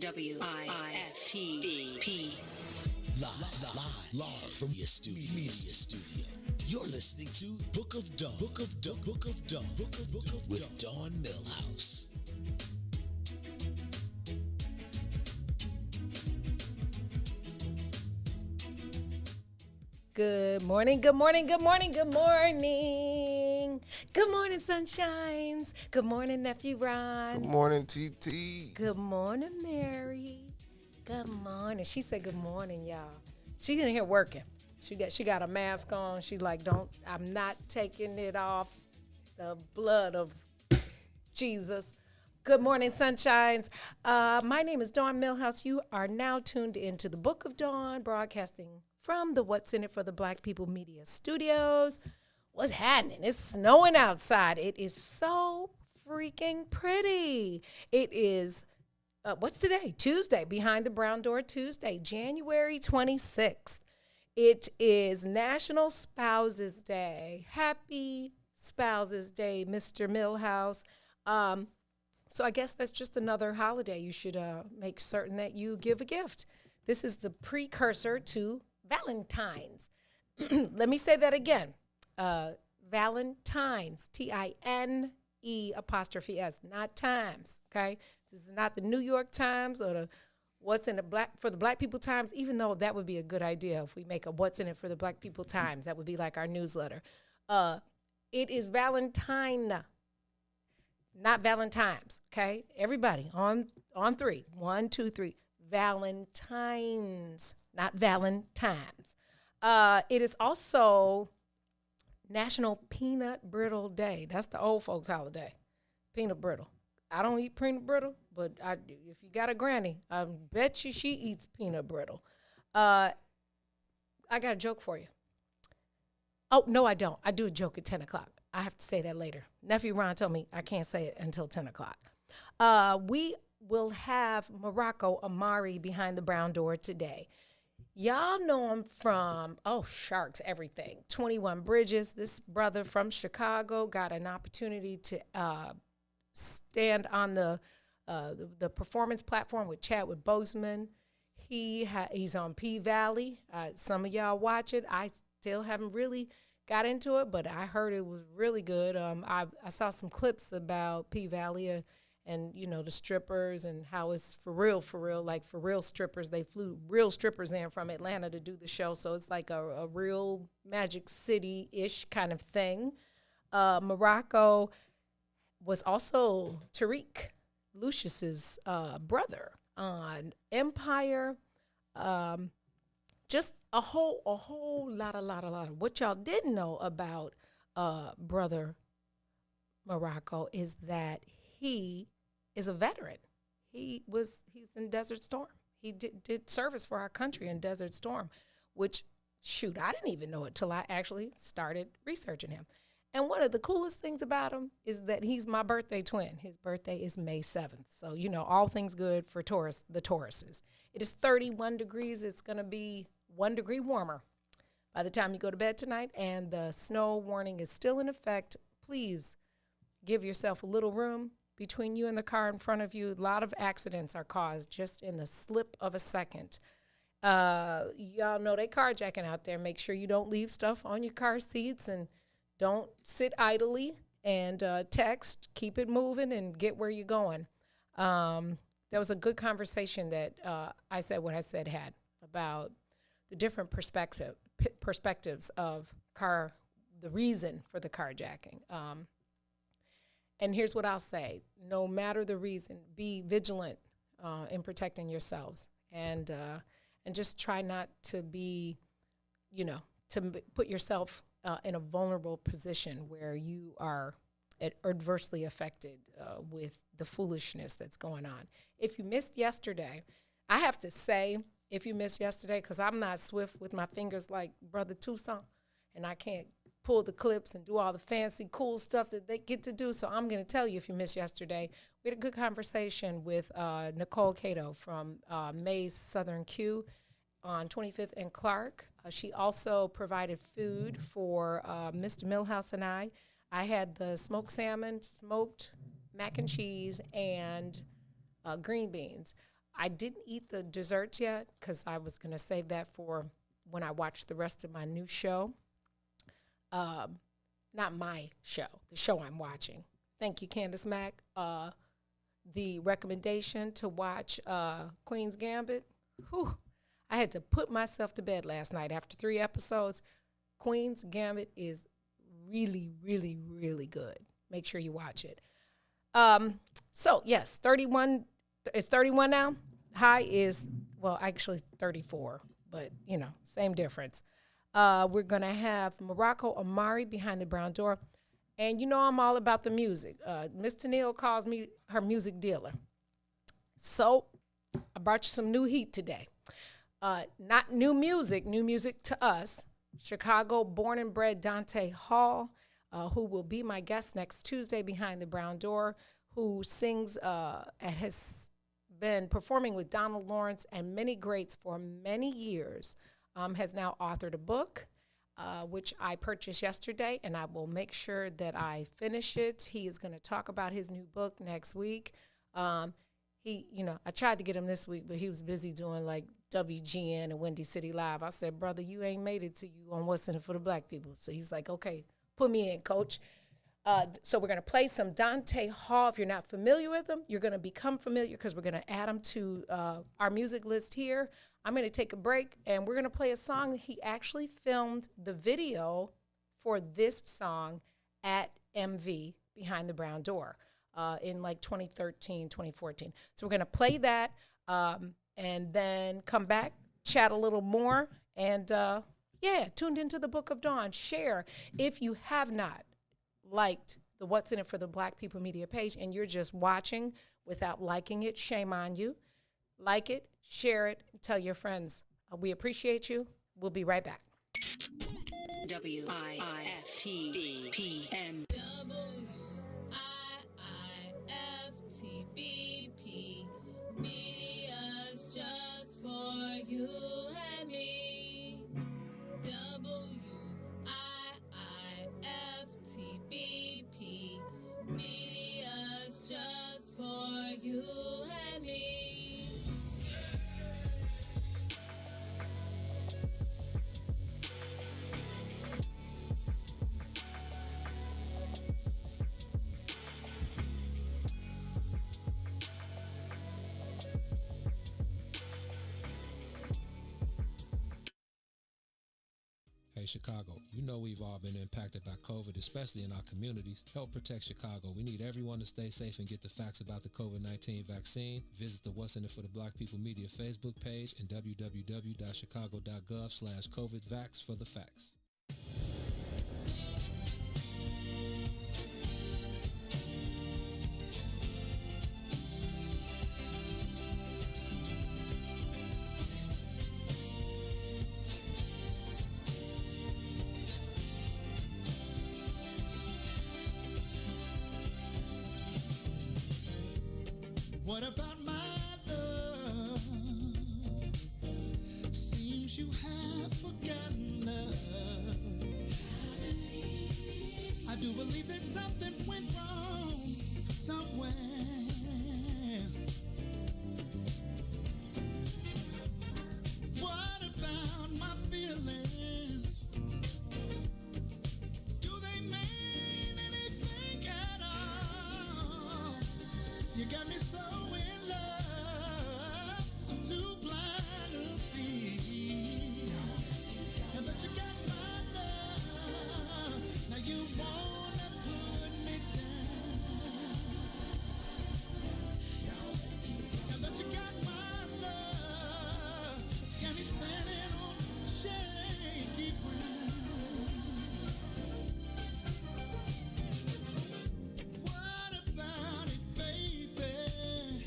WIFTV. Live from your studio. You're listening to Book of Dawn. Book of Dawn with Dawn Milhouse. Good morning, good morning, good morning, good morning. Good morning, sunshines. Good morning, nephew Ron. Good morning, TT. Good morning, Mary. Good morning. She said good morning, y'all. She's in here working. She got a mask on. She's like, I'm not taking it off. The blood of Jesus. Good morning, sunshines. My name is Dawn Milhouse. You are now tuned into the Book of Dawn, broadcasting from the What's in It for the Black People Media Studios. What's happening? It's snowing outside. It is so freaking pretty. It is, what's today? Tuesday, Behind the Brown Door Tuesday, January 26th. It is National Spouses Day. Happy Spouses Day, Mr. Milhouse. So I guess that's just another holiday. You should make certain that you give a gift. This is the precursor to Valentine's. Let me say that again. Valentine's, TINE', not times, okay? This is not the New York Times or the What's in the for the Black People Times, even though that would be a good idea if we make a What's in It for the Black People Times. That would be like our newsletter. It is Valentine, not Valentine's, okay? Everybody on three. 1, 2, 3. Valentine's, not Valentine's. It is also National Peanut Brittle Day. That's the old folks' holiday. Peanut brittle. I don't eat peanut brittle, but if you got a granny, I bet you she eats peanut brittle. I got a joke for you. Oh, no, I don't. I do a joke at 10 o'clock. I have to say that later. Nephew Ron told me I can't say it until 10 o'clock. We will have Morocco Amari behind the brown door today. Y'all know him from, Sharks, everything. 21 Bridges. This brother from Chicago got an opportunity to stand on the performance platform with Chadwick Boseman. He's on P-Valley. Some of y'all watch it. I still haven't really got into it, but I heard it was really good. I saw some clips about P-Valley and, the strippers and how it's for real, like for real strippers. They flew real strippers in from Atlanta to do the show, so it's like a real Magic City-ish kind of thing. Morocco was also Tariq Lucius's brother on Empire. Just a whole lot of what y'all didn't know about brother Morocco is that he is a veteran. He's in Desert Storm. He did service for our country in Desert Storm, which, I didn't even know it till I actually started researching him. And one of the coolest things about him is that he's my birthday twin. His birthday is May 7th. So, all things good for the Tauruses. It is 31 degrees. It's going to be 1 degree warmer by the time you go to bed tonight. And the snow warning is still in effect. Please give yourself a little room between you and the car in front of you. A lot of accidents are caused just in the slip of a second. Y'all know they carjacking out there. Make sure you don't leave stuff on your car seats and don't sit idly and text. Keep it moving and get where you're going. There was a good conversation that I said what I said had about the different perspectives of the reason for the carjacking. And here's what I'll say. No matter the reason, be vigilant in protecting yourselves. And just try not to be, to put yourself in a vulnerable position where you are adversely affected with the foolishness that's going on. If you missed yesterday, I have to say, if you missed yesterday, because I'm not swift with my fingers like Brother Tucson, and I can't pull the clips and do all the fancy, cool stuff that they get to do. So I'm going to tell you, if you missed yesterday, we had a good conversation with Nicole Cato from May's Southern Q on 25th and Clark. She also provided food for Mr. Milhouse and I. I had the smoked salmon, smoked mac and cheese, and green beans. I didn't eat the desserts yet because I was going to save that for when I watch the rest of my new show. Not my show, the show I'm watching. Thank you, Candace Mack. The recommendation to watch Queen's Gambit. Whew, I had to put myself to bed last night after 3 episodes. Queen's Gambit is really, really, really good. Make sure you watch it. So, yes, 31. It's 31 now. High is, well, actually 34, but, same difference. We're going to have Morocco Amari behind the brown door. And I'm all about the music. Miss Tennille calls me her music dealer. So I brought you some new heat today. Not new music to us. Chicago born and bred Dante Hall, who will be my guest next Tuesday behind the brown door, who sings and has been performing with Donald Lawrence and many greats for many years, has now authored a book, which I purchased yesterday, and I will make sure that I finish it. He is going to talk about his new book next week. I tried to get him this week, but he was busy doing like WGN and Windy City Live. I said, brother, you ain't made it to you on What's in It for the Black People. So he's like, okay, put me in, coach. So we're going to play some Dante Hall. If you're not familiar with him, you're going to become familiar because we're going to add him to our music list here. I'm going to take a break, and we're going to play a song. He actually filmed the video for this song at MV Behind the Brown Door in like 2013, 2014. So we're going to play that and then come back, chat a little more, and tuned into the Book of Dawn. Share if you have not liked the What's in It for the Black People media page and you're just watching without liking it, shame on you. Like it, share it, tell your friends. We appreciate you. We'll be right back. WIIFTBPM. WIIFTBP. Media's just for you and me. WIIFTBP. Media's just for you and me. Hey Chicago, you know we've all been impacted by COVID, especially in our communities. Help protect Chicago. We need everyone to stay safe and get the facts about the COVID-19 vaccine. Visit the What's in It for the Black People Media Facebook page and www.chicago.gov/COVIDVax for the facts. What about my love? Seems you have forgotten love. I do believe that something went wrong somewhere. What about my feelings? Do they mean anything at all? You got me so in love, I'm too blind to see. And that you got my love, now you wanna put me down. And that you got my love, got me standing on shaky ground. What about it, baby?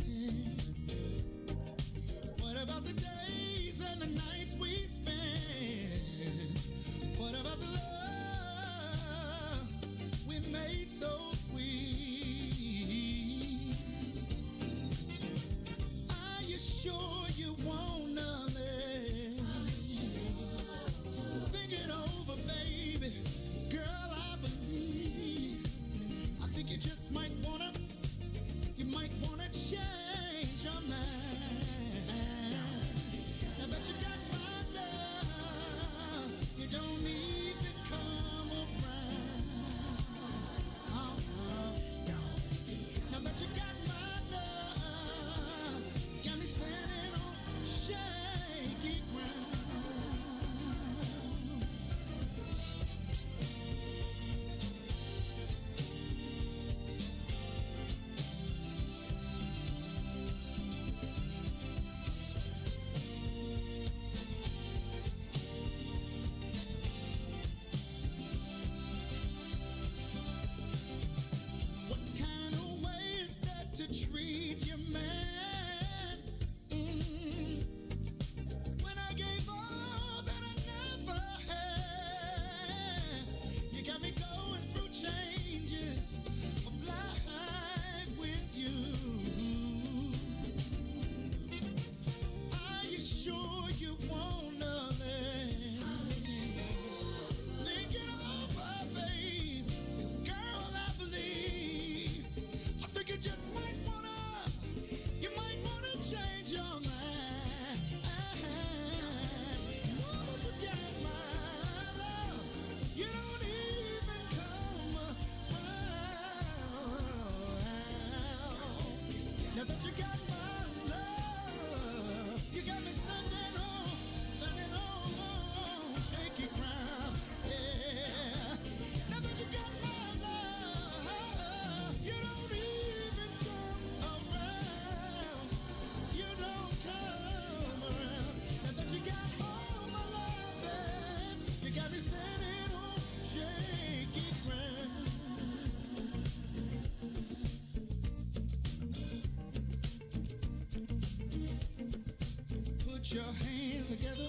Put your hands together.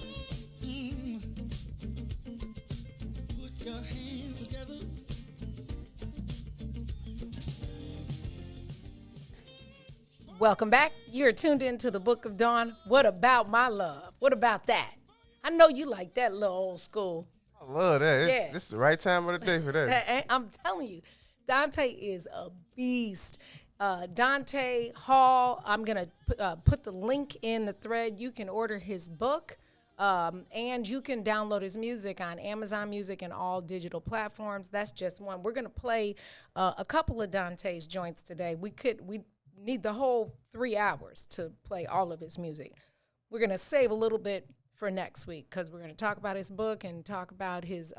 Put your hands together. Welcome back. You're tuned into the Book of Dawn. What about my love? What about that? I know you like that little old school. I love that. Yeah. This is the right time of the day for that. I'm telling you, Dante is a beast. Dante Hall, I'm going to put the link in the thread. You can order his book, and you can download his music on Amazon Music and all digital platforms. That's just one. We're going to play a couple of Dante's joints today. We need the whole 3 hours to play all of his music. We're going to save a little bit for next week because we're going to talk about his book and talk about his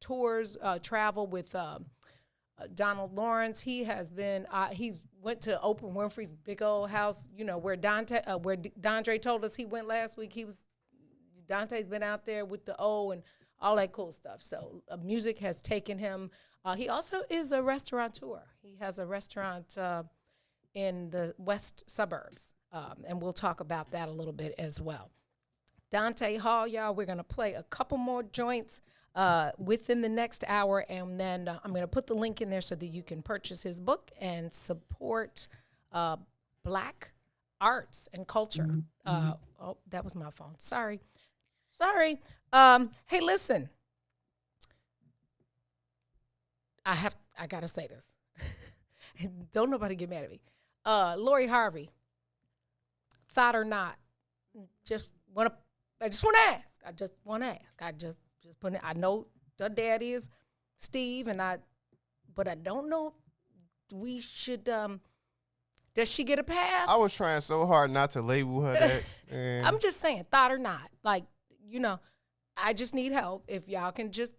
tours, travel with Donald Lawrence. He has been, he went to Oprah Winfrey's big old house, you know, where Dondre told us he went last week. Dante's been out there with the O and all that cool stuff. So music has taken him. He also is a restaurateur. He has a restaurant in the west suburbs, and we'll talk about that a little bit as well. Dante Hall, y'all, we're going to play a couple more joints within the next hour, and then I'm going to put the link in there so that you can purchase his book and support Black arts and culture. Oh, that was my phone. Sorry. Hey, listen. I got to say this. Don't nobody get mad at me. Lori Harvey, thought or not, I just want to ask. I just put it. I know the dad is Steve, but I don't know. We should. Does she get a pass? I was trying so hard not to label her that. And I'm just saying, thought or not, like, you know, I just need help. If y'all can just,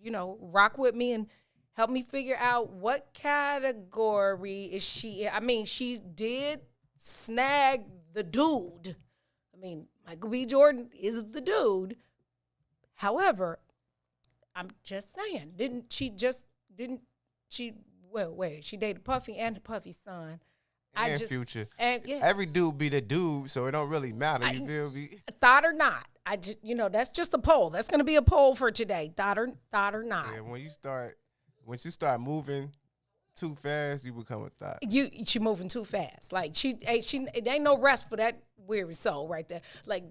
you know, rock with me and help me figure out what category is she in. I mean, she did snag the dude. I mean, Michael B. Jordan is the dude. However, I'm just saying, she dated Puffy and Puffy's son. Future. And yeah. Every dude be the dude, so it don't really matter. You feel me? Thought or not. I just, you know, that's just a poll. That's going to be a poll for today. Thought or not. Yeah, once you start moving too fast, you become a thought. She moving too fast. Like it ain't no rest for that weary soul right there. Like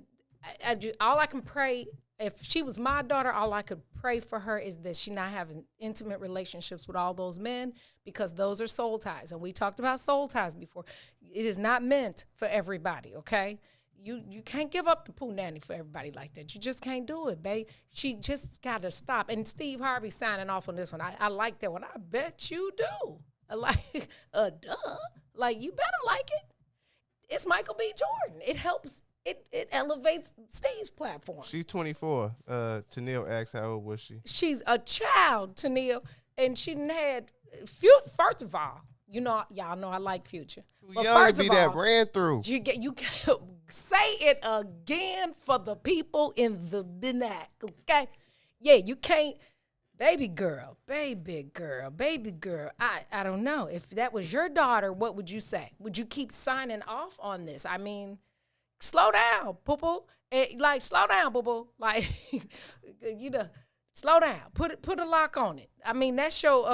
all I can pray, if she was my daughter, all I could pray for her is that she not having intimate relationships with all those men, because those are soul ties. And we talked about soul ties before. It is not meant for everybody, okay? You can't give up the poo nanny for everybody like that. You just can't do it, babe. She just got to stop. And Steve Harvey signing off on this one. I like that one. I bet you do. I like, duh. Like, you better like it. It's Michael B. Jordan. It helps. It elevates Steve's platform. She's 24. Tennille asked how old was she? She's a child, Tennille. And she done had, first of all, you know, y'all know I like Future. But young to be that ran through. You say it again for the people in the vernacular, okay? Yeah, you can't, baby girl. I don't know. If that was your daughter, what would you say? Would you keep signing off on this? I mean, slow down, poo-poo. Like, slow down, boo-boo. Like, you know, slow down. Put a lock on it. I mean, that show,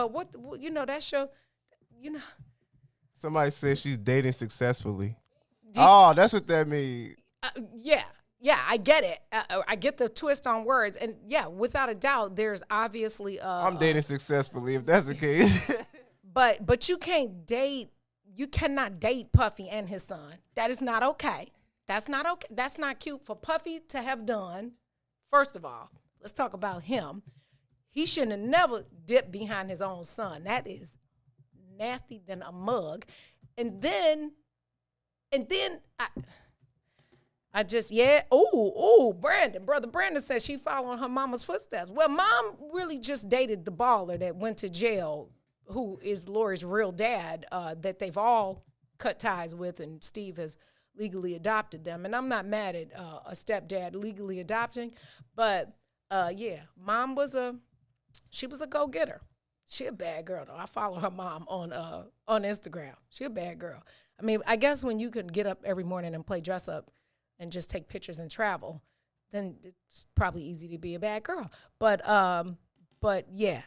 Somebody said she's dating successfully. That's what that means. Yeah, I get it. I get the twist on words. And, yeah, without a doubt, there's obviously I'm dating successfully, if that's the case. But you cannot date Puffy and his son. That is not okay. That's not okay. That's not cute for Puffy to have done. First of all, let's talk about him. He shouldn't have never dipped behind his own son. That is nasty than a mug. And then Brother Brandon says she following her mama's footsteps. Well, mom really just dated the baller that went to jail, who is Lori's real dad, that they've all cut ties with, and Steve has legally adopted them. And I'm not mad at a stepdad legally adopting, but mom was a go-getter. She a bad girl, though. I follow her mom on Instagram. She a bad girl. I mean, I guess when you can get up every morning and play dress up, and just take pictures and travel, then it's probably easy to be a bad girl. But yeah,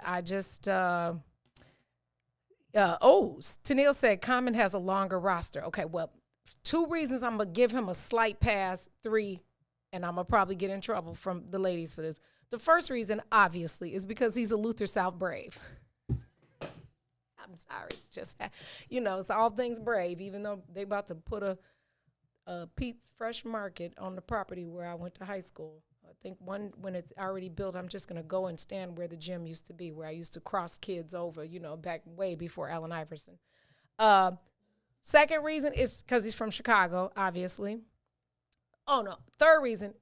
I just Tennille said Common has a longer roster. Okay, well, 2 reasons I'm gonna give him a slight pass, 3, and I'm gonna probably get in trouble from the ladies for this. The first reason, obviously, is because he's a Luther South Brave. I'm sorry, just it's all things brave. Even though they about to put a Pete's Fresh Market on the property where I went to high school. I think when it's already built, I'm just gonna go and stand where the gym used to be, where I used to cross kids over, back way before Allen Iverson. Second reason is because he's from Chicago, obviously. Oh no. Third reason,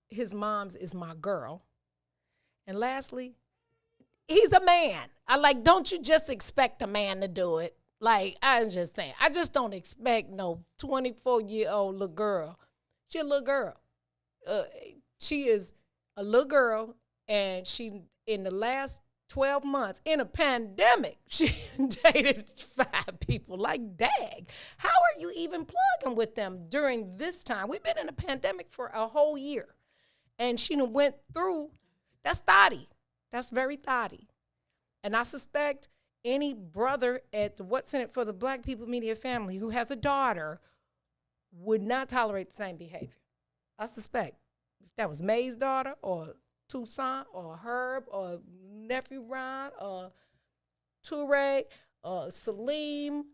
his mom's is my girl. And lastly, he's a man. Don't you just expect a man to do it? I'm just saying, I just don't expect no 24-year-old little girl. She a little girl. She is a little girl, and she, in the last 12 months, in a pandemic, she dated 5 people. Dag, how are you even plugging with them during this time? We've been in a pandemic for a whole year. And she went through, that's thotty. That's very thotty. And I suspect any brother at the What's in It for the Black People Media family who has a daughter would not tolerate the same behavior. I suspect. If that was May's daughter or Toussaint or Herb or nephew Ron or Toure or Salim,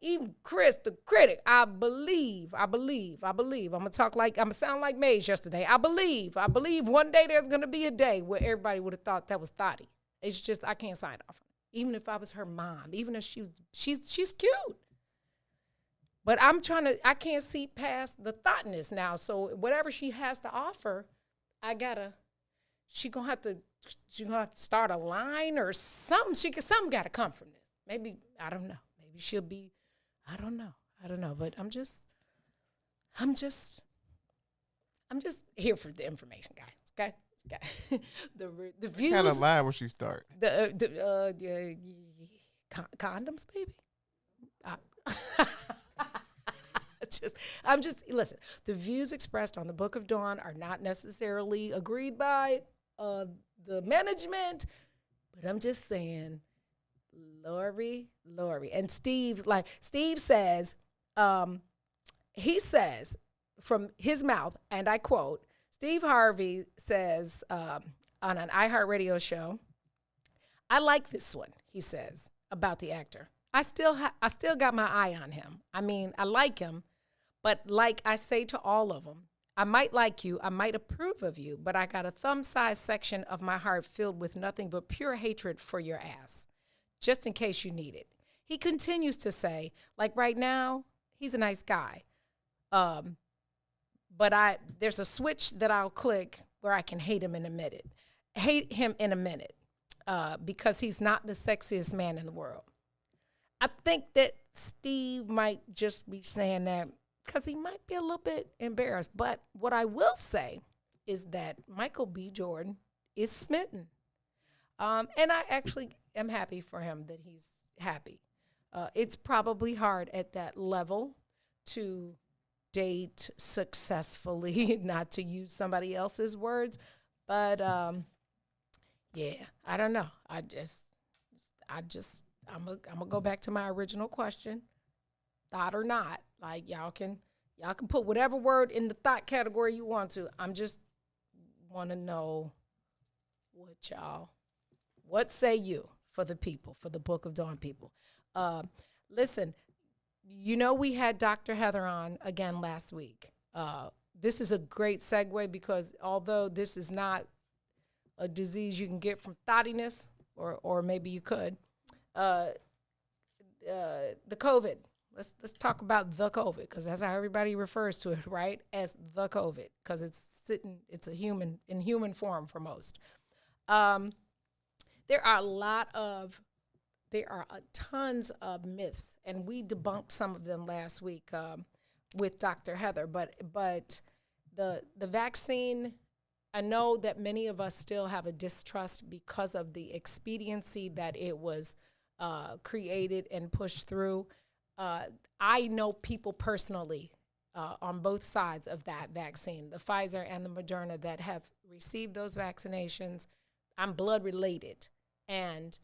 even Chris, the critic, I believe. I'm gonna sound like Mays yesterday. I believe one day there's gonna be a day where everybody would have thought that was thotty. It's just, I can't sign off on it. Even if I was her mom, even if she's cute. But I can't see past the thoughtness now. So whatever she has to offer, she gonna have to start a line or something. Something gotta come from this. Maybe, I don't know. Maybe she'll be, I don't know. But I'm just here for the information, guys. Okay. The views. What kind of line will she start? Condoms, baby. Listen, the views expressed on the Book of Dawn are not necessarily agreed by the management, but I'm just saying, Lori. And Steve says, he says from his mouth, and I quote, Steve Harvey says on an iHeartRadio show, I like this one, he says, about the actor. I still got my eye on him. I mean, I like him, but like I say to all of them, I might like you, I might approve of you, but I got a thumb-sized section of my heart filled with nothing but pure hatred for your ass, just in case you need it. He continues to say, like right now, he's a nice guy. But there's a switch that I'll click where I can hate him in a minute. Because he's not the sexiest man in the world. I think that Steve might just be saying that because he might be a little bit embarrassed. But what I will say is that Michael B. Jordan is smitten. And I actually am happy for him that he's happy. It's probably hard at that level to date successfully, not to use somebody else's words, but yeah, I don't know. I'm gonna go back to my original question, thought or not. Like y'all can put whatever word in the thought category you want to. I'm just want to know what say you for the people, for the Book of Dawn people. Listen. We had Dr. Heather on again last week. This is a great segue because although this is not a disease you can get from thottiness, or maybe you could, the COVID. Let's talk about the COVID because that's how everybody refers to it, right? As the COVID because it's a human form for most. There are tons of myths, and we debunked some of them last week with Dr. Heather. But the vaccine, I know that many of us still have a distrust because of the expediency that it was created and pushed through. I know people personally on both sides of that vaccine, the Pfizer and the Moderna that have received those vaccinations. I'm blood related, and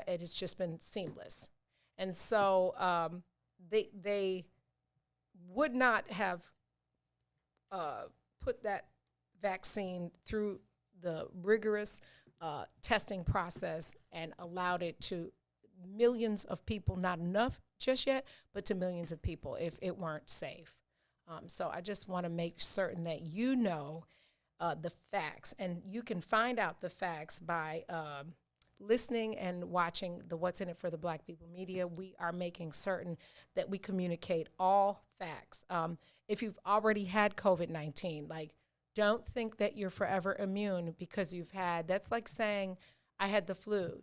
it's just been seamless. And so they would not have put that vaccine through the rigorous testing process and allowed it to millions of people, not enough just yet, but to millions of people if it weren't safe. So I just want to make certain that you know the facts, and you can find out the facts by listening and watching the What's in It for the Black People media. We are making certain that we communicate all facts. If you've already had COVID-19, like, don't think that you're forever immune because you've had, that's like saying, I had the flu.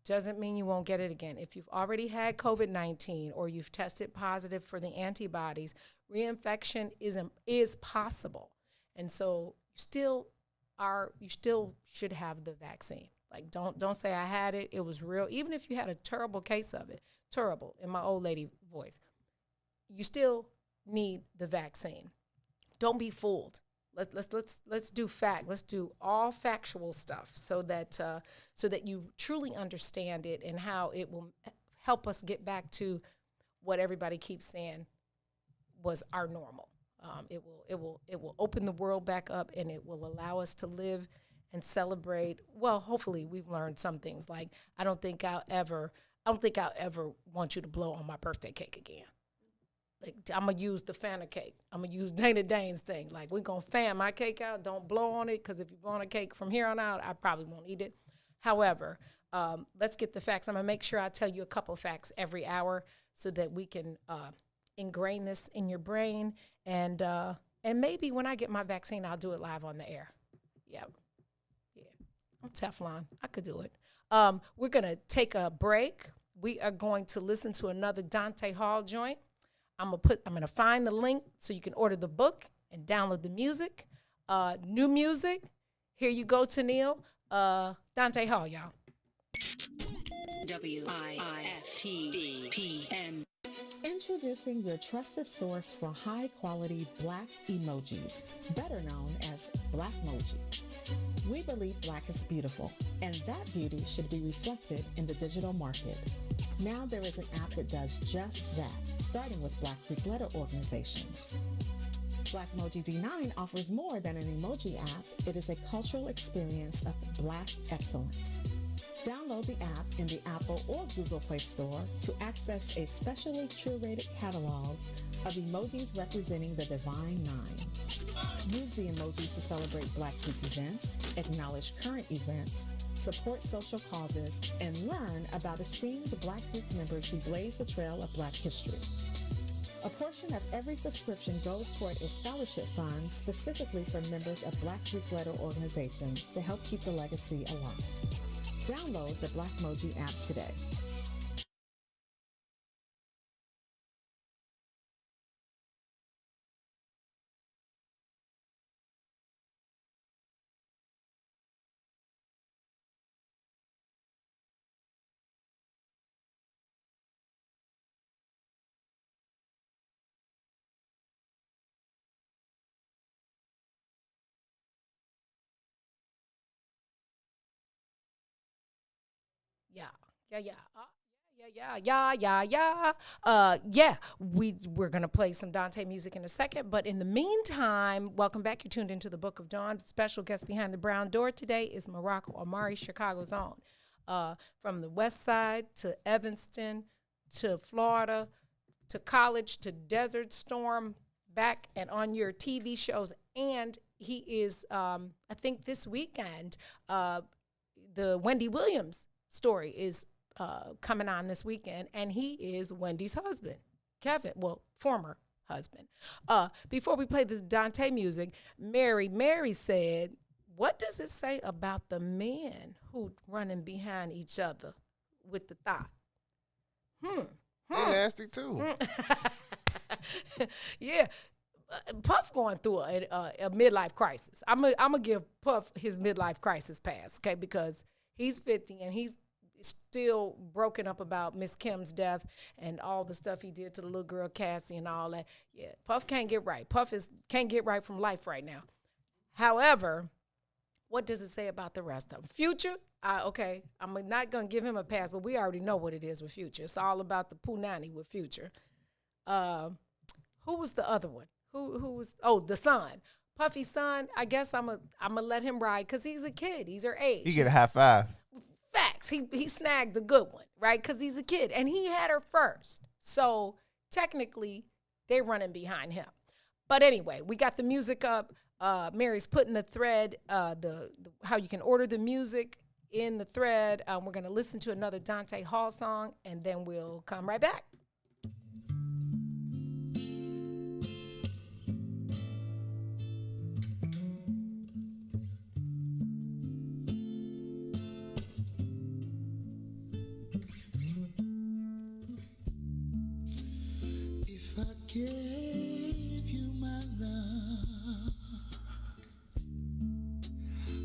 Doesn't mean you won't get it again. If you've already had COVID-19 or you've tested positive for the antibodies, reinfection is possible. And so you still should have the vaccine. Like, don't say I had it, it was real. Even if you had a terrible case of it, terrible in my old lady voice, you still need the vaccine. Don't be fooled. Let's do fact. Let's do all factual stuff so that you truly understand it and how it will help us get back to what everybody keeps saying was our normal. It will open the world back up, and it will allow us to live and celebrate. Well, hopefully we've learned some things. Like, I don't think I'll ever want you to blow on my birthday cake again. Like, I'm going to use the Fanta cake. I'm going to use Dana Dane's thing. Like, we're going to fan my cake out. Don't blow on it, because if you blow on a cake from here on out, I probably won't eat it. However, let's get the facts. I'm going to make sure I tell you a couple of facts every hour so that we can ingrain this in your brain. And maybe when I get my vaccine, I'll do it live on the air. Yeah. I'm Teflon. I could do it. We're going to take a break. We are going to listen to another Dante Hall joint. I'm gonna find the link so you can order the book and download the music. New music. Here you go, Tennille. Dante Hall, y'all. WIFTVPN. Introducing your trusted source for high-quality Black emojis, better known as Blackmoji. We believe Black is beautiful, and that beauty should be reflected in the digital market. Now there is an app that does just that, starting with Black Greek letter organizations. Blackmoji D9 offers more than an emoji app. It is a cultural experience of Black excellence. Download the app in the Apple or Google Play Store to access a specially curated catalog of emojis representing the Divine Nine. Use the emojis to celebrate Black Greek events, acknowledge current events, support social causes, and learn about esteemed Black Greek members who blaze the trail of Black history. A portion of every subscription goes toward a scholarship fund specifically for members of Black Greek letter organizations to help keep the legacy alive. Download the Blackmoji app today. We're gonna play some Dante music in a second, but in the meantime, welcome back. You're tuned into the Book of Dawn. Special guest behind the brown door today is Morocco Amari, Chicago's own. From the West Side to Evanston to Florida to college to Desert Storm, back and on your TV shows, and he is, I think this weekend, the Wendy Williams story is coming on this weekend, and he is Wendy's husband, Kevin, well, former husband. Before we play this Dante music, Mary said, what does it say about the men who running behind each other with the thought? They're nasty too. Yeah. Puff going through a midlife crisis. I'm gonna give Puff his midlife crisis pass, okay? Because he's 50 and he's still broken up about Miss Kim's death and all the stuff he did to the little girl Cassie and all that. Yeah, Puff can't get right. Can't get right from life right now. However, what does it say about the rest of them? Future, okay, I'm not going to give him a pass, but we already know what it is with Future. It's all about the Punani with Future. Who was the other one? Who was, the son. Puffy's son, I guess I'm gonna let him ride because he's a kid. He's her age. He get a high five. Facts. He snagged the good one, right? Because he's a kid. And he had her first. So technically, they're running behind him. But anyway, we got the music up. Mary's putting the thread, the how you can order the music in the thread. We're going to listen to another Dante Hall song, and then we'll come right back. If I gave you my love,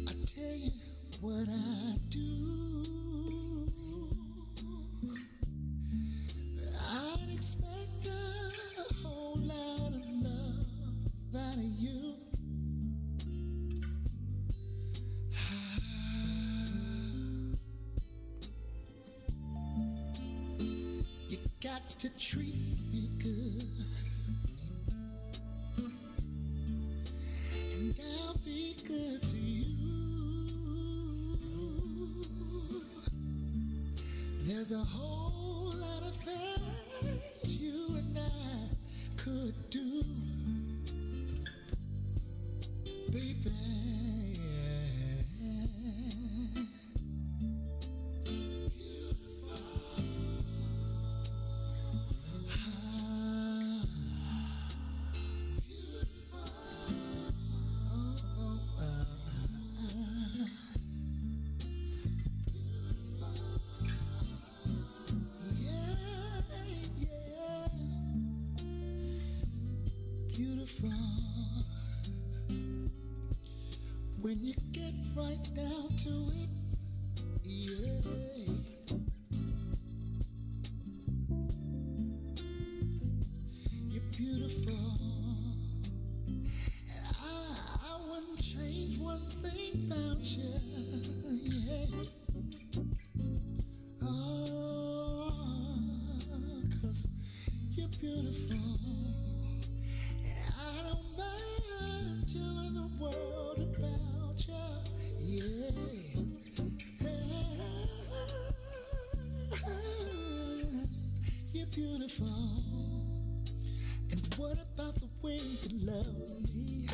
I tell you what I do. I'd expect a whole lot of love out of you. You got to treat me good, and I'll be good to you. There's a whole lot of things you and I could do, baby. Beautiful. When you get right down to it, yeah. You're beautiful. And I wouldn't change one thing about you, yeah. Oh, 'cause you're beautiful. I don't mind telling the world about you, yeah. You're beautiful. And what about the way you love me?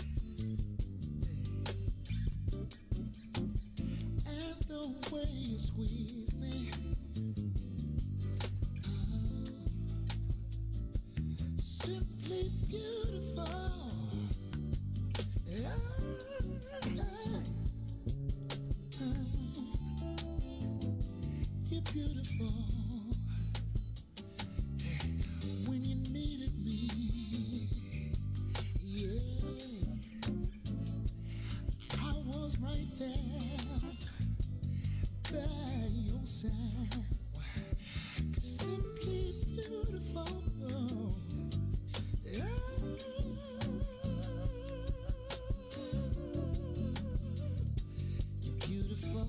And the way you squeeze me. Simply beautiful. You're beautiful. When you needed me, yeah, I was right there by your side. Simply beautiful. You're beautiful.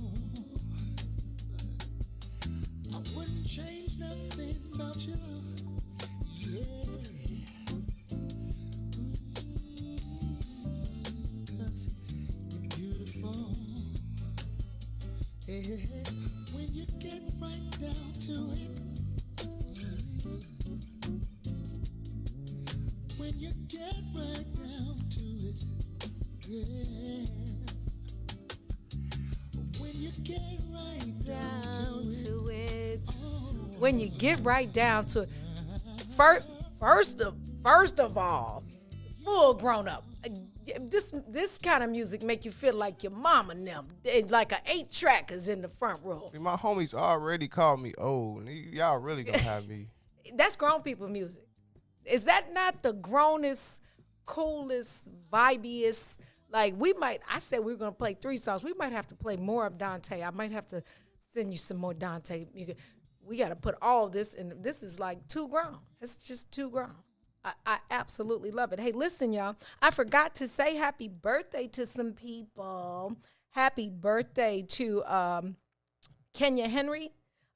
I wouldn't change nothing about you. Yeah. 'Cause you're beautiful. Yeah. When you get right down to it. When you get right down to it, yeah. When you get right down to it. When you get right down to it. First of all, full grown up. This kind of music make you feel like your mama and them, like an 8-track is in the front row. See, my homies already called me old. Y'all really gonna have me. That's grown people music. Is that not the grownest, coolest, vibiest? Like I said we were going to play 3 songs. We might have to play more of Dante. I might have to send you some more Dante. We got to put all this in. This is like too grown. It's just too grown. I absolutely love it. Hey, listen, y'all. I forgot to say happy birthday to some people. Happy birthday to Kenya Henry,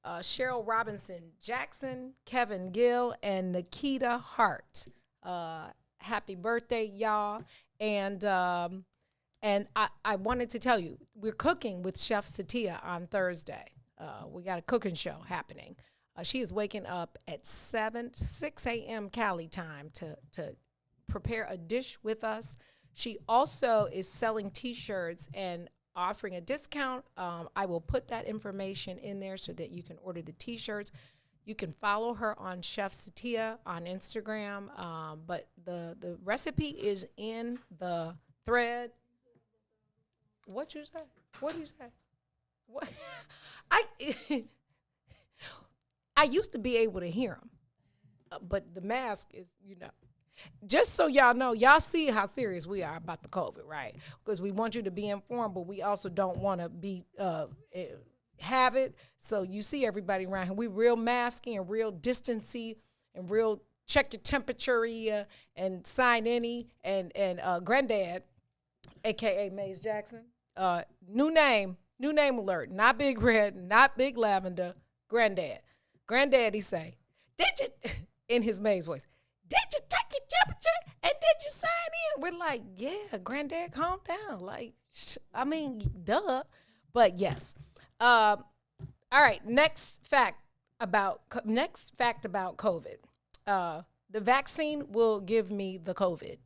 Cheryl Robinson Jackson, Kevin Gill, and Nikita Hart. Happy birthday, y'all. And I wanted to tell you, we're cooking with Chef Satia on Thursday. We got a cooking show happening. She is waking up at 6 a.m. Cali time to prepare a dish with us. She also is selling T-shirts and offering a discount. I will put that information in there so that you can order the T-shirts. You can follow her on Chef Satia on Instagram, but the recipe is in the thread. What you say? What do you say? What? I used to be able to hear them, but the mask is, just so y'all know, y'all see how serious we are about the COVID, right? Because we want you to be informed, but we also don't want to be have it. So you see everybody around here. We real masky and real distancy and real check your temperature and sign any and Granddad, a.k.a. Maze Jackson. New name alert. Not Big Red, not Big Lavender. Granddaddy say, did you, in his Maze voice, did you take your temperature and did you sign in? We're like, yeah, Granddad, calm down. Like, duh. But yes. All right, next fact about COVID. The vaccine will give me the COVID.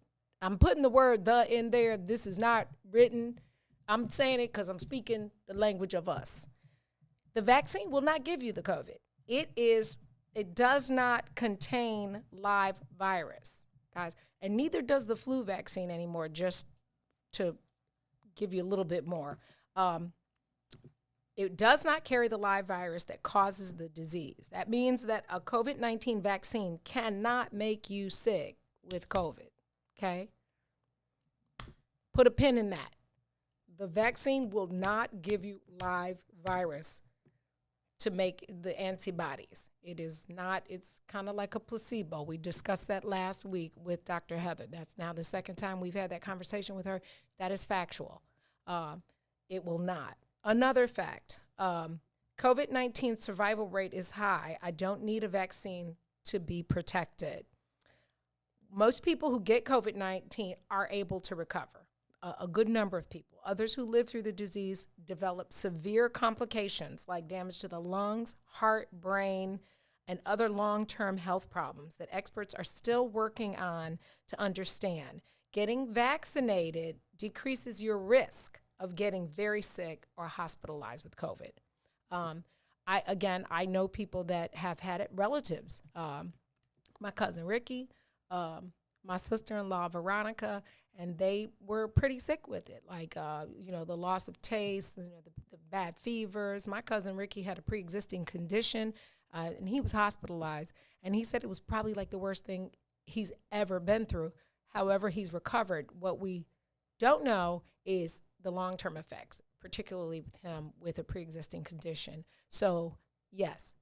I'm putting the word "the" in there. This is not written. I'm saying it because I'm speaking the language of us. The vaccine will not give you the COVID. It does not contain live virus, guys, and neither does the flu vaccine anymore, just to give you a little bit more. It does not carry the live virus that causes the disease. That means that a COVID-19 vaccine cannot make you sick with COVID, okay? Put a pin in that. The vaccine will not give you live virus to make the antibodies. It is not, it's kind of like a placebo. We discussed that last week with Dr. Heather. That's now the second time we've had that conversation with her. That is factual. It will not. Another fact, COVID-19 survival rate is high. I don't need a vaccine to be protected. Most people who get COVID-19 are able to recover. A good number of people. Others who live through the disease develop severe complications like damage to the lungs, heart, brain, and other long-term health problems that experts are still working on to understand. Getting vaccinated decreases your risk of getting very sick or hospitalized with COVID. I know people that have had it, relatives. My cousin Ricky, my sister-in-law Veronica, and they were pretty sick with it. Like, the loss of taste, the bad fevers. My cousin Ricky had a pre-existing condition, and he was hospitalized. And he said it was probably like the worst thing he's ever been through. However, he's recovered. What we don't know is the long-term effects, particularly with him with a pre-existing condition. So, yes,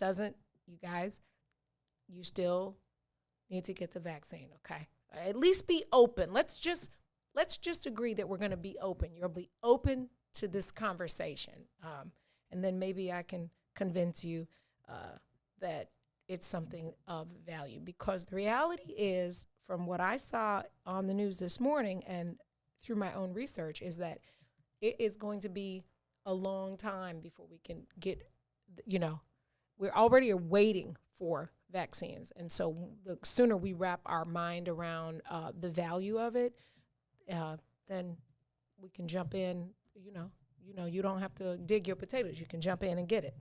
you guys, you still need to get the vaccine, okay? At least be open. Let's just agree that we're going to be open. You'll be open to this conversation, and then maybe I can convince you that it's something of value. Because the reality is, from what I saw on the news this morning and through my own research, is that it is going to be a long time before we can get, we're already waiting for vaccines. And so the sooner we wrap our mind around the value of it, then we can jump in, you don't have to dig your potatoes. You can jump in and get it.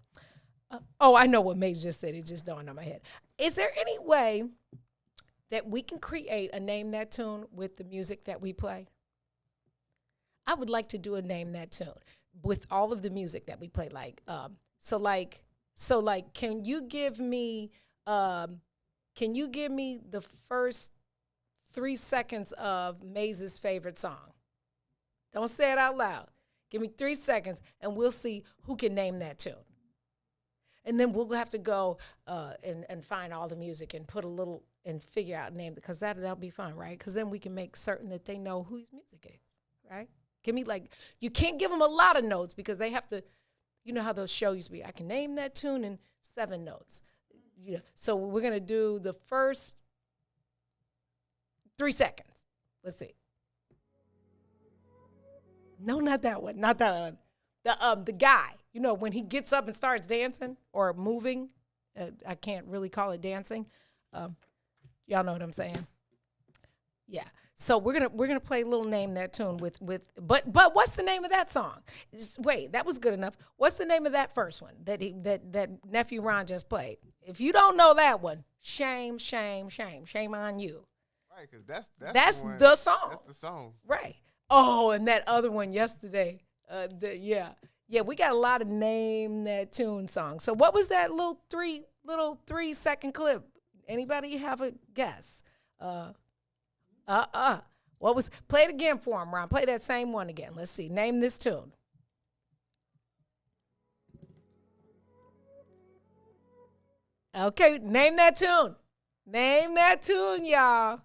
I know what Maze just said. It just dawned on my head. Is there any way that we can create a Name That Tune with the music that we play? I would like to do a Name That Tune with all of the music that we play. Can you give me the first 3 seconds of Maze's favorite song? Don't say it out loud. Give me 3 seconds, and we'll see who can name that tune. And then we'll have to go and find all the music and put a little and figure out name, because that'll be fun, right? Because then we can make certain that they know whose music it is, right? Give me you can't give them a lot of notes because they have to, you know how those shows used to be. I can name that tune in 7 notes. You know, so we're going to do the first 3 seconds. Let's see. No, not that one. Not that one. The guy, you know, when he gets up and starts dancing or moving, I can't really call it dancing. Y'all know what I'm saying? Yeah. So we're gonna play a little name that tune but what's the name of that song? Wait, that was good enough. What's the name of that first one that nephew Ron just played? If you don't know that one, shame on you. Right, because that's the song. That's the song. Right. Oh, and that other one yesterday. Yeah, we got a lot of name that tune songs. So what was that little 3 second clip? Anybody have a guess? What was? Play it again for him, Ron. Play that same one again. Let's see. Name this tune. Okay, name that tune. Name that tune, y'all.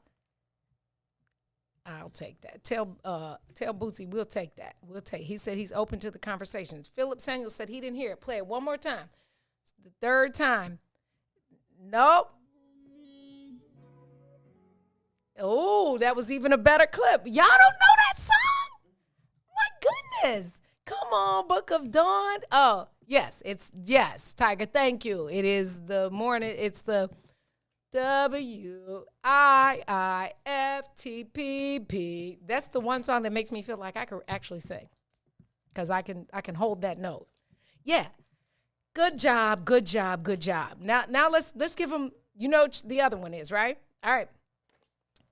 I'll take that. Tell Bootsy we'll take that. He said he's open to the conversations. Philip Samuel said he didn't hear it. Play it one more time. It's the 3rd time. Nope. Oh, that was even a better clip. Y'all don't know that song? My goodness. Come on, Book of Dawn. Oh, yes, Tiger, thank you. It is the morning. It's the WIIFTPP. That's the one song that makes me feel like I could actually sing, because I can hold that note. Yeah. Good job. Now let's give them, you know, the other one is, right? All right.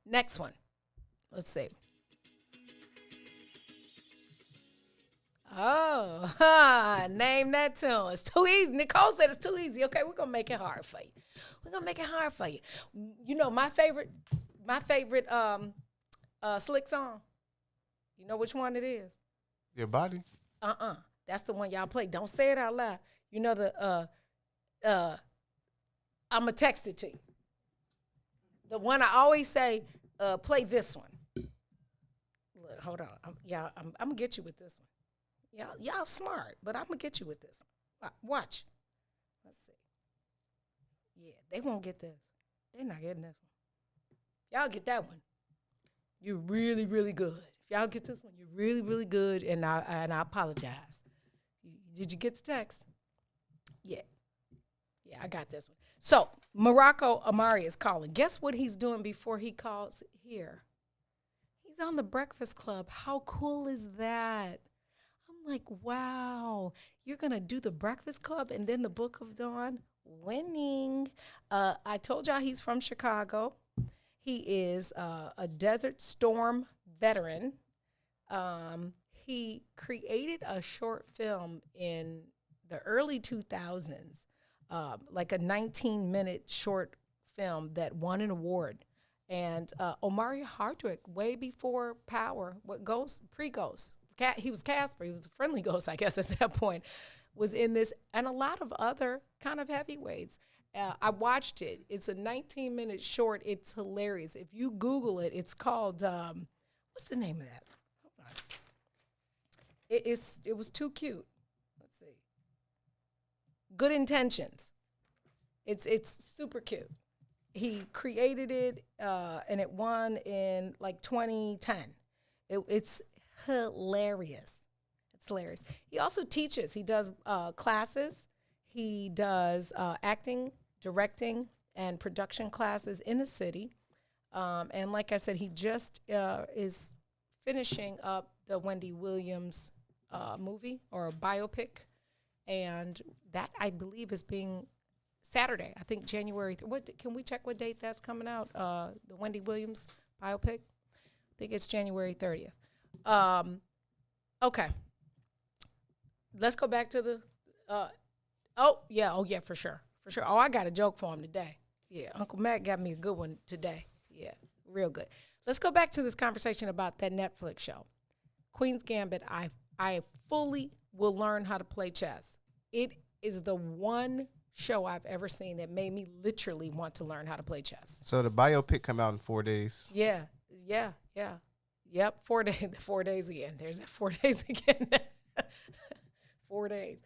Next one. Let's see. Oh, name that tune. It's too easy. Nicole said it's too easy. Okay, we're going to make it hard for you. You know, my favorite Slick song. You know which one it is? Your Body? That's the one y'all play. Don't say it out loud. You know I'm going to text it to you. The one I always say, play this one. Look, hold on. I'm going to get you with this one. Y'all smart, but I'm going to get you with this one. Watch. Let's see. Yeah, they won't get this. They're not getting this one. Y'all get that one. You're really, really good. If y'all get this one, you're really, really good, and I apologize. Did you get the text? Yeah. Yeah, I got this one. So, Morocco Amari is calling. Guess what he's doing before he calls here? He's on the Breakfast Club. How cool is that? I'm like, wow, you're going to do the Breakfast Club and then the Book of Dawn? Winning. I told y'all he's from Chicago. He is a Desert Storm veteran. He created a short film in the early 2000s. Like a 19-minute short film that won an award. And Omari Hardwick, way before Power, pre-Ghost. He was Casper. He was the friendly ghost, I guess, at that point, was in this. And a lot of other kind of heavyweights. I watched it. It's a 19-minute short. It's hilarious. If you Google it, it's called, what's the name of that? Hold on. It was too cute. Good Intentions. It's super cute. He created it, and it won in like 2010. It's hilarious. It's hilarious. He also teaches. He does classes. He does acting, directing, and production classes in the city. And like I said, he just is finishing up the Wendy Williams movie or biopic. And that, I believe, is being Saturday. I think January. Can we check what date that's coming out? The Wendy Williams biopic. I think it's January 30th. Okay. Let's go back to the. Oh yeah, for sure. Oh, I got a joke for him today. Yeah, Uncle Matt got me a good one today. Yeah, real good. Let's go back to this conversation about that Netflix show, Queen's Gambit. I I fully will learn how to play chess. It is the one show I've ever seen that made me literally want to learn how to play chess. So the biopic come out in 4 days. Yeah. Yep, 4 days. 4 days again. There's that 4 days again. 4 days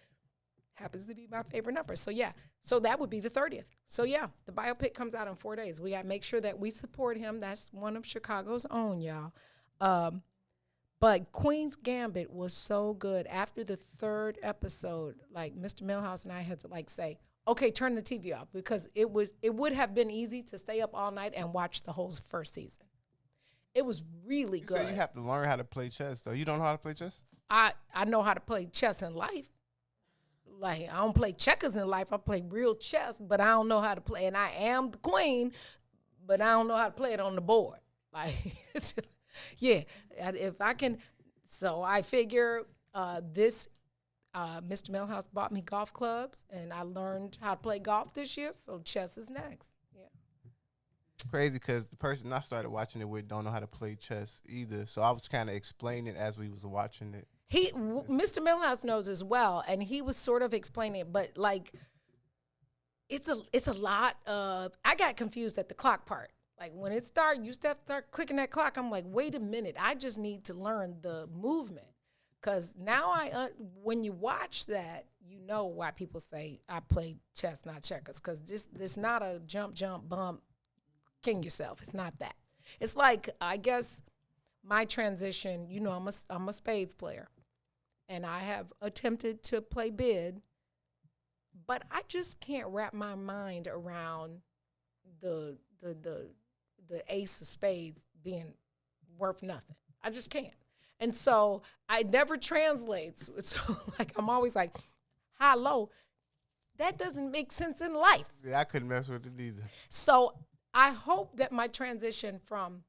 happens to be my favorite number. So yeah, so that would be the 30th. So yeah, the biopic comes out in 4 days. We got to make sure that we support him. That's one of Chicago's own, y'all. But Queen's Gambit was so good. After the 3rd episode, like Mr. Milhouse and I had to like say, okay, turn the TV off, because it would have been easy to stay up all night and watch the whole first season. It was really good. So you have to learn how to play chess, though. You don't know how to play chess? I know how to play chess in life. Like, I don't play checkers in life. I play real chess, but I don't know how to play. And I am the queen, but I don't know how to play it on the board. Like, yeah, if I can. So I figure Mr. Milhouse bought me golf clubs, and I learned how to play golf this year, so chess is next. Yeah. Crazy, because the person I started watching it with don't know how to play chess either. So I was kind of explaining as we was watching it. Mr. Milhouse knows as well, and he was sort of explaining it, but like, it's a lot of. I got confused at the clock part. Like, when it started, you start clicking that clock. I'm like, wait a minute, I just need to learn the movement, because now when you watch that, you know why people say I play chess, not checkers, because this not a jump, bump, king yourself. It's not that. It's like, I guess my transition. You know, I'm a spades player. And I have attempted to play bid, but I just can't wrap my mind around the ace of spades being worth nothing. I just can't. And so I never translates. So like, I'm always like, high, low. That doesn't make sense in life. Yeah, I couldn't mess with it either. So I hope that my transition from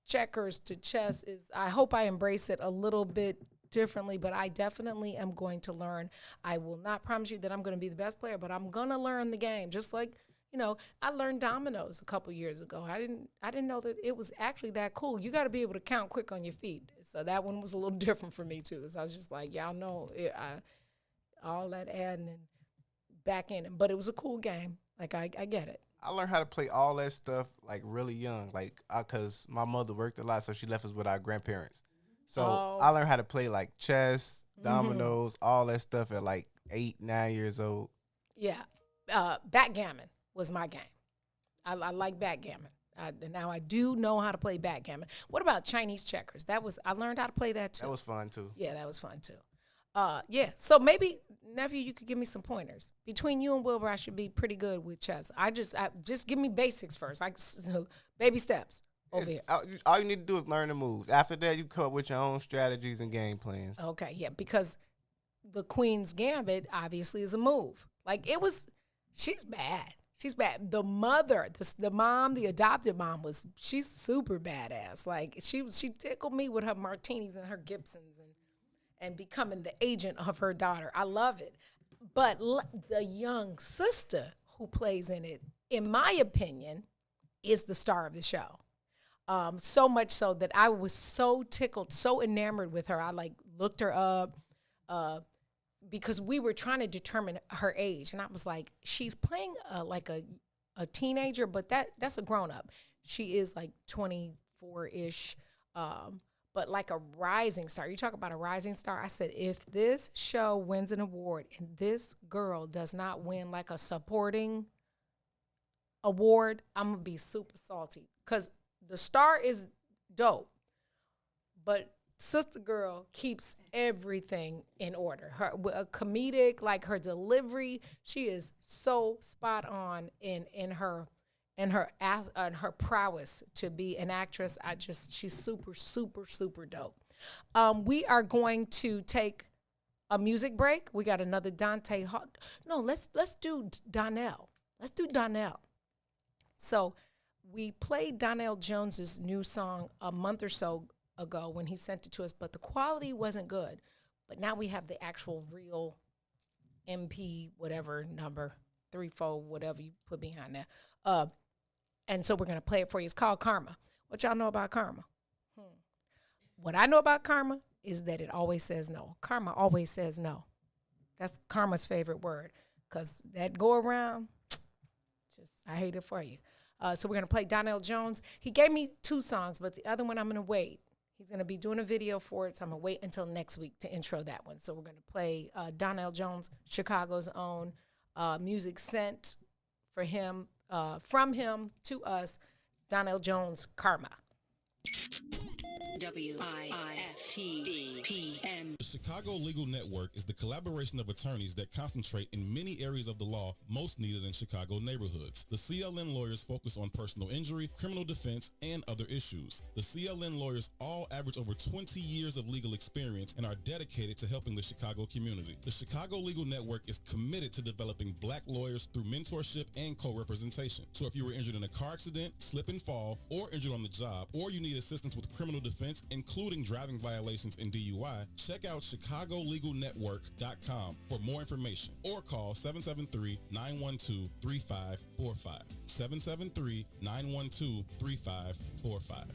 checkers to chess I hope I embrace it a little bit differently, but I definitely am going to learn. I will not promise you that I'm going to be the best player, but I'm going to learn the game. Just like, you know, I learned dominoes a couple years ago. I didn't know that it was actually that cool. You got to be able to count quick on your feet. So that one was a little different for me too. So I was just like, y'all know all that adding and back in it, but it was a cool game. Like, I get it. I learned how to play all that stuff like really young, like because my mother worked a lot, so she left us with our grandparents. So I learned how to play like chess, dominoes, all that stuff at like 8, 9 years old. Yeah. Backgammon was my game. I like backgammon. Now I do know how to play backgammon. What about Chinese checkers? I learned how to play that too. That was fun too. Yeah, that was fun too. Yeah. So maybe, nephew, you could give me some pointers. Between you and Wilbur, I should be pretty good with chess. Just give me basics first. Baby steps. Over here. All you need to do is learn the moves. After that, you come up with your own strategies and game plans. Okay, yeah, because the Queen's Gambit obviously is a move. Like, she's bad. She's bad. The mother, the mom, the adopted mom she's super badass. Like, she tickled me with her martinis and her Gibsons and becoming the agent of her daughter. I love it. But the young sister who plays in it, in my opinion, is the star of the show. So much so that I was so tickled, so enamored with her. I like looked her up because we were trying to determine her age. And I was like, she's playing like a teenager, but that's a grown up. She is like 24-ish, but like a rising star. You talk about a rising star. I said, if this show wins an award and this girl does not win like a supporting award, I'm going to be super salty, because the star is dope, but Sister Girl keeps everything in order. Her comedic, like her delivery, she is so spot on in her prowess to be an actress. She's super, super, super dope. We are going to take a music break. We got another Dante. No, let's do Donnell. Let's do Donnell. So we played Donnell Jones's new song a month or so ago when he sent it to us, but the quality wasn't good. But now we have the actual real MP, whatever number, 3/4, whatever you put behind that. And so we're going to play it for you. It's called Karma. What y'all know about Karma? What I know about Karma is that it always says no. Karma always says no. That's karma's favorite word, because that go around, just, I hate it for you. So we're going to play Donnell Jones. He gave me 2 songs, but the other one I'm going to wait. He's going to be doing a video for it, so I'm going to wait until next week to intro that one. So we're going to play Donnell Jones, Chicago's own, music sent for him, from him to us, Donnell Jones, Karma. WIIFTBPM. The Chicago Legal Network is the collaboration of attorneys that concentrate in many areas of the law most needed in Chicago neighborhoods. The CLN lawyers focus on personal injury, criminal defense, and other issues. The CLN lawyers all average over 20 years of legal experience and are dedicated to helping the Chicago community. The Chicago Legal Network is committed to developing black lawyers through mentorship and co-representation. So if you were injured in a car accident, slip and fall, or injured on the job, or you need assistance with criminal defense, including driving violations and DUI, check out ChicagoLegalNetwork.com for more information, or call 773-912-3545. 773-912-3545.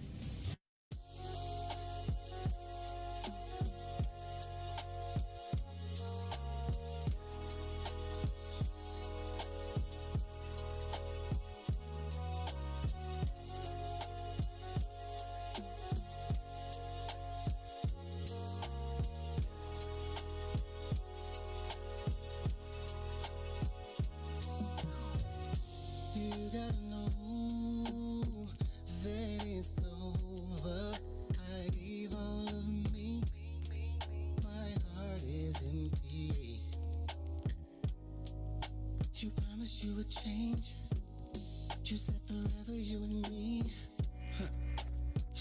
You would change. You said forever, you and me.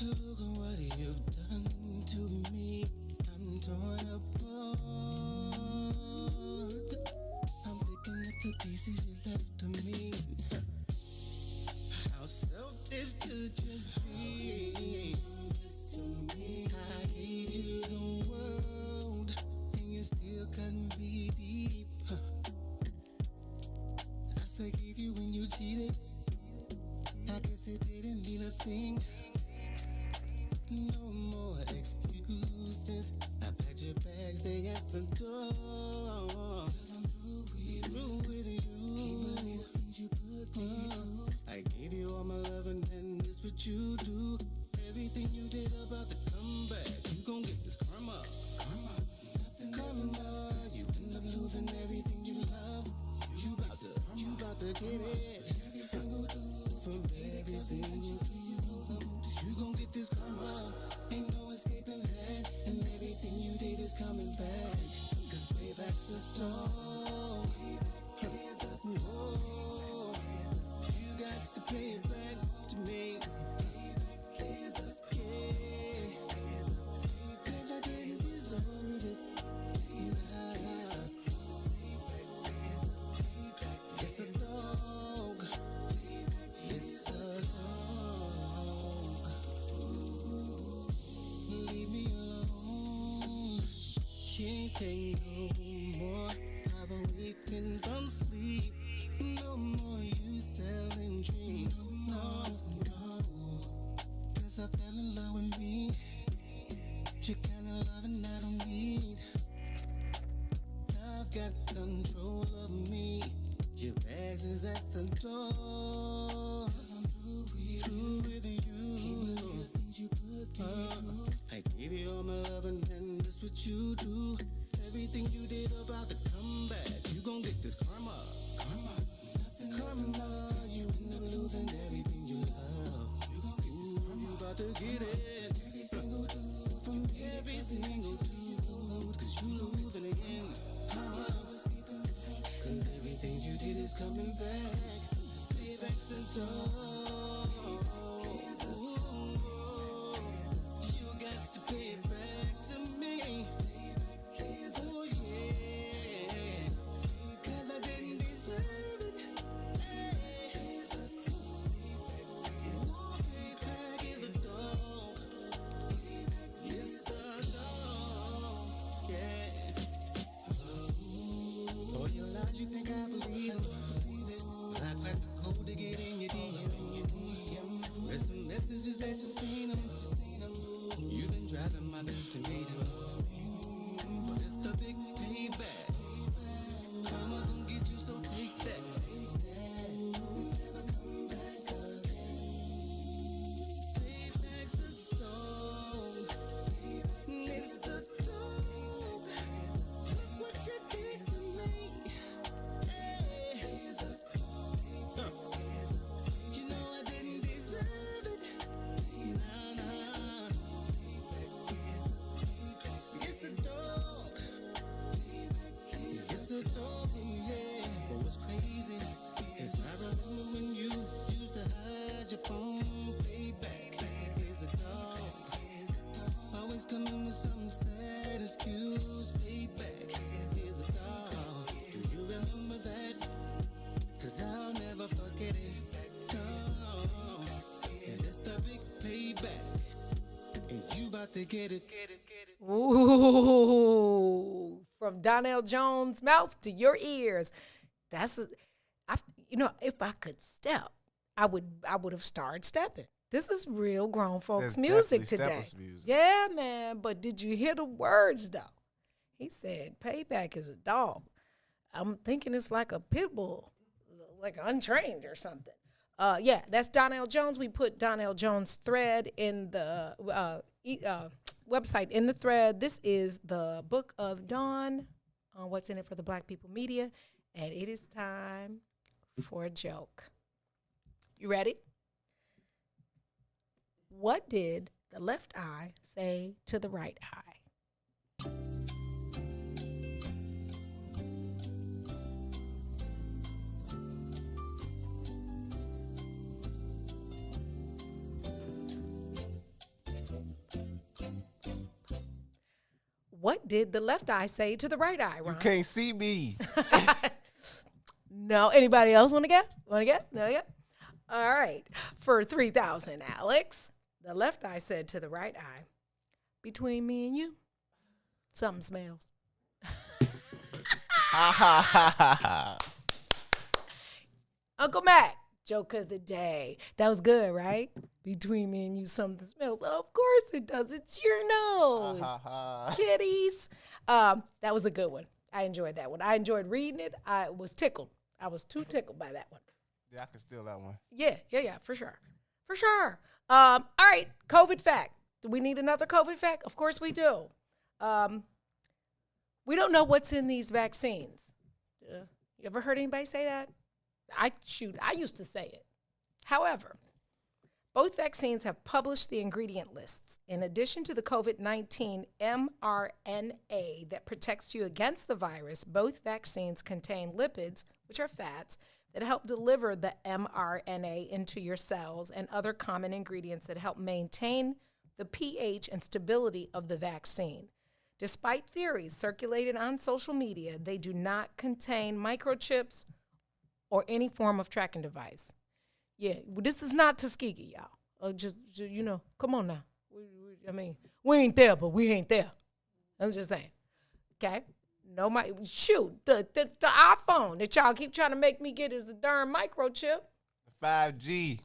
Look at what you've done to me. I'm torn apart. I'm picking up the pieces you left to me. How selfish could you be? I gave you the world, and you still cut me deep. Forgave you when you cheated. I guess it didn't mean a thing. No more excuses. I packed your bags, they at the door. I'm through with you. Can't believe the things you put me through. I gave you all my love and then this what you do. Everything you did about the comeback, you gon' get this karma. Karma, you end up losing everything you love. You about to get it. Every single dude from every single dude. You gon' get this karma. Ain't no escaping that. And everything you did is coming back. Cause payback's a dog. Oh, you got to pay it back to me. Yeah. Cause I didn't deserve it. It's a dog. It's a dog. Leave me alone. Can't take no more. Have a weekend from sleep. No more you selling dreams. No. Cause I fell in love with me. Your kind of loving I don't need. I've got control of me. Your bags is at the door. I'm through with you. Can't believe the things you put me through. I gave you all my love and then that's what you do. Everything you did about the comeback, you gon' get this karma. Karma, you end up losing everything you love. You about to get it. Every single dude from every single dude. Cause you losing again. Cause everything you did is coming back. Payback's a dog. You got to pay it back to me. Oh yeah. Cause I didn't deserve it. Ooh, from Donnell Jones' mouth to your ears. That's a, if I could step, I would have started stepping. This is real grown folks That's music definitely today. Steppers music. Yeah, man. But did you hear the words though? He said, "Payback is a dog." I'm thinking it's like a pit bull, like untrained or something. Yeah, that's Donnell Jones. We put Donnell Jones' thread in the website in the thread. This is the Book of Dawn on What's in It for the Black People Media, and it is time for a joke. You ready? What did the left eye say to the right eye? What did the left eye say to the right eye, Ron? You can't see me. No. Anybody else want to guess? Want to guess? No, yeah. All right. For 3,000, Alex, the left eye said to the right eye, between me and you, something smells. Uncle Mac, joke of the day. That was good, right? Between me and you, something smells. Of course it does. It's your nose. Kitties. That was a good one. I enjoyed that one. I enjoyed reading it. I was tickled. I was too tickled by that one. Yeah, I can steal that one. Yeah, for sure. For sure. All right, COVID fact. Do we need another COVID fact? Of course we do. We don't know what's in these vaccines. You ever heard anybody say that? I used to say it. However, both vaccines have published the ingredient lists. In addition to the COVID-19 mRNA that protects you against the virus, both vaccines contain lipids, which are fats, that help deliver the mRNA into your cells, and other common ingredients that help maintain the pH and stability of the vaccine. Despite theories circulated on social media, they do not contain microchips or any form of tracking device. Yeah, this is not Tuskegee, y'all. Just come on now. We ain't there, but we ain't there. I'm just saying. Okay? No, the iPhone that y'all keep trying to make me get is the darn microchip. 5G.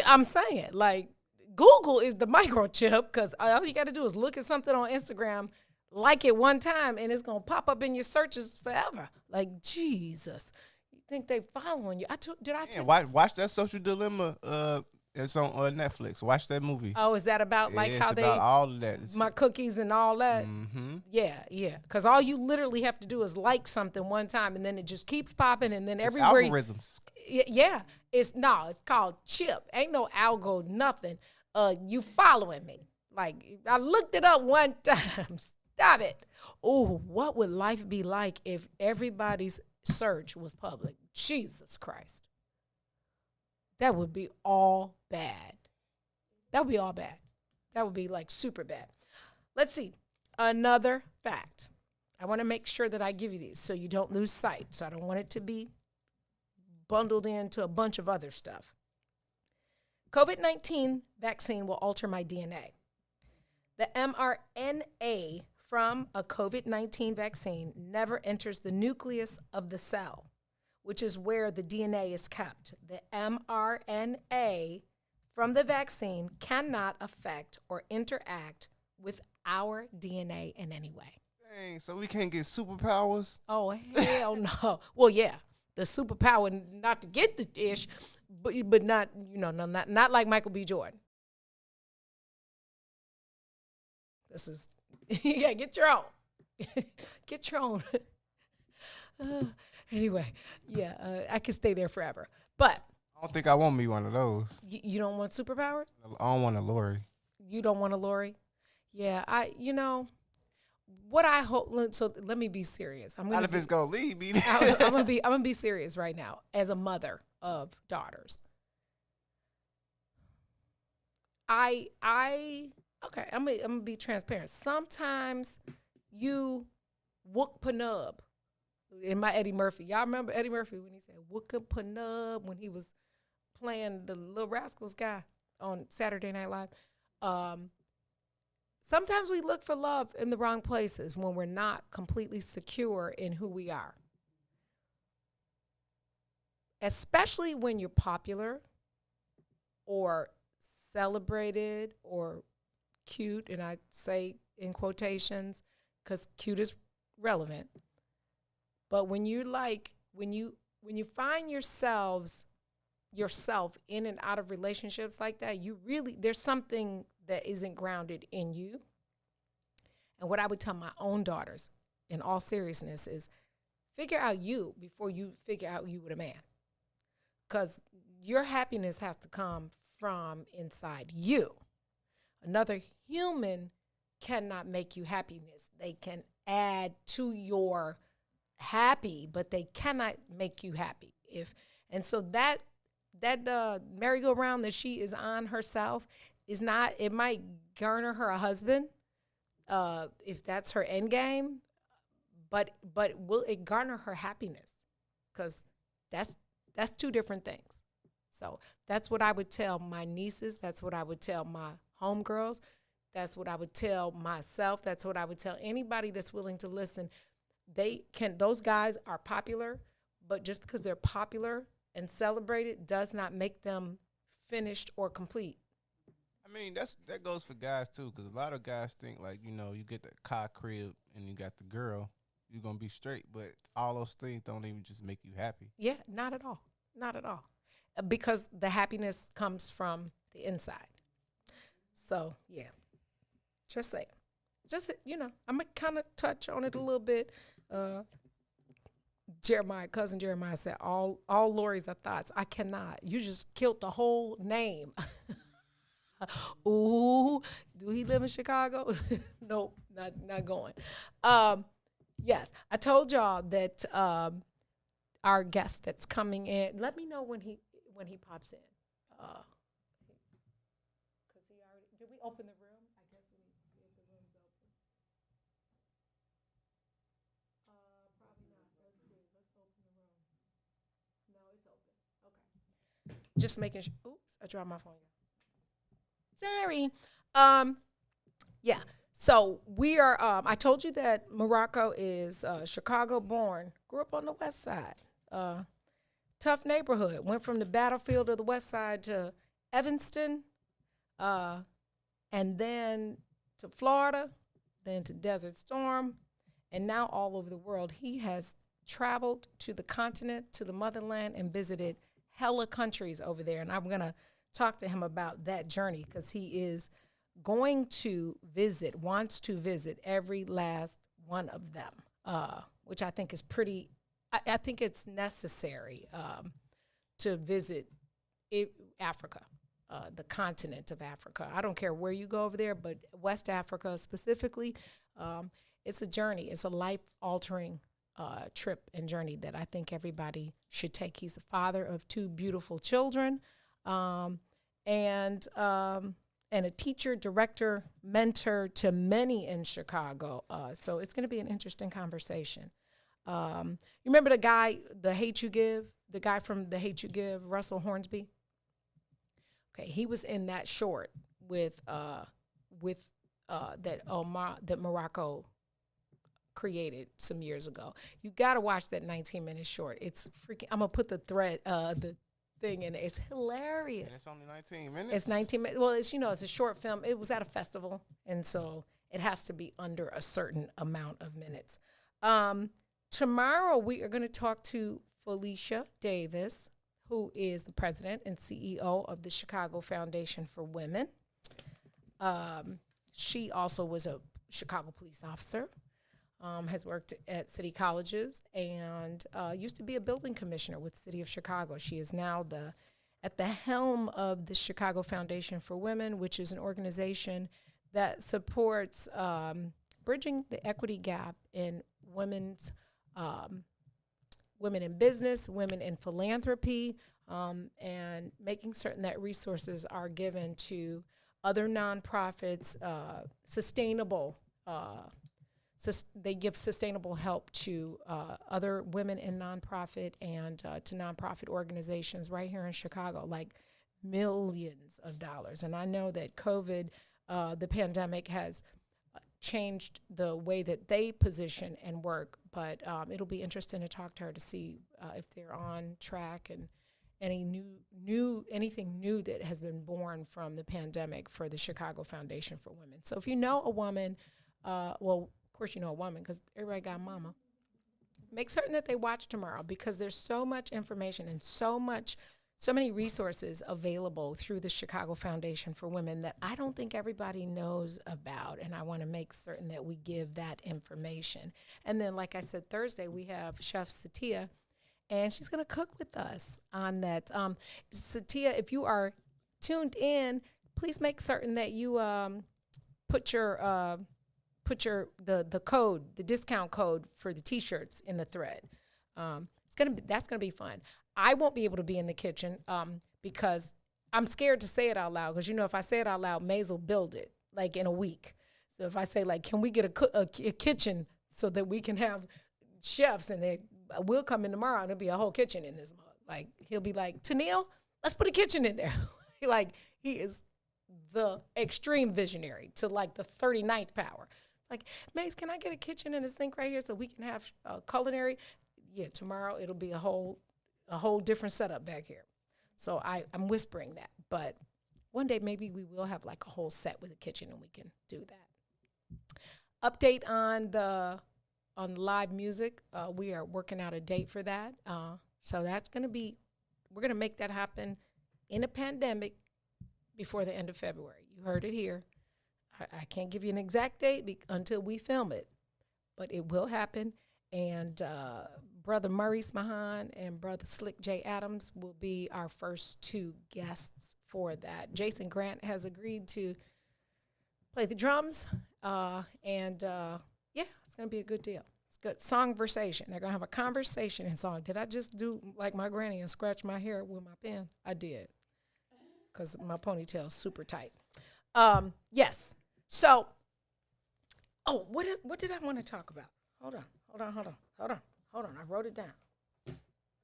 I'm saying, like, Google is the microchip, because all you got to do is look at something on Instagram, like it one time, and it's going to pop up in your searches forever. Like, Jesus. You think they following you? Watch that Social Dilemma. It's on Netflix. Watch that movie. Oh, is that about how they about all of that? My cookies and all that? Mm-hmm. Yeah. Because all you literally have to do is like something one time, and then it just keeps popping, and then everywhere. Algorithms. Yeah. It's called chip. Ain't no algo, nothing. You following me? Like, I looked it up one time. Stop it. Oh, what would life be like if everybody's search was public? Jesus Christ. That would be all bad. That would be all bad. That would be like super bad. Let's see. Another fact. I want to make sure that I give you these so you don't lose sight. So I don't want it to be bundled into a bunch of other stuff. COVID-19 vaccine will alter my DNA. The mRNA from a COVID-19 vaccine never enters the nucleus of the cell, which is where the DNA is kept. The mRNA from the vaccine cannot affect or interact with our DNA in any way. Dang, so we can't get superpowers? Oh, hell no. Well, yeah, the superpower not to get the dish, but not, not like Michael B. Jordan. This is, yeah, get your own. Get your own. Anyway, yeah, I could stay there forever. But I don't think I want me one of those. You don't want superpowers? I don't want a Lori. You don't want a Lori? Yeah, what I hope. So let me be serious. Not if it's gonna leave me. I'm gonna be serious right now as a mother of daughters. Okay, I'm gonna be transparent. Sometimes you whoop panub. In my Eddie Murphy. Y'all remember Eddie Murphy when he said wooka panub when he was playing the Little Rascals guy on Saturday Night Live? Sometimes we look for love in the wrong places when we're not completely secure in who we are. Especially when you're popular or celebrated or cute, and I say in quotations because cute is relevant. But when you find yourself in and out of relationships like that, there's something that isn't grounded in you. And what I would tell my own daughters, in all seriousness, is figure out you before you figure out you with a man. Because your happiness has to come from inside you. Another human cannot make you happiness. They can add to your happy, but they cannot make you happy. So that merry-go-round that she is on herself is not, it might garner her a husband if that's her end game, but will it garner her happiness? Because that's two different things. So that's what I would tell my nieces. That's what I would tell my homegirls. That's what I would tell myself. That's what I would tell anybody that's willing to listen. Those guys are popular, but just because they're popular and celebrated does not make them finished or complete. I mean, that goes for guys too, because a lot of guys think like, you get the car, crib, and you got the girl, you're gonna be straight. But all those things don't even just make you happy. Yeah, not at all, not at all, because the happiness comes from the inside. So yeah, just saying. I'm gonna kind of touch on it a little bit. Cousin Jeremiah said, all Lori's are thoughts. I cannot. You just killed the whole name. Ooh, do he live in Chicago? Nope, not going. Yes, I told y'all that our guest that's coming in. Let me know when he pops in. Because he already. Did we open the room? I guess we need to see if the room's open. Probably not. Let's see. Let's open the room. No, it's open. Okay. Just making sure. Oops, I dropped my phone. Sorry. Yeah. So we are, I told you that Morocco is Chicago born, grew up on the west side. Tough neighborhood. Went from the battlefield of the west side to Evanston, and then to Florida, then to Desert Storm, and now all over the world. He has traveled to the continent, to the motherland, and visited hella countries over there. And I'm going to talk to him about that journey because he is wants to visit every last one of them, which I think is pretty, I think it's necessary to visit Africa, the continent of Africa. I don't care where you go over there, but West Africa specifically, it's a journey. It's a life-altering trip and journey that I think everybody should take. He's the father of 2 beautiful children. And a teacher, director, mentor to many in Chicago. So it's going to be an interesting conversation. You remember the guy, The Hate You Give? The guy from The Hate You Give, Russell Hornsby? Okay, he was in that short that Morocco created some years ago. You got to watch that 19-minute short. It's freaking. I'm gonna put the thing in it. It's hilarious. And it's only 19 minutes. It's 19 minutes. Well, it's a short film. It was at a festival, and so it has to be under a certain amount of minutes. Tomorrow we are going to talk to Felicia Davis, who is the president and CEO of the Chicago Foundation for Women. She also was a Chicago police officer, has worked at city colleges, and used to be a building commissioner with the city of Chicago. She is now at the helm of the Chicago Foundation for Women, which is an organization that supports bridging the equity gap in women in business, women in philanthropy, and making certain that resources are given to other nonprofits, they give sustainable help to other women in nonprofit and to nonprofit organizations right here in Chicago, like millions of dollars. And I know that COVID, the pandemic, has changed the way that they position and work. But it'll be interesting to talk to her to see if they're on track and anything new that has been born from the pandemic for the Chicago Foundation for Women. So if you know a woman, well, of course you know a woman because everybody got a mama. Make certain that they watch tomorrow because there's so much information and so many resources available through the Chicago Foundation for Women that I don't think everybody knows about, and I want to make certain that we give that information. And then, like I said, Thursday we have Chef Satia, and she's going to cook with us on that. Satia, if you are tuned in, please make certain that you put the code, the discount code for the T-shirts in the thread. That's gonna be fun. I won't be able to be in the kitchen because I'm scared to say it out loud. Because if I say it out loud, Maze will build it like in a week. So if I say like, can we get a kitchen so that we can have chefs and we'll come in tomorrow and there'll be a whole kitchen in this mug. Like he'll be like, Tennille, let's put a kitchen in there. Like he is the extreme visionary to like the 39th power. Like, Mace, can I get a kitchen and a sink right here so we can have culinary? Yeah, tomorrow it'll be a whole different setup back here. So I'm whispering that. But one day maybe we will have like a whole set with a kitchen and we can do that. Update on the live music. We are working out a date for that. So that's going to be, we're going to make that happen in a pandemic before the end of February. You heard it here. I can't give you an exact date until we film it, but it will happen. And Brother Murray Smahan and Brother Slick J. Adams will be our first two guests for that. Jason Grant has agreed to play the drums, and it's going to be a good deal. It's good. Songversation. They're going to have a conversation in song. Did I just do like my granny and scratch my hair with my pen? I did, because my ponytail's super tight. Yes. So, what did I want to talk about? Hold on. I wrote it down.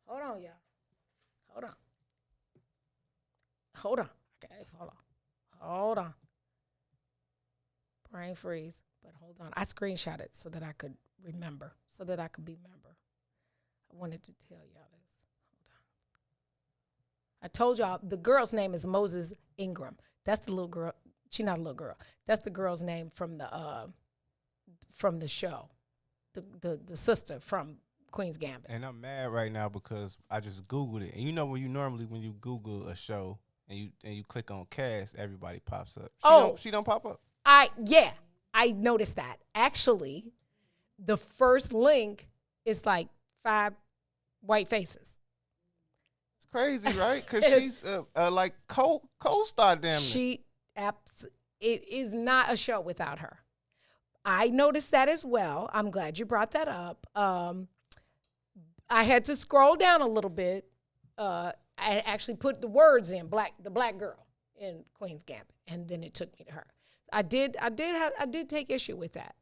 Hold on, y'all. Hold on. Okay, hold on. Brain freeze, but hold on. I screenshot it so that I could remember, I wanted to tell y'all this. Hold on. I told y'all the girl's name is Moses Ingram. That's the little girl. She's not a little girl. That's the girl's name from the show, the sister from Queen's Gambit. And I'm mad right now because I just Googled it. And when you Google a show and you click on cast, everybody pops up. She don't pop up. I noticed that. Actually, the first link is like 5 white faces. It's crazy, right? Because she's like co-star damn near. It is not a show without her. I noticed that as well. I'm glad you brought that up. I had to scroll down a little bit. I actually put the words in the black girl in Queen's Gambit, and then it took me to her. I did take issue with that.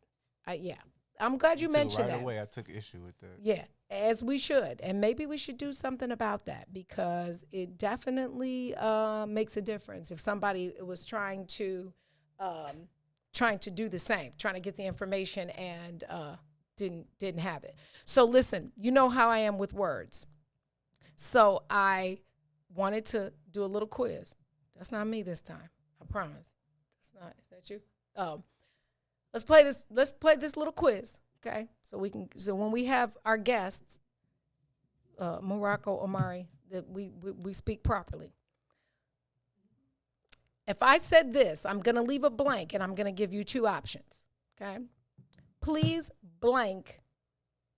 I'm glad you mentioned that. Right away, I took issue with that. Yeah, as we should, and maybe we should do something about that because it definitely makes a difference if somebody was trying to do the same, trying to get the information and didn't have it. So listen, you know how I am with words. So I wanted to do a little quiz. That's not me this time. I promise. That's not. Is that you? Let's play this. Let's play this little quiz, okay? So when we have our guests, Morocco Omari, that we speak properly. If I said this, I'm going to leave a blank and I'm going to give you 2 options, okay? Please blank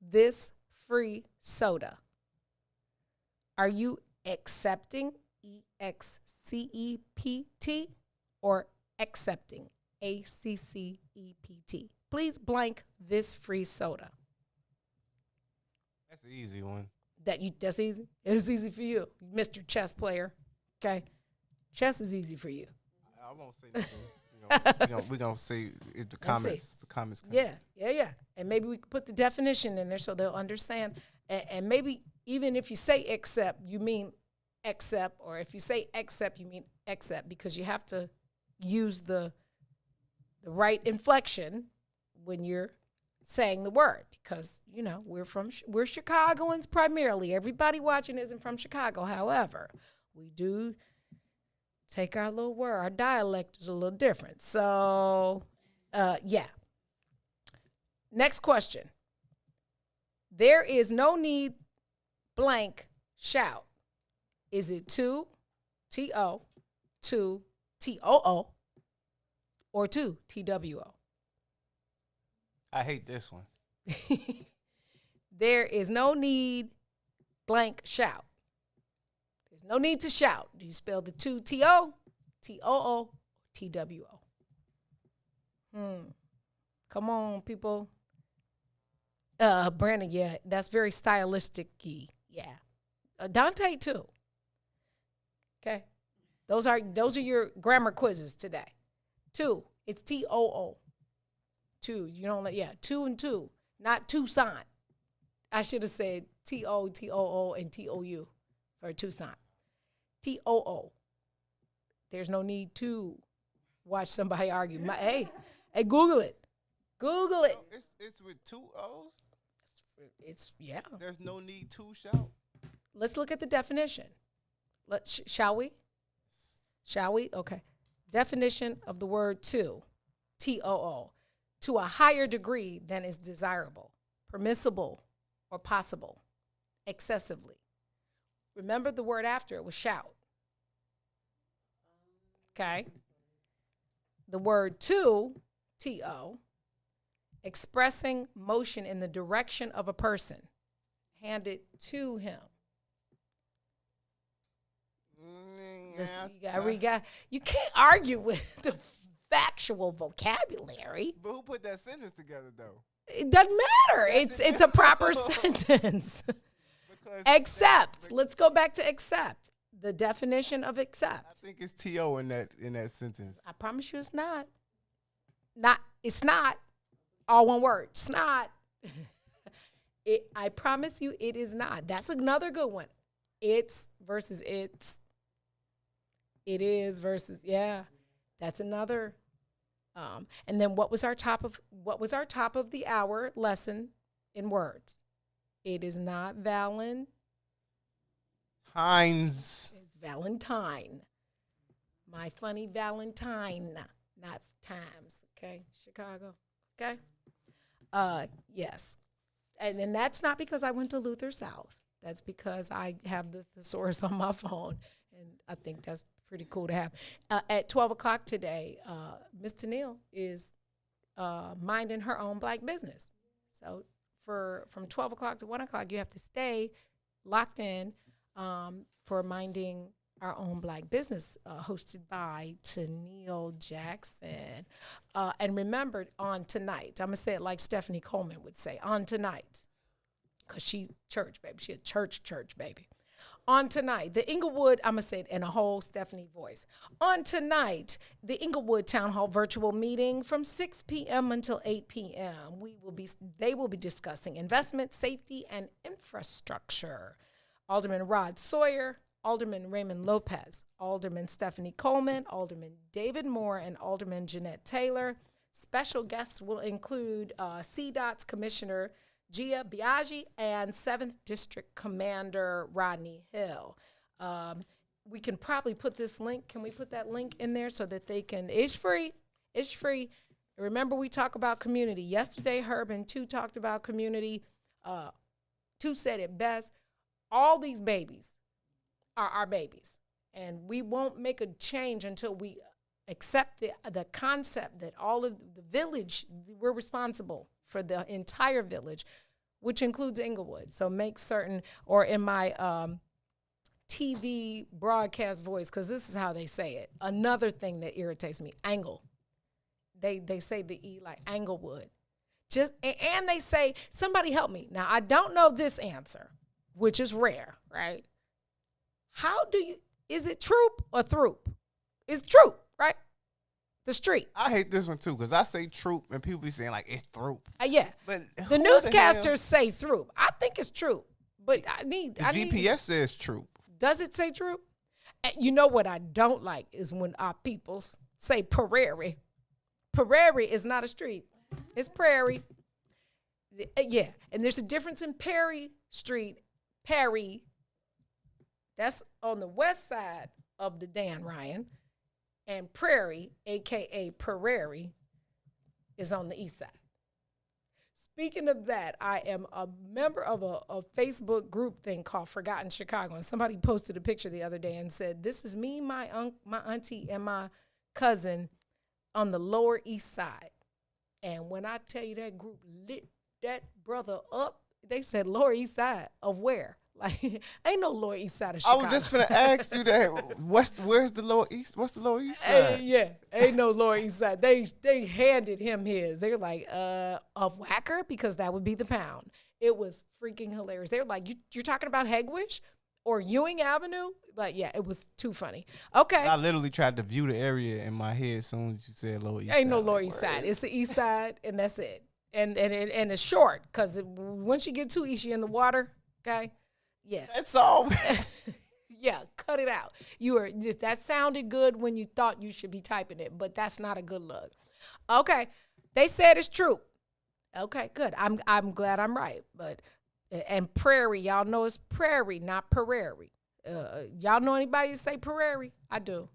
this free soda. Are you accepting, EXCEPT, or accepting, ACCEPT? Please blank this free soda. That's an easy one. That's easy? It was easy for you, Mr. Chess player, okay? Chess is easy for you. I won't say nothing. We're gonna see if the comments. The comments come. Yeah. And maybe we could put the definition in there so they'll understand. And maybe even if you say accept, you mean accept, or if you say accept, you mean accept, because you have to use the right inflection when you're saying the word, because, you know, we're Chicagoans primarily. Everybody watching isn't from Chicago. However, we do take our little word. Our dialect is a little different. So, yeah. Next question. There is no need blank shout. Is it to, T-O, to, T-O-O, or to, T-W-O? I hate this one. There is no need blank shout. There's no need to shout. Do you spell the two T-O, T-O-O, T-W-O? Come on, people. Brandon, yeah, that's very stylistic-y. Yeah. Dante, too. Okay. Those are your grammar quizzes today. Two, it's T-O-O. Two, you don't let, yeah, two and two, not Tucson. I should have said T-O, T-O-O, and T-O-U for Tucson. T-O-O. There's no need to watch somebody argue. Hey, Google it. Google it. So it's with two O's? It's yeah. There's no need to shout? Let's look at the definition. Shall we? Shall we? Okay. Definition of the word to, T-O-O. To a higher degree than is desirable, permissible, or possible, excessively. Remember the word after it was shout. Okay. The word to, T-O, expressing motion in the direction of a person, handed to him. Listen, you can't argue with the factual vocabulary. But who put that sentence together, though? It doesn't matter. It's a proper sentence. Accept. Let's go back to accept. The definition of accept. I think it's T-O in that sentence. I promise you it's not. It's not. All one word. It's not. I promise you it is not. That's another good one. It's versus it's. It is versus, yeah. That's another. And then what was our top of the hour lesson in words? It is not Valentine. It's Valentine. My funny Valentine, not times. Okay, Chicago. Okay. Yes. And then that's not because I went to Luther South. That's because I have the thesaurus on my phone, and I think that's pretty cool to have. At 12 o'clock today, Miss Tennille is minding her own black business. So from 12 o'clock to 1 o'clock, you have to stay locked in for minding our own black business, hosted by Tennille Jackson. And remember, on tonight, I'm going to say it like Stephanie Coleman would say, on tonight, because she's church, baby. She a church, baby. On tonight, the Inglewood, I'm going to say it in a whole Stephanie voice. On tonight, the Inglewood Town Hall virtual meeting from 6 p.m. until 8 p.m. They will be discussing investment, safety, and infrastructure. Alderman Rod Sawyer, Alderman Raymond Lopez, Alderman Stephanie Coleman, Alderman David Moore, and Alderman Jeanette Taylor. Special guests will include CDOT's Commissioner Gia Biaggi and 7th District Commander Rodney Hill. We can probably put this link. Can we put that link in there so that they can? It's free. It's free. Remember, we talk about community. Yesterday, Herb and Tu talked about community. Tu said it best. All these babies are our babies. And we won't make a change until we accept the concept that all of the village, we're responsible for the entire village, which includes Inglewood. So make certain, or in my TV broadcast voice, because this is how they say it. Another thing that irritates me, angle. They say the E like Anglewood. And they say, somebody help me. Now, I don't know this answer, which is rare, right? Is it troop or throop? It's troop, right? The street. I hate this one too, because I say troop and people be saying like it's troop. Yeah. But the newscasters say troop. I think it's troop. But the GPS says troop. Does it say troop? And you know what I don't like is when our people say Prairie. Prairie is not a street. It's Prairie. Yeah, and there's a difference in Perry Street. Perry, that's on the west side of the Dan Ryan, and Prairie, a.k.a. Prairie, is on the east side. Speaking of that, I am a member of a Facebook group thing called Forgotten Chicago, and somebody posted a picture the other day and said, this is me, my auntie, and my cousin on the Lower East Side. And when I tell you that group lit that brother up, they said Lower East Side of where? Like, ain't no Lower East Side of Chicago. I was just finna ask you that. Where's the Lower East? What's the Lower East Side? Yeah, ain't no Lower East Side. They handed him his. They were like, of Wacker, because that would be the pound. It was freaking hilarious. They were like, you're talking about Hegwish or Ewing Avenue? Like, yeah, it was too funny. Okay. I literally tried to view the area in my head as soon as you said Lower East Side. Ain't no Lower East Side. It's the East Side, and that's it. And it's short, because once you get too east, you're in the water, okay? Yeah. That's all. Yeah, cut it out. That sounded good when you thought you should be typing it, but that's not a good look. Okay, they said it's true. Okay, good. I'm glad I'm right. But and Prairie, y'all know it's Prairie, not Prairie. Y'all know anybody that say Prairie? I do.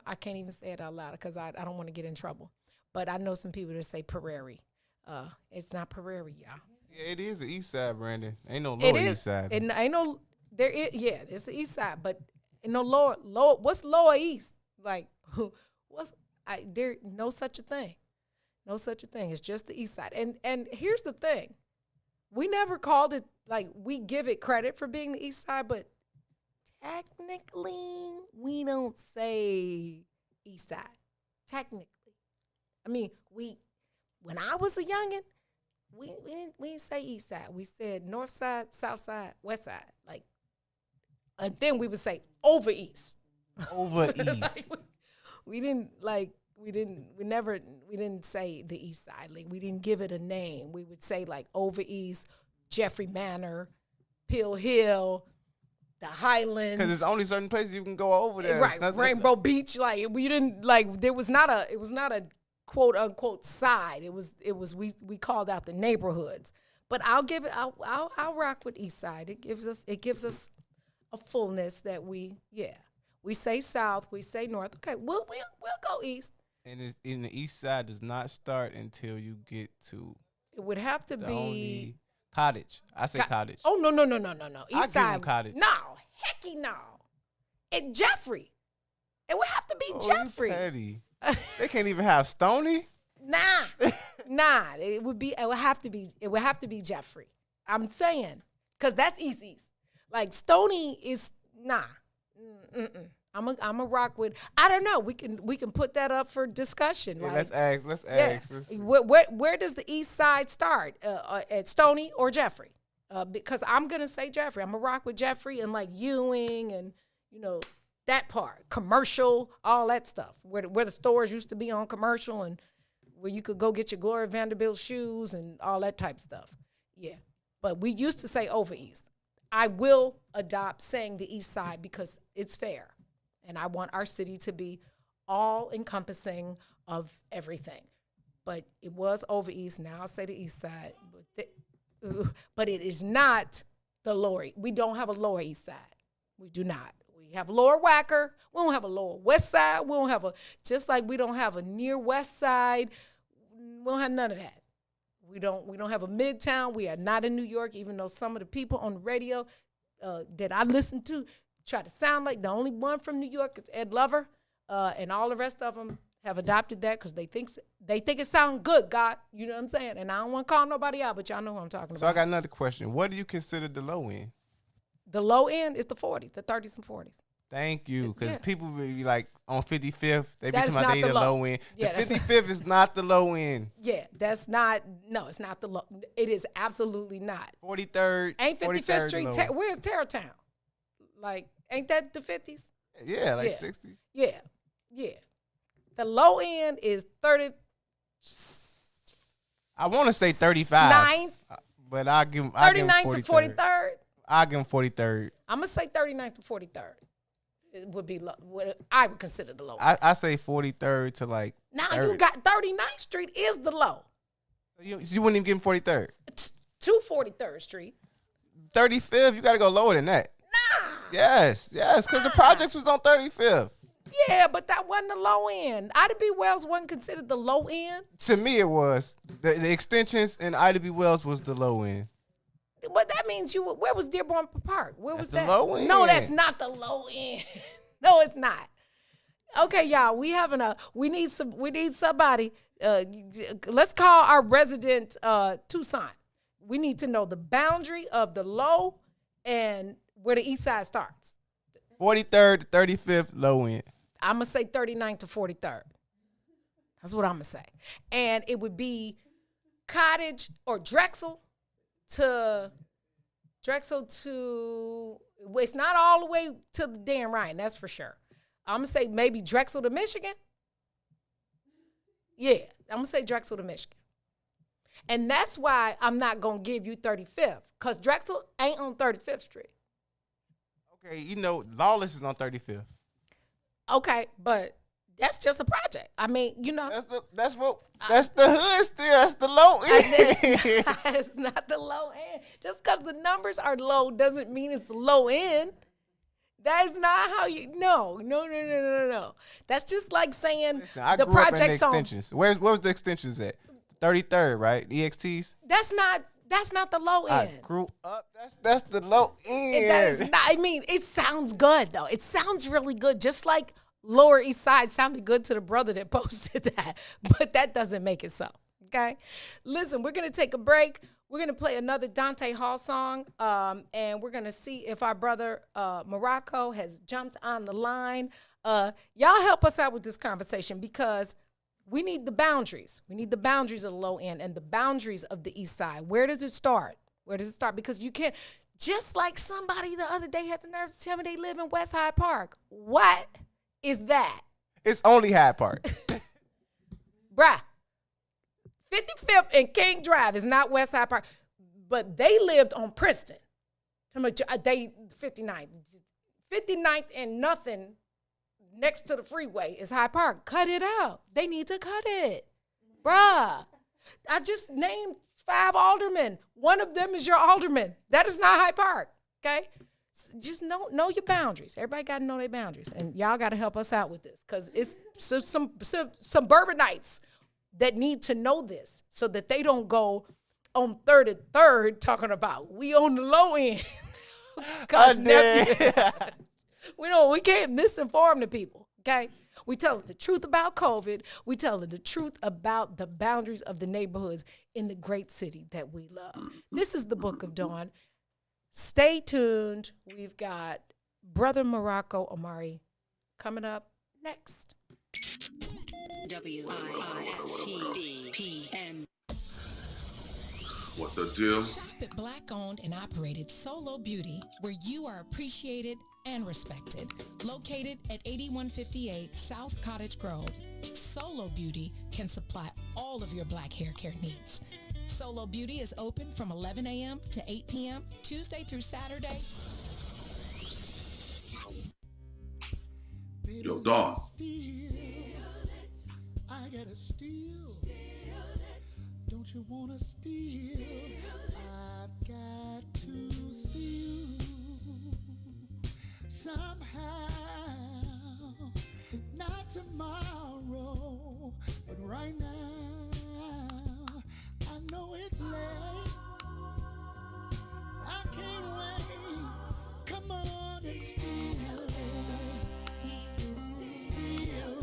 I can't even say it out loud because I don't want to get in trouble. But I know some people that say Prairie. It's not Prairie, y'all. Yeah, it is the East Side, Brandon. Ain't no Lower East Side. Ain't no there is, yeah, it's the East Side, but ain't no lower. What's Lower East? Like, there no such a thing. No such a thing. It's just the East Side. And here's the thing. We never called it, like, we give it credit for being the East Side, but technically we don't say East Side. Technically. I mean, when I was a youngin', we didn't say East Side. We said North Side, South Side, West Side. Like, and then we would say over East. Over East. Like, we didn't say the East Side. Like, we didn't give it a name. We would say like over East, Jeffrey Manor, Pill Hill, the Highlands. Because there's only certain places you can go over there. Right, Rainbow Beach. Like, we didn't, like, it was not a quote unquote side. It was we called out the neighborhoods. But I'll rock with East Side. It gives us a fullness that we say South, we say North. Okay, we'll go East. And the East Side does not start until you get to. It would have to be Cottage. I say Cottage. Oh no. East Side. Give them Cottage. No, hecky no. And Jeffrey. It would have to be Jeffrey. You petty. They can't even have Stony. Nah. It would have to be Jeffrey. I'm saying, because that's East. Like, Stony is nah. I'm a rock with. I don't know. We can put that up for discussion. Yeah, like, let's ask. Where does the East Side start? At Stony or Jeffrey? Because I'm gonna say Jeffrey. I'm a rock with Jeffrey and like Ewing and that part, Commercial, all that stuff, where the stores used to be on Commercial and where you could go get your Gloria Vanderbilt shoes and all that type of stuff. Yeah, but we used to say over East. I will adopt saying the East Side because it's fair, and I want our city to be all encompassing of everything. But it was over East. Now I'll say the East Side, but it is not the Lower. We don't have a Lower East Side. We do not. We have Lower Wacker. We don't have a Lower West Side. We don't have just like we don't have a near West Side. We don't have none of that. We don't have a Midtown. We are not in New York, even though some of the people on the radio that I listen to try to sound like the only one from New York is Ed Lover, and all the rest of them have adopted that because they think it sounds good, God. You know what I'm saying? And I don't want to call nobody out, but y'all know who I'm talking about. So I got another question. What do you consider the low end? The low end is the 40s, the 30s and 40s. Thank you, because people be like on 55th, they be That talking is about not they the the low. low end. Yeah, The 55th is not the low end. Yeah, it's not the low. It is absolutely not. 43rd. Ain't 55th Street, low. where's Terratown? Like, ain't that the 50s? Yeah, like Yeah. 60. Yeah. The low end is 30. I want to say 35. 9th, But I'll give him 39th to 43rd. 43rd. I'll give him 43rd. I'm going to say 39th to 43rd. It would be what I would consider the low end. I say 43rd to like. Now 3rd. you got 39th Street is the low. You wouldn't even give him 43rd. It's to 43rd Street. 35th, you got to go lower than that. Nah. Yes, because the projects was on 35th. Yeah, but that wasn't the low end. Ida B. Wells wasn't considered the low end. To me, it was. The extensions in Ida B. Wells was the low end. But that means where was Dearborn Park? Where was That's that? the low end. No, that's not the low end. No, it's not. Okay, y'all, we need somebody. Let's call our resident Tucson. We need to know the boundary of the low and where the east side starts. 43rd to 35th, low end. I'm going to say 39th to 43rd. That's what I'm going to say. And it would be Cottage or Drexel to, it's not all the way to the Dan Ryan, that's for sure. I'm going to say maybe Drexel to Michigan. Yeah, I'm going to say Drexel to Michigan. And that's why I'm not going to give you 35th, because Drexel ain't on 35th Street. Okay, Lawless is on 35th. Okay, but that's just a project. I mean, That's the hood still. That's the low end. It's not the low end. Just because the numbers are low doesn't mean it's the low end. That is not how no. That's just like saying Listen, I the grew up in the project's on. extensions. Where was the extensions at? 33rd, right? EXTs? That's not the low end. I grew up. That's the low end. That is not, I mean, it sounds good though. It sounds really good. Just like Lower East Side sounded good to the brother that posted that, but that doesn't make it so. Okay, listen, we're gonna take a break. We're gonna play another Dante Hall song, and we're gonna see if our brother Morocco has jumped on the line. Y'all help us out with this conversation because we need the boundaries. We need the boundaries of the low end and the boundaries of the east side. Where does it start? Because you can't, just like somebody the other day had the nerve to tell me they live in West Hyde Park. What is that? It's only Hyde Park. Bruh, 55th and King Drive is not West Hyde Park, but they lived on Princeton. They 59th and nothing next to the freeway is Hyde Park. Cut it out. They need to cut it. Bruh, I just named 5 aldermen. One of them is your alderman. That is not Hyde Park, okay? Just know your boundaries. Everybody got to know their boundaries. And y'all got to help us out with this because it's some suburbanites that need to know this so that they don't go on 3rd and 3rd talking about we on the low end. We can't misinform the people, okay? We tell them the truth about COVID. We tell them the truth about the boundaries of the neighborhoods in the great city that we love. This is the Book of Dawn. Stay tuned. We've got Brother Morocco Omari coming up next. WIIFTBPM. What the deal? Shop at Black-owned and operated Solo Beauty, where you are appreciated and respected. Located at 8158 South Cottage Grove, Solo Beauty can supply all of your black hair care needs. Solo Beauty is open from 11 a.m. to 8 p.m., Tuesday through Saturday. Yo, dog. I gotta steal. Don't you wanna steal? I've got to see you somehow. Not tomorrow, but right now. I know it's late. I can't wait. Come on and steal. Steal.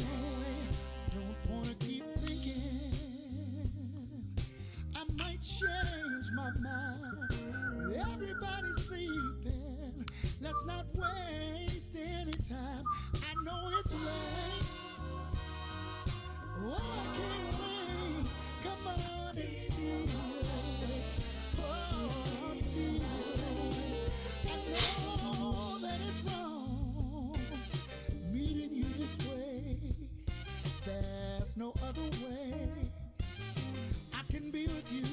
Don't wanna keep thinking. I might change my mind. Everybody's sleeping. Let's not waste any time. I know it's late. Oh, I can't wait. Come on and steal. Oh, steal. I know that it's wrong meeting you this way. There's no other way I can be with you.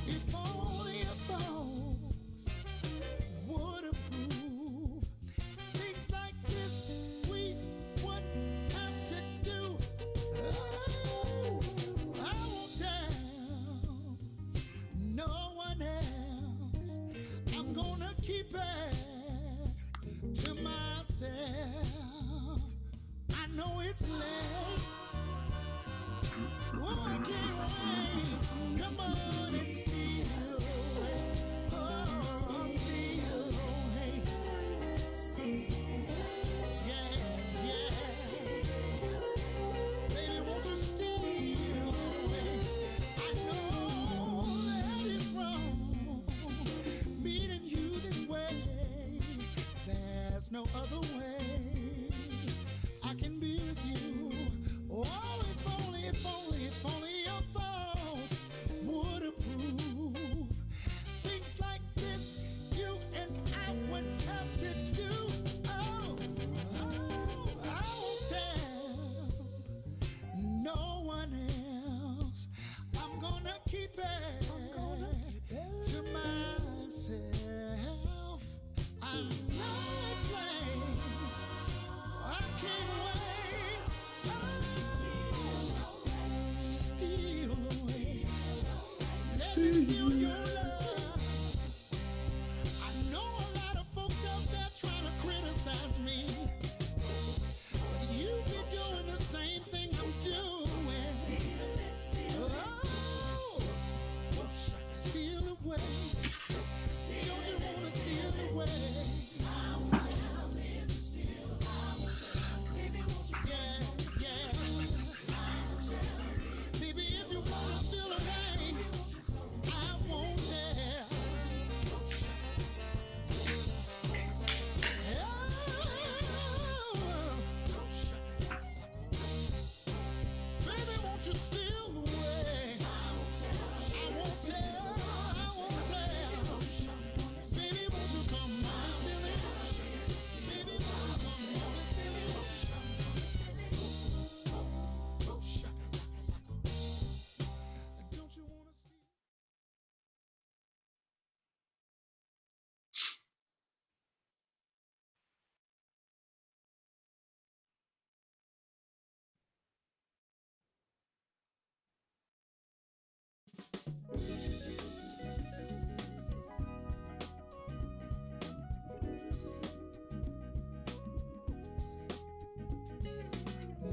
If only your folks would approve. Things like I'm gonna keep it to myself. I know it's late. Oh, I can't wait. Come on and steal. Oh, steal. Hey. Yeah, yeah. Baby, won't you steal? I know that it's wrong meeting you this way. There's no other way I can be with you. Oh, if only your thoughts would approve. Things like this, you and I would have to do. Oh, I won't tell no one else. I'm gonna keep it to myself. I know it's late. I can't wait. Steal away. Let me feel your love. I know a lot of folks out there trying to criticize me, but you keep doing the same thing I'm doing. Oh, steal away. Don't you wanna steal away? Yeah, yeah. Baby, if you wanna steal away, I won't tell. Baby, won't you steal away? I won't tell. I won't tell. Baby, won't you come on and steal it? Baby, won't you come on and steal it? Don't you wanna steal?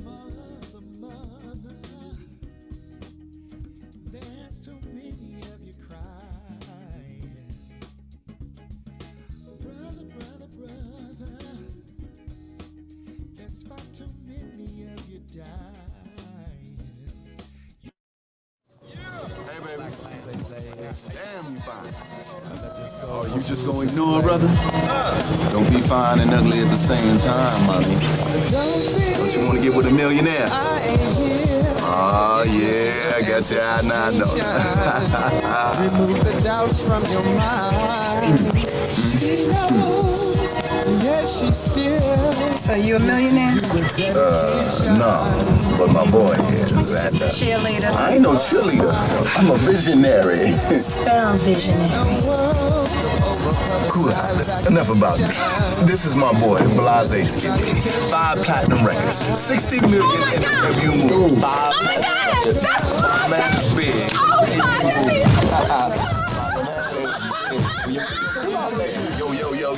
Mother, mother, there's too many of you crying. Brother, brother, brother, there's far too many of you dying. Hey, baby. Damn, you fine. Oh, you just gonna ignore, brother? Don't be fine and ugly at the same time, mommy. Don't you want to get with a millionaire? Oh, yeah, I got your eye now, I know. Remove the doubts from your mind. She knows, yes, she still. So you a millionaire? No, but my boy is. And, Cheerleader. I ain't no cheerleader. I'm a visionary. Spell visionary. Cool out. Enough about me. This is my boy, Blase Skippy. 5 platinum records, 60 million in a review movie. 5 Oh my God! That's awesome! That's big. Oh my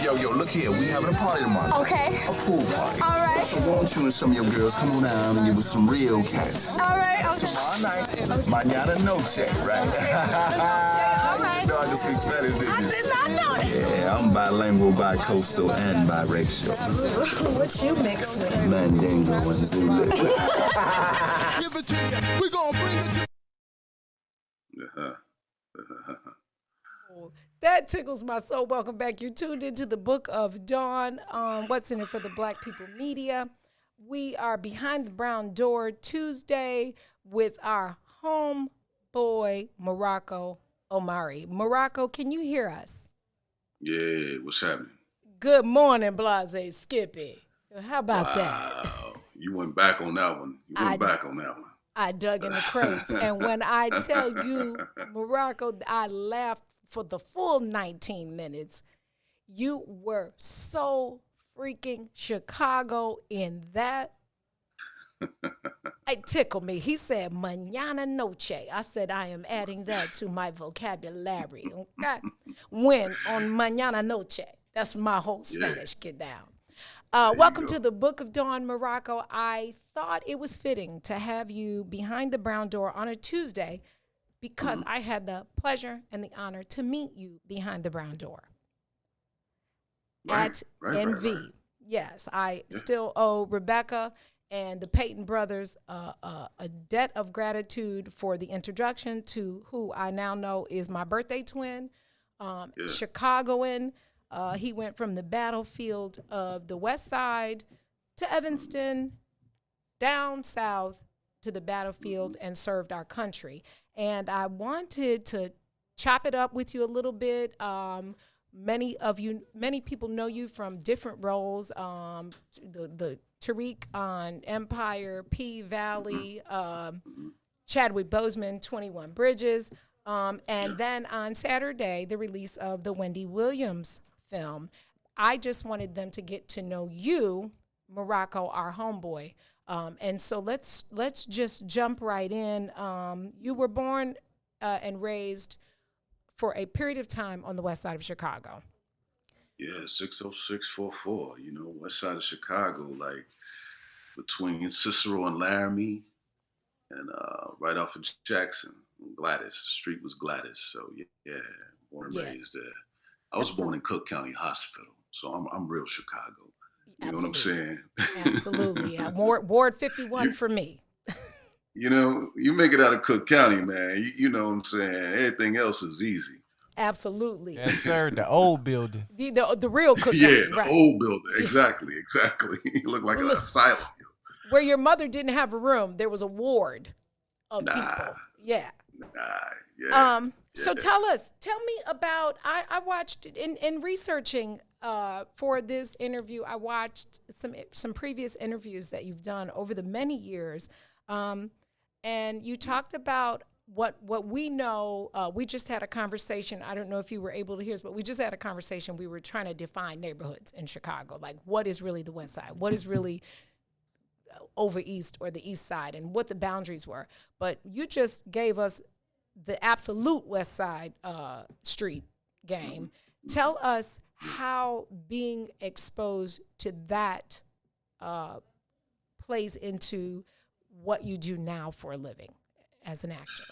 Yo, look here. We having a party tomorrow. Okay. A pool party. All right. So why don't you and some of your girls come on down and get with some real cats? All right. Okay. Tomorrow night, mañana noche, right? You know I can speak Spanish, didn't you? I did not know that. Yeah, I'm bilingual, bi-coastal, and biracial. What you mix with? Mandingo and Zulu. Give it to you. We're gonna bring it to That tickles my soul. Welcome back. You tuned into the Book of Dawn. What's in it for the Black People Media? We are behind the brown door Tuesday with our homeboy, Morocco Omari. Morocco, can you hear us? Yeah, what's happening? Good morning, Blase Skippy. How about that? Wow, you went back on that one. I dug in the crates. And when I tell you, Morocco, I laughed for the full 19 minutes. You were so freaking Chicago in that It tickled me. He said, mañana noche. I said, I am adding that to my vocabulary. Okay? When on mañana noche. That's my whole Spanish get down. Welcome to the Book of Dawn, Morocco. I thought it was fitting to have you behind the brown door on a Tuesday because I had the pleasure and the honor to meet you behind the brown door at NV. Right. Yes, I still owe Rebecca and the Payton brothers a debt of gratitude for the introduction to who I now know is my birthday twin, Chicagoan. He went from the battlefield of the West Side to Evanston, down south to the battlefield and served our country. And I wanted to chop it up with you a little bit. Many people know you from different roles. The Tariq on Empire, P Valley, Chadwick Boseman, 21 Bridges. And then on Saturday, the release of the Wendy Williams film. I just wanted them to get to know you, Morocco, our homeboy. And so let's just jump right in. You were born and raised for a period of time on the west side of Chicago. Yeah, 60644, west side of Chicago, like between Cicero and Laramie and right off of Jackson, Gladys. The street was Gladys. So yeah, born and raised there. I was born in Cook County Hospital, so I'm real Chicago. You know what I'm saying? Absolutely. Ward 51 for me. You make it out of Cook County, man. You know what I'm saying? Everything else is easy. Absolutely. Yes, sir. The old building. The real Cook County. Yeah, the right. old building. Exactly. You look like an asylum. Where your mother didn't have a room, there was a ward of people. Yeah. So tell me about, I watched, in researching for this interview, I watched some previous interviews that you've done over the many years. And you talked about what we know. We just had a conversation. I don't know if you were able to hear this, but we just had a conversation. We were trying to define neighborhoods in Chicago. Like, what is really the West Side? What is really over East or the East Side, and what the boundaries were. But you just gave us the absolute West Side street game. Tell us how being exposed to that plays into what you do now for a living as an actor.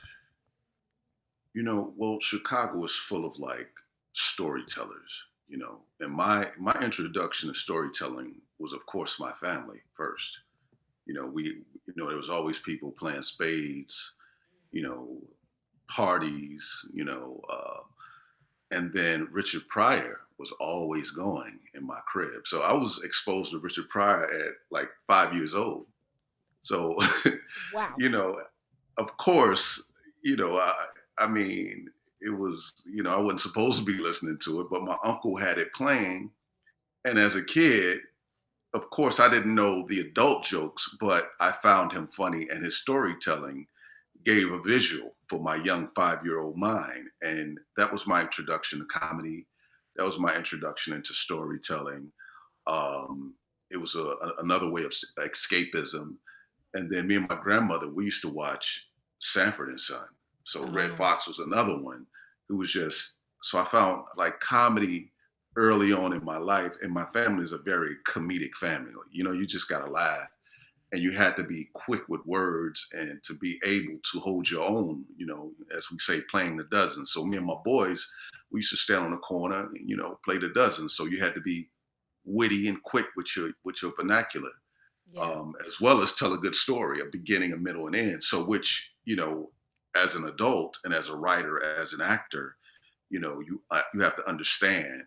Well, Chicago is full of like storytellers, and my introduction to storytelling was, of course, my family first. There was always people playing spades, parties, and then Richard Pryor was always going in my crib. So I was exposed to Richard Pryor at like 5 years old. So, wow. Of course, I mean, it was, I wasn't supposed to be listening to it, but my uncle had it playing. And as a kid, of course, I didn't know the adult jokes, but I found him funny, and his storytelling gave a visual for my young 5-year-old mind. And that was my introduction to comedy. That was my introduction into storytelling. It was another way of escapism. And then me and my grandmother, we used to watch Sanford and Son. So Red Fox was another one who was just, so I found like comedy early on in my life, and my family is a very comedic family. You just got to laugh, and you had to be quick with words and to be able to hold your own, as we say, playing the dozen. So me and my boys, we used to stand on the corner and, play the dozen. So you had to be witty and quick with your vernacular, as well as tell a good story, a beginning, a middle, and end. So which, as an adult and as a writer, as an actor, you have to understand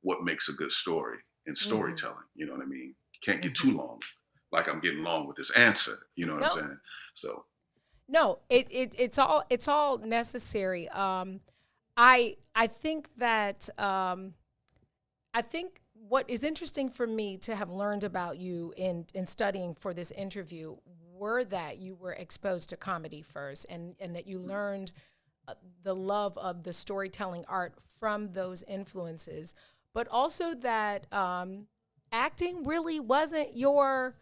what makes a good story in storytelling. You know what I mean? You can't get too long, like I'm getting long with this answer. You know what I'm saying? So no, it's all necessary. I think that I think what is interesting for me to have learned about you in studying for this interview were that you were exposed to comedy first, and that you learned the love of the storytelling art from those influences, but also that acting really wasn't your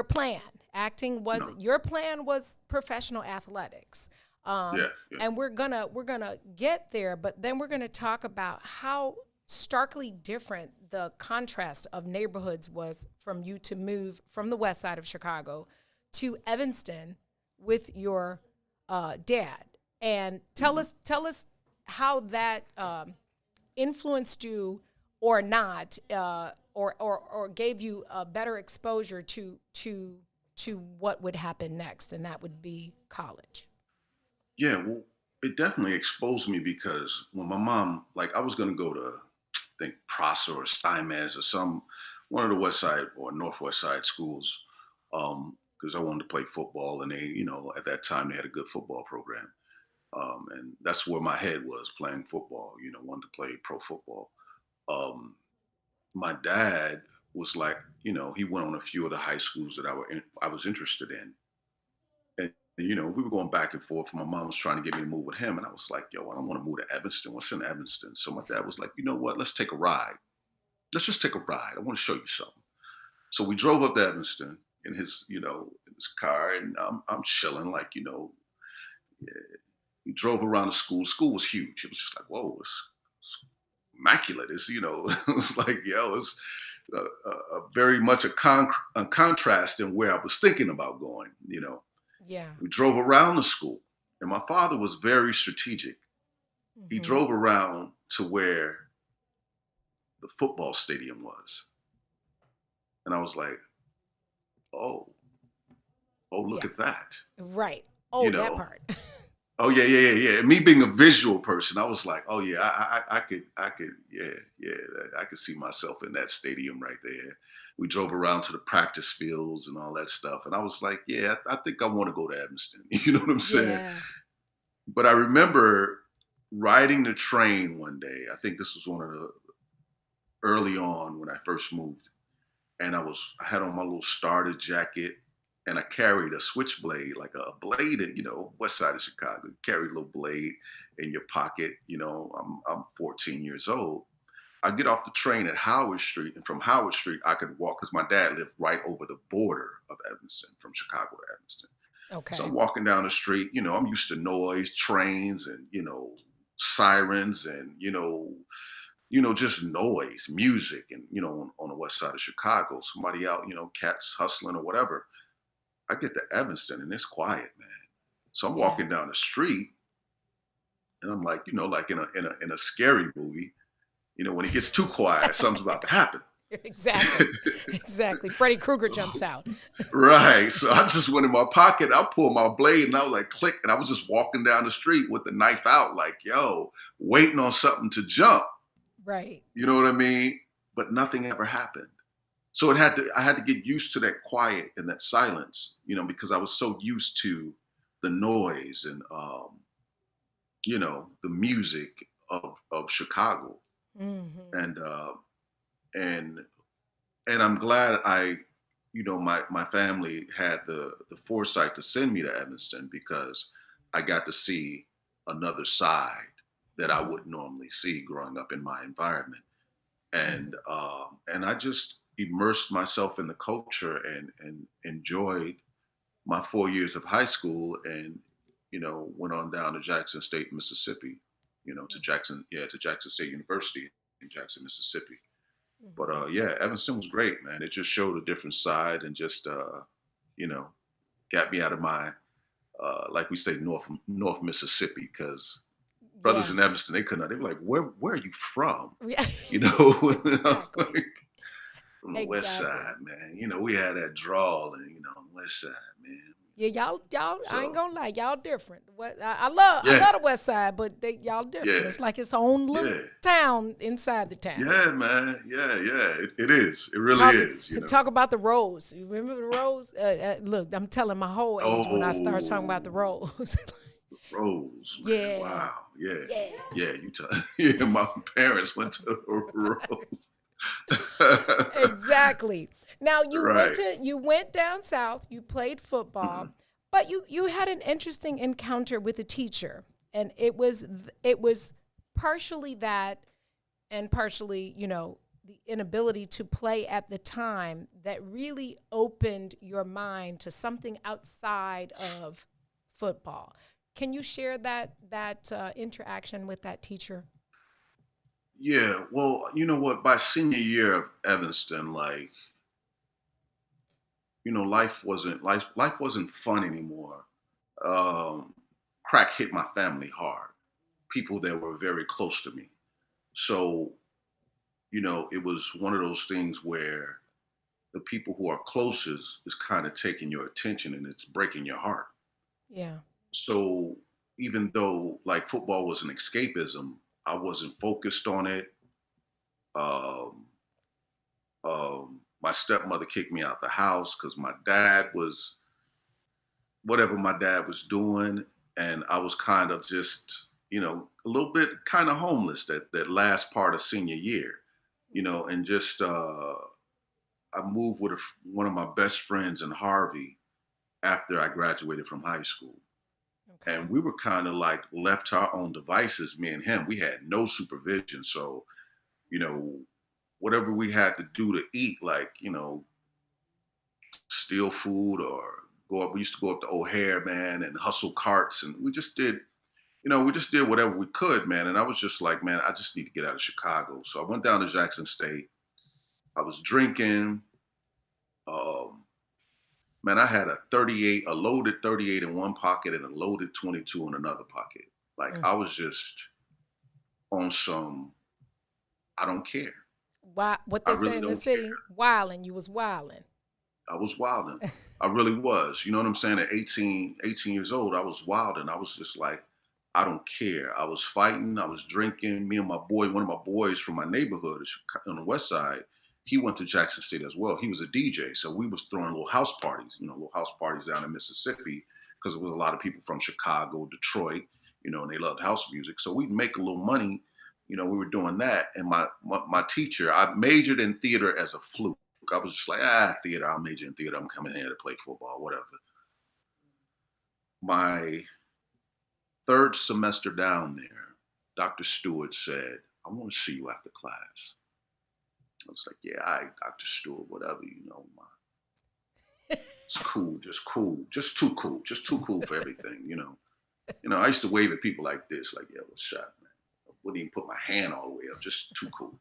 plan Acting wasn't your plan. Was professional athletics. And we're gonna get there, but then we're gonna talk about how starkly different the contrast of neighborhoods was from you to move from the west side of Chicago to Evanston with your dad, and tell us how that influenced you or not, or gave you a better exposure to what would happen next, and that would be college. Yeah, well, it definitely exposed me because when my mom, like, I was going to go to, I think, Prosser or Steinmetz or one of the West Side or Northwest Side schools, because I wanted to play football, and they, at that time they had a good football program. And that's where my head was, playing football, wanted to play pro football. My dad was like, he went on a few of the high schools that I was interested in. And, we were going back and forth. My mom was trying to get me to move with him. And I was like, yo, I don't want to move to Evanston. What's in Evanston? So my dad was like, you know what? Let's take a ride. Let's just take a ride. I want to show you something. So we drove up to Evanston in his, in his car. And I'm chilling like, we drove around the school. School was huge. It was just like, whoa, it's immaculate. It's, it was like, it's very much a contrast in where I was thinking about going, Yeah. We drove around the school, and my father was very strategic. Mm-hmm. He drove around to where the football stadium was. And I was like, oh, look at that. Right. Oh, that part. Oh, yeah. And me being a visual person, I was like, oh, yeah, I could see myself in that stadium right there. We drove around to the practice fields and all that stuff. And I was like, yeah, I think I want to go to Evanston. You know what I'm saying? Yeah. But I remember riding the train one day. I think this was one of the early on when I first moved. And I had on my little starter jacket, and I carried a switchblade, like a blade in, west side of Chicago. You carry a little blade in your pocket. I'm 14 years old. I get off the train at Howard Street, and from Howard Street, I could walk, because my dad lived right over the border of Evanston, from Chicago to Evanston. Okay. So I'm walking down the street, I'm used to noise, trains, and, sirens, and, just noise, music, and, on the west side of Chicago, somebody out, cats hustling or whatever. I get to Evanston, and it's quiet, man. So I'm walking down the street, and I'm like, like in a scary movie, when it gets too quiet, something's about to happen. Exactly. Freddy Krueger jumps out. Right. So I just went in my pocket. I pulled my blade, and I was like, click. And I was just walking down the street with the knife out, like, waiting on something to jump. Right. You know what I mean? But nothing ever happened. So I had to get used to that quiet and that silence, because I was so used to the noise and, the music of Chicago. Mm-hmm. And I'm glad my family had the foresight to send me to Evanston, because I got to see another side that I wouldn't normally see growing up in my environment. And I just immersed myself in the culture and enjoyed my 4 years of high school, and, went on down to Jackson State, Mississippi, to Jackson State University in Jackson, Mississippi. But Evanston was great, man. It just showed a different side, and just got me out of my like we say, North Mississippi, because brothers in Evanston, they were like, where are you from? Yeah. I was like, from the West Side, man. We had that drawl, and West Side, man. Yeah, y'all. So, I ain't gonna lie, y'all different. I love the West Side, but y'all different. Yeah. It's like its own little town inside the town. Yeah, man. Yeah. It is. It really is. Talk about the Rose. You remember the Rose? Look, I'm telling my whole age when I start talking about the Rose. Rose. Man. Yeah. Wow. Yeah. My parents went to the Rose. Exactly. Now you went down south, you played football, but you had an interesting encounter with a teacher, and it was partially that, and partially, the inability to play at the time that really opened your mind to something outside of football? Can you share that interaction with that teacher? Yeah, well, you know what? By senior year of Evanston, like, life wasn't fun anymore. Um, Crack hit my family hard. People that were very close to me. So, it was one of those things where the people who are closest is kind of taking your attention and it's breaking your heart. Yeah. So even though like football was an escapism, I wasn't focused on it. Um, my stepmother kicked me out the house because my dad was whatever my dad was doing, and I was kind of just a little bit kind of homeless that last part of senior year, and just I moved with one of my best friends in Harvey after I graduated from high school. Okay. And we were kind of like left to our own devices, me and him. We had no supervision. So, whatever we had to do to eat, like, steal food or go up. We used to go up to O'Hare, man, and hustle carts. And we just did whatever we could, man. And I was just like, man, I just need to get out of Chicago. So I went down to Jackson State. I was drinking. Man, I had a loaded 38 in one pocket and a loaded 22 in another pocket. Like I was just on some, I don't care. Why? What they I really say in the don't city? care. Wilding. You was wilding. I was wilding. I really was. You know what I'm saying? At 18 years old, I was wilding. I was just like, I don't care. I was fighting. I was drinking. Me and my boy, one of my boys from my neighborhood on the west side, he went to Jackson State as well. He was a DJ. So we was throwing little house parties down in Mississippi because there was a lot of people from Chicago, Detroit, and they loved house music. So we'd make a little money. We were doing that. And my teacher, I majored in theater as a fluke. I was just like, theater, I'll major in theater. I'm coming here to play football, whatever. My third semester down there, Dr. Stewart said, I want to see you after class. I was like, yeah, Dr. Stewart, whatever, it's cool, just too cool for everything, I used to wave at people like this, like, yeah, what's up, man? I wouldn't even put my hand all the way up, just too cool.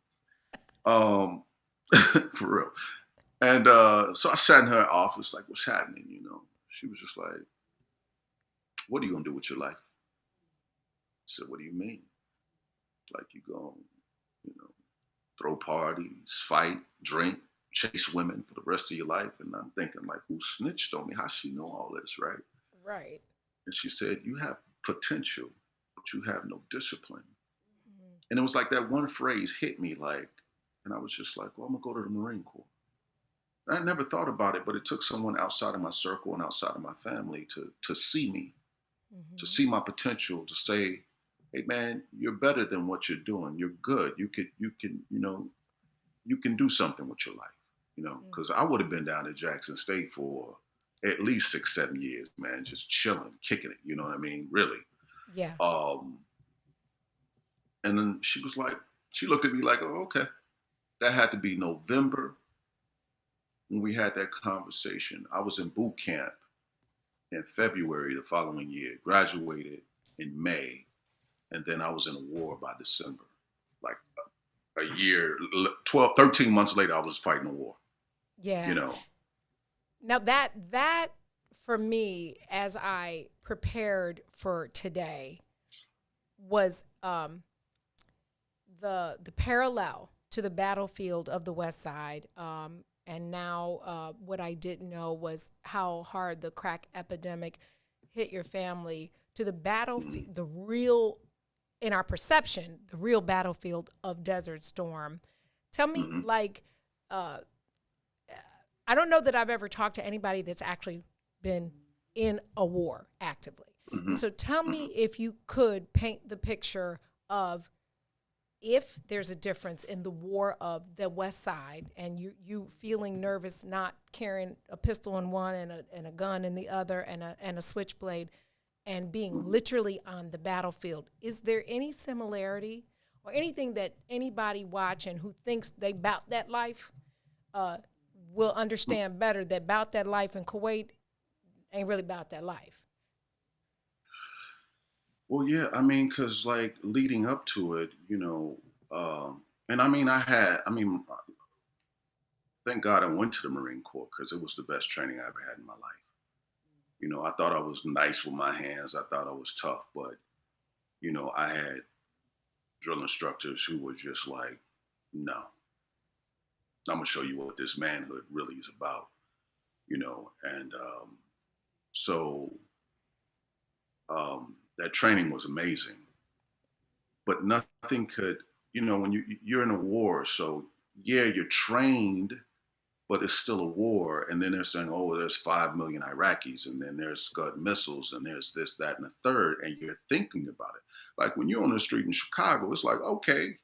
For real. And so I sat in her office, like, what's happening, She was just like, what are you going to do with your life? I said, what do you mean? Like, you going, throw parties, fight, drink, chase women for the rest of your life? And I'm thinking, like, who snitched on me? How she know all this, right? Right. And she said, you have potential, but you have no discipline. Mm-hmm. And it was like that one phrase hit me, like, and I was just like, well, I'm going to go to the Marine Corps. And I never thought about it, but it took someone outside of my circle and outside of my family to see me, to see my potential, to say, hey man, you're better than what you're doing. You're good. You can do something with your life, because I would have been down at Jackson State for at least 6-7 years, man, just chilling, kicking it. You know what I mean? Really. Yeah. And then she looked at me like, oh, okay. That had to be November when we had that conversation. I was in boot camp in February the following year, graduated in May. And then I was in a war by December. Like a year, 13 months later, I was fighting a war. Yeah. Now that for me, as I prepared for today, was the parallel to the battlefield of the West Side. And now what I didn't know was how hard the crack epidemic hit your family, to the battlefield, the real, in our perception, the real battlefield of Desert Storm. Tell me, I don't know that I've ever talked to anybody that's actually been in a war actively. Mm-hmm. So tell me if you could paint the picture of if there's a difference in the war of the West Side and you feeling nervous, not carrying a pistol in one and a gun in the other and a switchblade, and being literally on the battlefield. Is there any similarity, or anything that anybody watching who thinks they about that life will understand better that about that life in Kuwait ain't really about that life. Well, yeah, I mean, because like leading up to it, and I mean, thank God I went to the Marine Corps because it was the best training I ever had in my life. I thought I was nice with my hands. I thought I was tough, but, I had drill instructors who were just like, no, I'm going to show you what this manhood really is about, and so that training was amazing, but nothing could, when you're in a war, so yeah, you're trained, but it's still a war. And then they're saying, oh, there's 5 million Iraqis, and then there's Scud missiles, and there's this, that, and the third, and you're thinking about it. Like when you're on the street in Chicago, it's like, okay,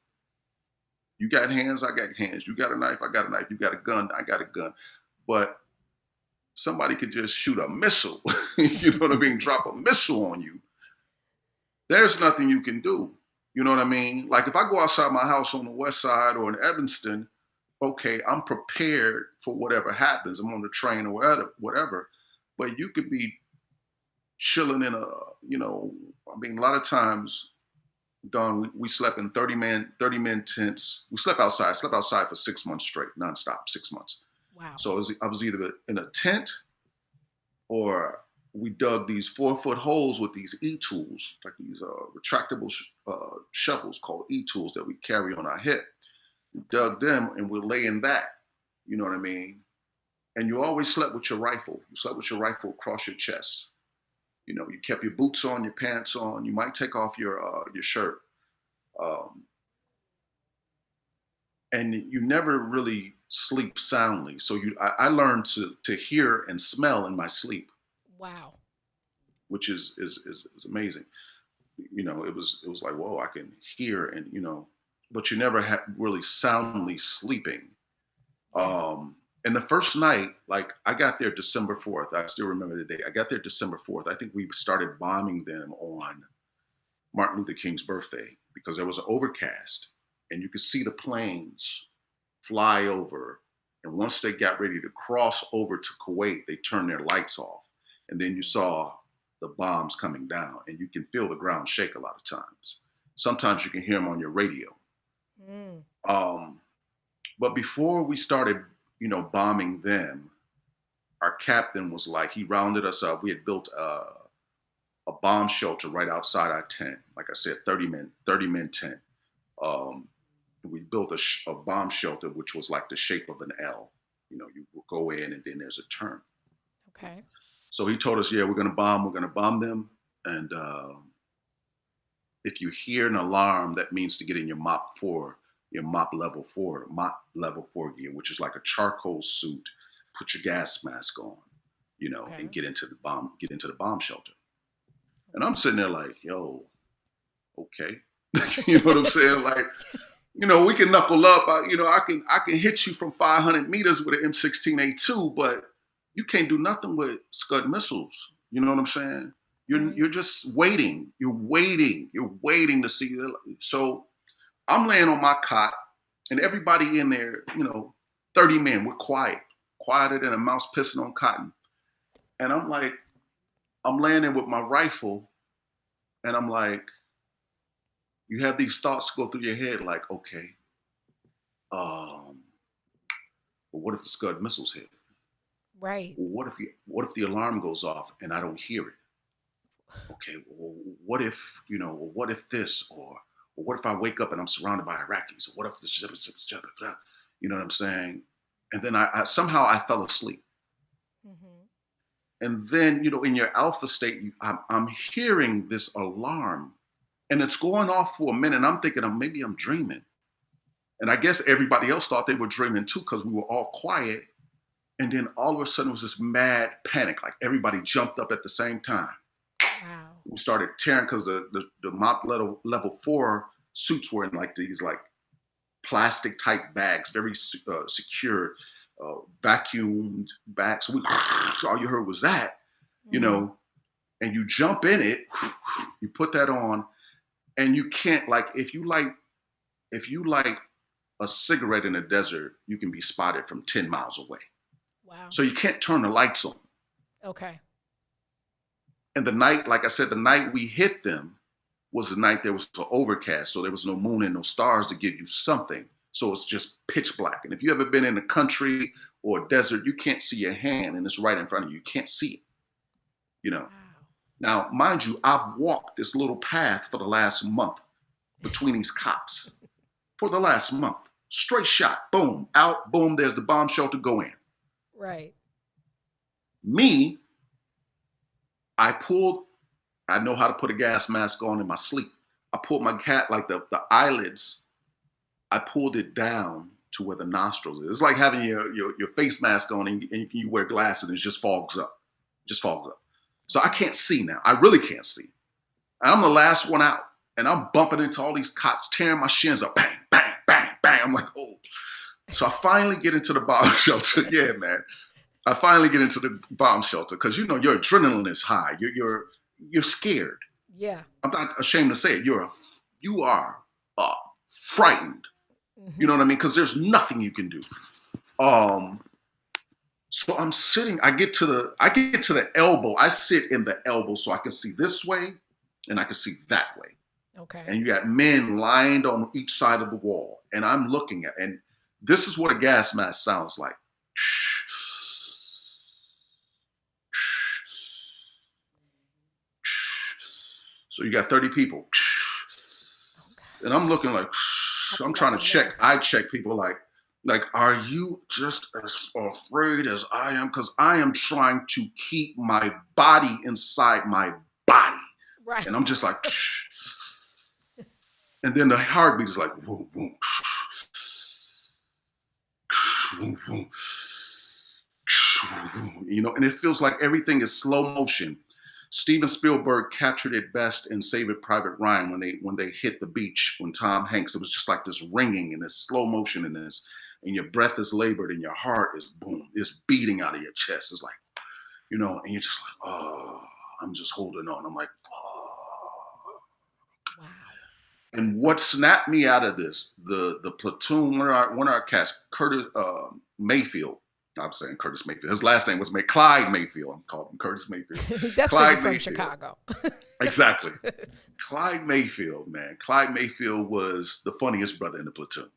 you got hands, I got hands. You got a knife, I got a knife. You got a gun, I got a gun. But somebody could just shoot a missile, you know what I mean? Drop a missile on you. There's nothing you can do. You know what I mean? Like if I go outside my house on the west side or in Evanston, okay, I'm prepared for whatever happens. I'm on the train or whatever. But you could be chilling in a lot of times, Don, we slept in 30 men tents. We slept outside for 6 months straight, nonstop, 6 months. Wow. So I was either in a tent or we dug these 4-foot holes with these E-tools, like these retractable shovels called E-tools that we carry on our hip. We dug them and we're laying back, you know what I mean? And you always slept with your rifle. You slept with your rifle across your chest. You kept your boots on, your pants on. You might take off your shirt. And you never really sleep soundly. So I learned to hear and smell in my sleep. Wow. Which is amazing. It was like, whoa, I can hear and, but you never had really soundly sleeping. And the first night, like I got there December 4th. I still remember the day. I got there December 4th. I think we started bombing them on Martin Luther King's birthday because there was an overcast and you could see the planes fly over. And once they got ready to cross over to Kuwait, they turned their lights off. And then you saw the bombs coming down and you can feel the ground shake a lot of times. Sometimes you can hear them on your radio. But before we started, bombing them, our captain was like, he rounded us up. We had built a bomb shelter right outside our tent. Like I said, 30 men tent. We built a bomb shelter, which was like the shape of an L. You will go in and then there's a turn. Okay. So he told us, yeah, we're going to bomb them. And if you hear an alarm, that means to get in your MOP level 4 gear, which is like a charcoal suit, put your gas mask on, okay, and get into the bomb shelter. And I'm sitting there like, yo, okay. You know what I'm saying? Like, we can knuckle up. I can hit you from 500 meters with an M16A2, but you can't do nothing with Scud missiles. You know what I'm saying? You're just waiting. You're waiting to see. So I'm laying on my cot and everybody in there, 30 men, we're quieter than a mouse pissing on cotton. And I'm like, I'm laying there with my rifle and I'm like, you have these thoughts go through your head like, okay, well, what if the Scud missiles hit? Right. Well, what if the alarm goes off and I don't hear it? Okay, well, what if this, or what if I wake up and I'm surrounded by Iraqis? Or what if this, you know what I'm saying? And then I somehow I fell asleep. Mm-hmm. And then, in your alpha state, I'm hearing this alarm and it's going off for a minute. And I'm thinking, maybe I'm dreaming. And I guess everybody else thought they were dreaming too, because we were all quiet. And then all of a sudden it was this mad panic. Like everybody jumped up at the same time. Wow. We started tearing because the MOP level 4 suits were in like these like plastic type bags, very secure, vacuumed bags. So all you heard was that, and you jump in it, you put that on, and you can't, like, if you light if you light a cigarette in the desert, you can be spotted from 10 miles away. Wow. So you can't turn the lights on. Okay. And the night, like I said, the night we hit them was the night there was an overcast. So there was no moon and no stars to give you something. So it's just pitch black. And if you ever been in the country or desert, you can't see your hand and it's right in front of you. You can't see it, you know. Wow. Now, mind you, I've walked this little path for the last month between these cops. For the last month. Straight shot, boom, out, boom, there's the bomb shelter, go in. Right. Me, I know how to put a gas mask on in my sleep. I pulled my cat, like the eyelids, I pulled it down to where the nostrils is. It's like having your face mask on and you wear glasses and it just fogs up. So I can't see now. I really can't see. And I'm the last one out. And I'm bumping into all these cops, tearing my shins up. Bang, bang, bang, bang. I'm like, oh. So I finally get into the bomb shelter. Yeah, man. I finally get into the bomb shelter because, you know, your adrenaline is high. You're scared. Yeah. I'm not ashamed to say it. You are frightened. Mm-hmm. You know what I mean? Because there's nothing you can do. So I'm sitting. I get to the elbow. I sit in the elbow so I can see this way and I can see that way. Okay. And you got men lined on each side of the wall. And I'm looking at, and this is what a gas mask sounds like. So you got 30 people. And I'm looking like, I'm trying to check. I check people like, are you just as afraid as I am? Because I am trying to keep my body inside my body. Right. And I'm just like, and then the heartbeat is like, whoom, whoom, whoom, whoom, you know, and it feels like everything is slow motion. Steven Spielberg captured it best in Saving Private Ryan when they hit the beach, when Tom Hanks, it was just like this ringing and this slow motion and this, and your breath is labored and your heart is boom, it's beating out of your chest. It's like, you know, and you're just like, oh, I'm just holding on. I'm like, wow. And what snapped me out of this, the platoon, one of our cats, Curtis Mayfield. I'm saying Curtis Mayfield. His last name was Clyde Mayfield. I'm calling him Curtis Mayfield. That's Clyde from Chicago. Exactly. Clyde Mayfield, man. Clyde Mayfield was the funniest brother in the platoon.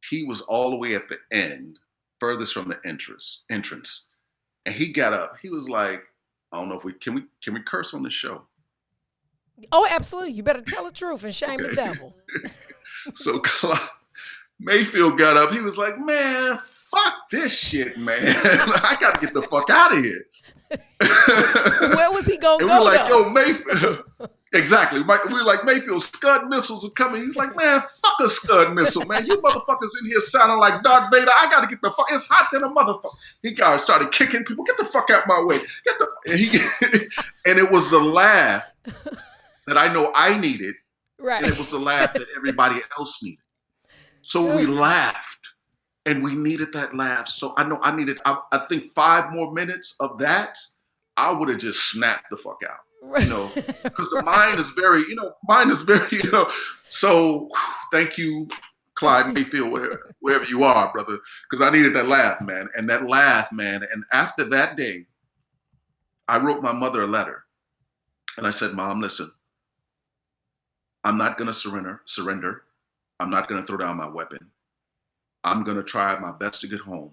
He was all the way at the end, furthest from the entrance. And he got up. He was like, I don't know if we can curse on this show. Oh, absolutely. You better tell the truth and shame the devil. So Clyde Mayfield got up. He was like, man, fuck this shit, man. I got to get the fuck out of here. Where was he going to go? And we're like, yo, Mayfield. Exactly. We were like, Mayfield, Scud missiles are coming. He's like, man, fuck a Scud missile, man. You motherfuckers in here sounding like Darth Vader. I got to get the fuck. It's hot than a motherfucker. He started kicking people. Get the fuck out my way. And it was the laugh that I know I needed. Right. And it was the laugh that everybody else needed. So we laughed. And we needed that laugh. So I know I needed, I think 5 more minutes of that, I would have just snapped the fuck out, you know, because the mind is very, you know. So thank you, Clyde Mayfield, wherever you are, brother, because I needed that laugh, man. And that laugh, man. And after that day, I wrote my mother a letter. And I said, Mom, listen, I'm not going to surrender. I'm not going to throw down my weapon. I'm going to try my best to get home,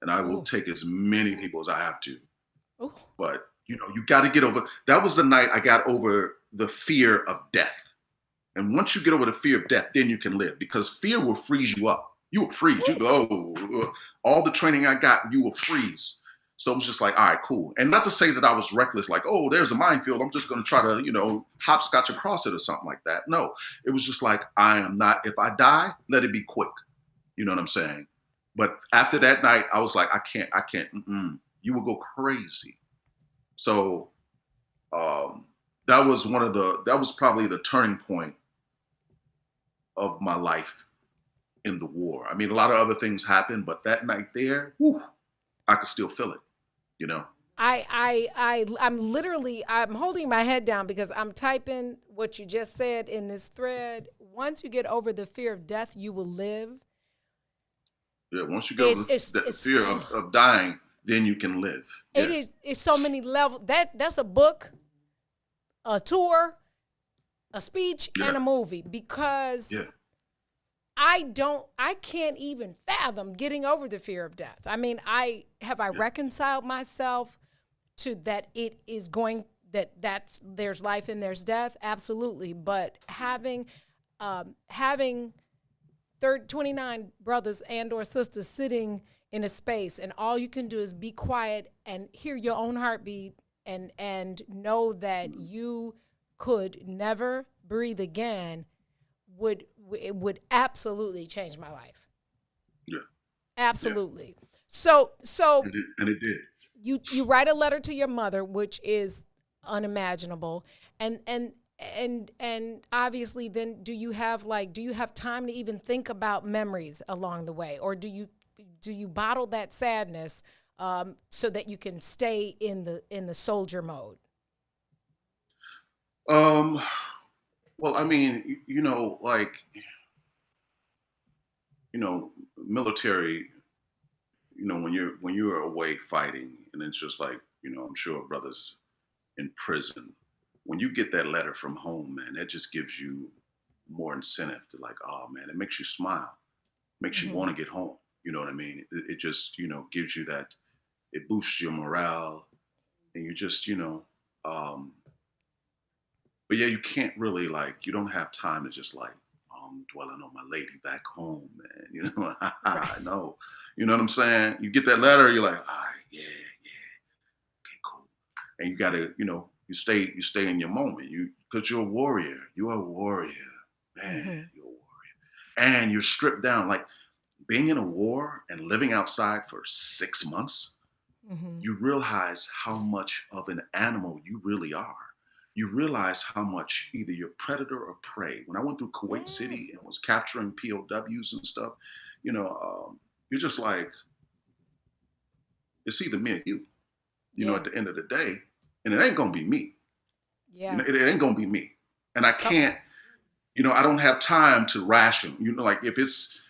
and I will take as many people as I have to. Ooh. But, you know, you got to get over. That was the night I got over the fear of death. And once you get over the fear of death, then you can live, because fear will freeze you up. You will freeze. You go, all the training I got, you will freeze. So it was just like, all right, cool. And not to say that I was reckless, like, oh, there's a minefield. I'm just going to try to, you know, hopscotch across it or something like that. No, it was just like, I am not, if I die, let it be quick. You know what I'm saying? But after that night, I was like, I can't, you will go crazy. So that was probably the turning point of my life in the war. I mean, a lot of other things happened, but that night there, I could still feel it, you know? I'm holding my head down because I'm typing what you just said in this thread. Once you get over the fear of death, you will live. Yeah, once you get over the fear of dying, then you can live. Yeah. It's so many levels. That's a book, a tour, a speech, and a movie, because I can't even fathom getting over the fear of death. I mean, I reconciled myself to that it is going, there's life and there's death, absolutely. But having 29 brothers and or sisters sitting in a space, and all you can do is be quiet and hear your own heartbeat and know that you could never breathe again would absolutely change my life. Yeah. Absolutely. Yeah. So and it did. You write a letter to your mother, which is unimaginable. And obviously then do you have time to even think about memories along the way, or do you bottle that sadness so that you can stay in the soldier mode? Well, I mean, military, when you're away fighting, and it's just like, I'm sure brothers in prison, when you get that letter from home, man, that just gives you more incentive to like, oh man, it makes you smile, makes you want to get home. You know what I mean? It just, gives you that, it boosts your morale, and you just, but yeah, you can't really you don't have time to just I'm dwelling on my lady back home, man. No, you know what I'm saying? You get that letter, you're like, all right, yeah, okay, cool. And you gotta, you stay in your moment. Because you're a warrior. You're a warrior, man. You're a warrior, and you're stripped down. Like being in a war and living outside for 6 months, you realize how much of an animal you really are. You realize how much either you're predator or prey. When I went through Kuwait City and was capturing POWs and stuff, you're just like, it's either me or you, at the end of the day, and it ain't going to be me. Yeah. It ain't going to be me. And I can't, I don't have time to ration. Like if it's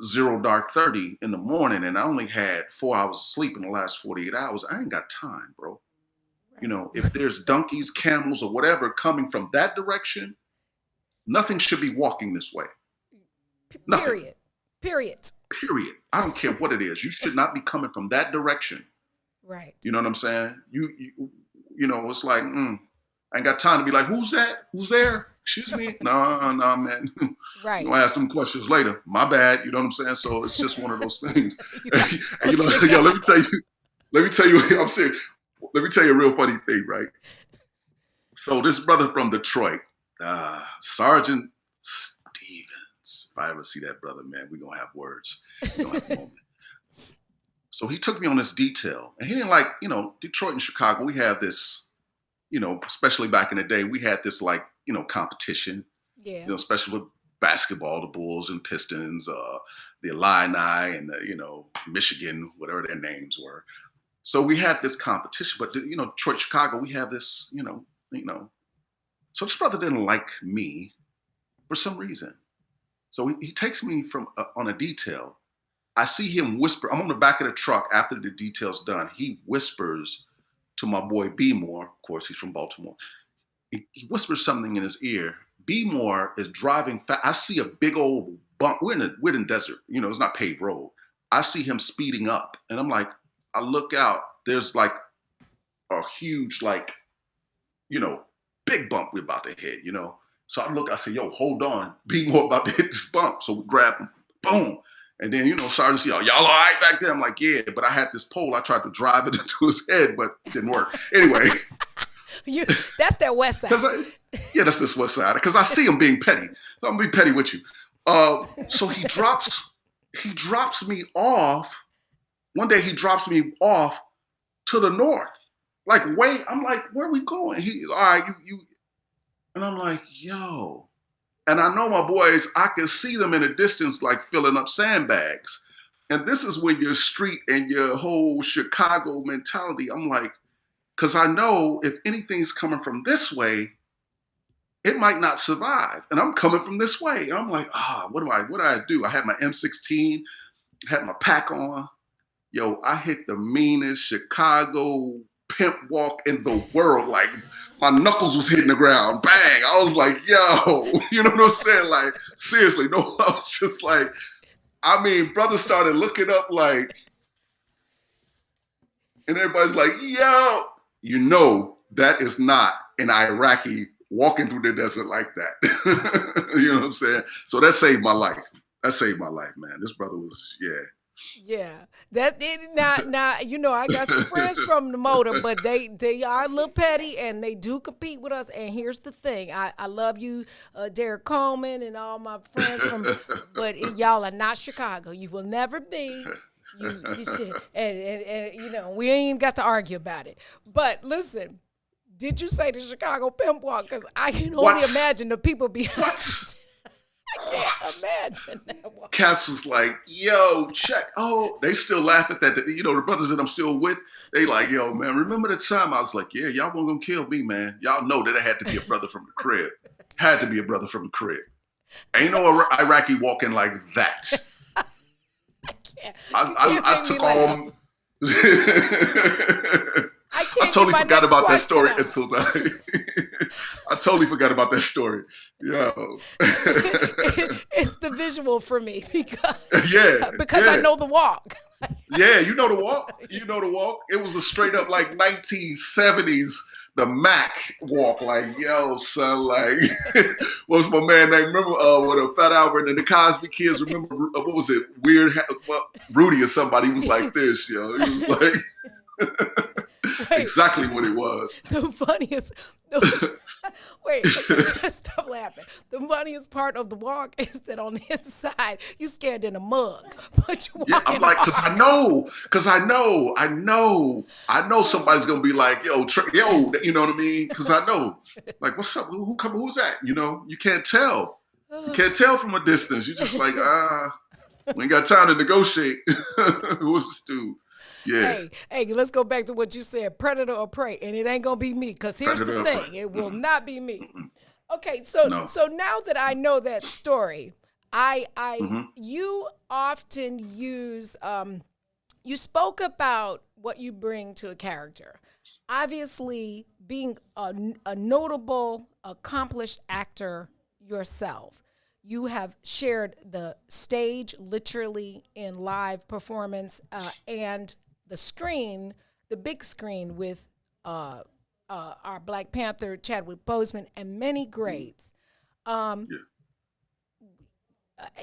0:30 in the morning and I only had 4 hours of sleep in the last 48 hours, I ain't got time, bro. If there's donkeys, camels, or whatever coming from that direction, nothing should be walking this way. Nothing. Period. I don't care what it is. You should not be coming from that direction. Right. You know what I'm saying? It's like, I ain't got time to be like, who's that? Who's there? Excuse me? No, man. Right. I ask them questions later. My bad. You know what I'm saying? So it's just one of those things. And, let me tell you, I'm serious. Let me tell you a real funny thing, right? So this brother from Detroit, Sergeant Stevens, if I ever see that brother, man, we're going to have words. We're going to have a moment. So he took me on this detail. And he didn't Detroit and Chicago, we have this, especially back in the day, we had this competition, especially with basketball, the Bulls and Pistons, the Illini and the, Michigan, whatever their names were. So we had this competition, but Detroit, Chicago, we have this, So this brother didn't like me for some reason. So he takes me on a detail. I see him whisper. I'm on the back of the truck after the detail's done. He whispers to my boy B Moore. Of course, he's from Baltimore. He whispers something in his ear. B Moore is driving fast. I see a big old bump. We're in desert. It's not paved road. I see him speeding up, and I'm like, I look out, there's a huge, big bump we're about to hit, So I say, yo, hold on, be more about to hit this bump. So we grab him, boom. And then, Sergeant say, oh, y'all all right back there? I'm like, yeah, but I had this pole. I tried to drive it into his head, but it didn't work. Anyway. That's that west side. That's this west side. Because I see him being petty. So I'm going to be petty with you. So he drops me off. One day he drops me off to the north. I'm like, where are we going? All right, you. And I'm like, yo. And I know my boys, I can see them in the distance, filling up sandbags. And this is when your street and your whole Chicago mentality, I'm like, because I know if anything's coming from this way, it might not survive. And I'm coming from this way. And I'm like, what do I do? I had my M16, had my pack on. Yo, I hit the meanest Chicago pimp walk in the world. Like, my knuckles was hitting the ground. Bang. I was like, yo, you know what I'm saying? Like, seriously, no, I was just like, I mean, brother started looking up like, and everybody's like, yo, you know, that is not an Iraqi walking through the desert like that. You know what I'm saying? So that saved my life. That saved my life, man. This brother was, yeah. Yeah, that did not. You know, I got some friends from the motor, but they are a little petty and they do compete with us. And here's the thing: I love you, Derek Coleman, and all my friends from, but y'all are not Chicago. You will never be. You should, and you know, we ain't even got to argue about it. But listen, did you say the Chicago Pimp Walk? Because I can only imagine the people behind. I can't imagine that one. Cass was like, yo, check. Oh, they still laugh at that. You know, the brothers that I'm still with, they like, yo, man, remember the time? I was like, yeah, y'all weren't going to kill me, man. Y'all know that it had to be a brother from the crib. Had to be a brother from the crib. Ain't no Iraqi walking like that. I took all... I totally forgot about that story until I totally forgot about that story. Yo. It's the visual for me because I know the walk. Yeah, you know the walk. You know the walk. It was a straight up like 1970s the Mac walk. Like, yo, son, like what's my man name? Remember with Fat Albert and the Cosby Kids? Remember what was it? Rudy or somebody. He was like this, yo. He was like Wait, exactly what it was. The funniest. Wait, stop laughing. The funniest part of the walk is that on the inside, you scared in a mug, but you walk I'm like, because I know somebody's gonna be like, yo, you know what I mean? Because I know, like, what's up? Who's that? You know, you can't tell. You can't tell from a distance. You're just like, we ain't got time to negotiate. Who's this dude? Yeah. Hey, let's go back to what you said, predator or prey, and it ain't gonna be me, because here's the thing, it will not be me. Okay, so now that I know that story, you often use, you spoke about what you bring to a character. Obviously, being a notable, accomplished actor yourself, you have shared the stage literally in live performance and the screen, the big screen with our Black Panther, Chadwick Boseman, and many greats.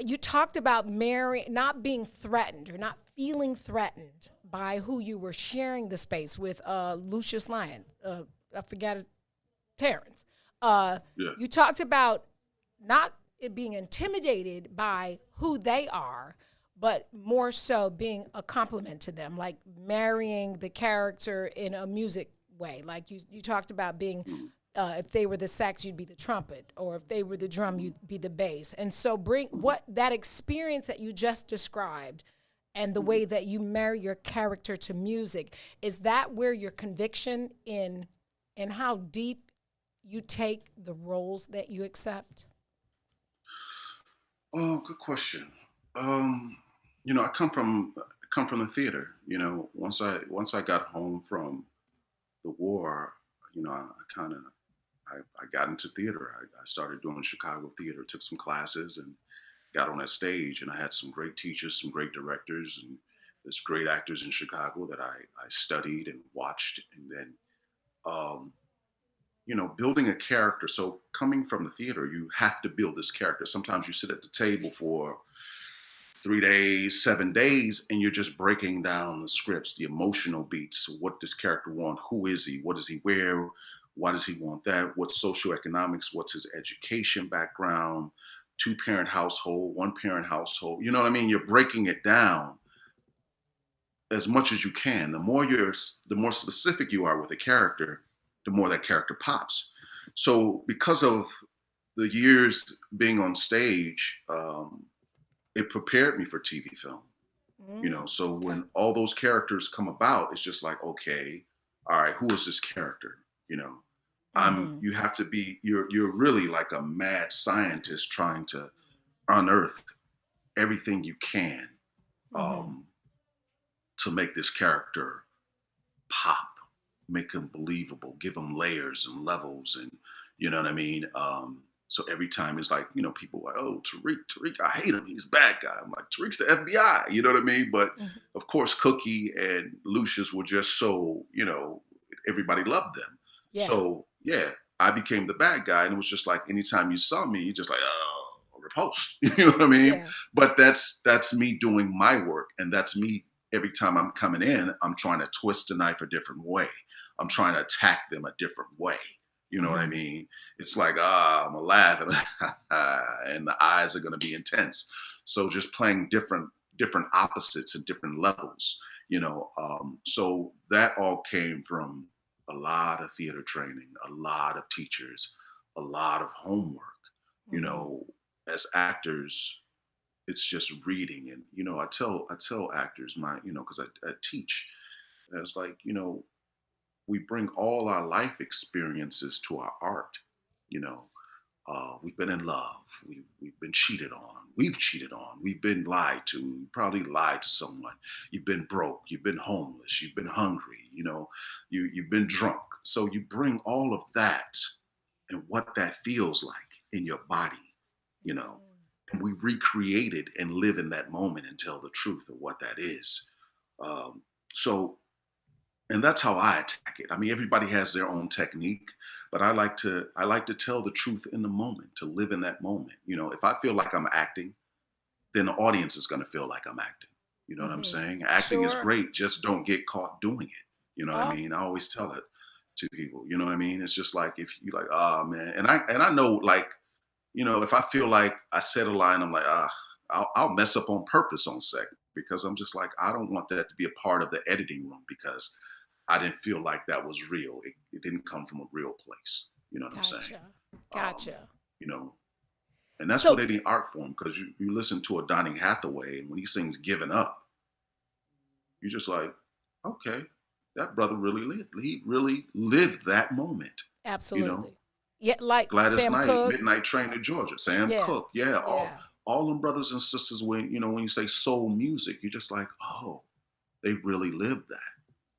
You talked about not being threatened or not feeling threatened by who you were sharing the space with, Lucius Lyon, I forgot Terrence. You talked about not being intimidated by who they are, but more so being a compliment to them, like marrying the character in a music way. Like you talked about being, if they were the sax, you'd be the trumpet, or if they were the drum, you'd be the bass. And so bring what that experience that you just described and the way that you marry your character to music, is that where your conviction in how deep you take the roles that you accept? Oh, good question. You know, I come from the theater. You know, once I got home from the war, you know, I got into theater. I started doing Chicago theater, took some classes, and got on that stage. And I had some great teachers, some great directors, and there's great actors in Chicago that I studied and watched. And then, you know, building a character. So coming from the theater, you have to build this character. Sometimes you sit at the table for 3 days, 7 days, and you're just breaking down the scripts, the emotional beats. What does character want? Who is he? What does he wear? Why does he want that? What's socioeconomics? What's his education background? 2-parent household, 1-parent household. You know what I mean? You're breaking it down as much as you can. The more specific you are with a character, the more that character pops. So because of the years being on stage, it prepared me for TV film. You know, so when all those characters come about, it's just like, okay, all right, who is this character? You know, Mhm. you have to be, you're really like a mad scientist trying to unearth everything you can Mhm. to make this character pop, make him believable, give him layers and levels, and you know what I mean. So every time it's like, you know, people are like, oh, Tariq, I hate him. He's a bad guy. I'm like, Tariq's the FBI. You know what I mean? But Mhm. of course, Cookie and Lucius were just so, you know, everybody loved them. Yeah. So yeah, I became the bad guy, and it was just like anytime you saw me, you just like, oh, repulsed. You know what I mean? Yeah. But that's me doing my work, and that's me. Every time I'm coming in, I'm trying to twist the knife a different way. I'm trying to attack them a different way. You know what I Mhm. mean? It's like, I'm gonna laugh and the eyes are gonna be intense. So just playing different opposites and different levels, you know. So that all came from a lot of theater training, a lot of teachers, a lot of homework. You Mhm. know, as actors, it's just reading. And you know, I tell actors, my, you know, because I teach, and it's like, you know, we bring all our life experiences to our art. You know, we've been in love, we've been cheated on, we've been lied to, you probably lied to someone, you've been broke, you've been homeless, you've been hungry, you know, you've been drunk. So you bring all of that and what that feels like in your body, you know, and we recreate it and live in that moment and tell the truth of what that is. Um, so and that's how I attack it. I mean, everybody has their own technique, but I like to tell the truth in the moment, to live in that moment. You know, if I feel like I'm acting, then the audience is going to feel like I'm acting. You know what I'm Mhm. saying? Acting is Sure. great, just don't get caught doing it. You know what I Oh. mean? I always tell it to people. You know what I mean? It's just like, if you like, ah, man, and I know, like, you know, if I feel like I said a line, I'm like, I'll mess up on purpose on set, because I'm just like, I don't want that to be a part of the editing room, because I didn't feel like that was real. It didn't come from a real place. You know what I'm saying? Gotcha. Um, Gotcha. you know, and that's what So, any art form, because you listen to a Donny Hathaway, and when he sings "Giving Up," you're just like, okay, that brother really lived. He really lived that moment. You know, absolutely. Yeah, like Gladys Sam Knight, Cooke. Midnight Train to Georgia, Sam Yeah. Cooke, yeah, Yeah. all them brothers and sisters. When you know, when you say soul music, you're just like, oh, they really lived that.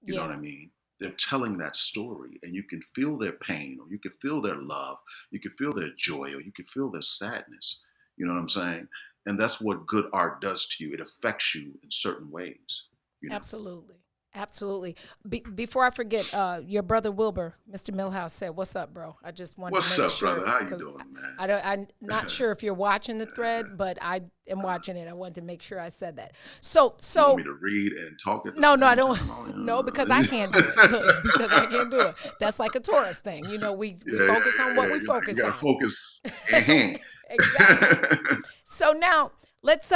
You know what Yeah. I mean? They're telling that story, and you can feel their pain, or you can feel their love, you can feel their joy, or you can feel their sadness. You know what I'm saying? And that's what good art does to you. It affects you in certain ways. You know. Absolutely. Absolutely. Before I forget, your brother Wilbur, Mr. Milhouse said, "What's up, bro?" I just wanted to What's make up, brother? sure How you because doing, man? I don't. I'm not sure if you're watching the thread, but I am watching it. I wanted to make sure I said that. So, You want me so to read and talk at the no, I same don't. time? I No, because I can't do it. Look, because I can't do it. That's like a tourist thing. You know, we Yeah, yeah, focus on yeah, what yeah. we You're like, you focus gotta on. focus. Uh-huh. Exactly. So now let's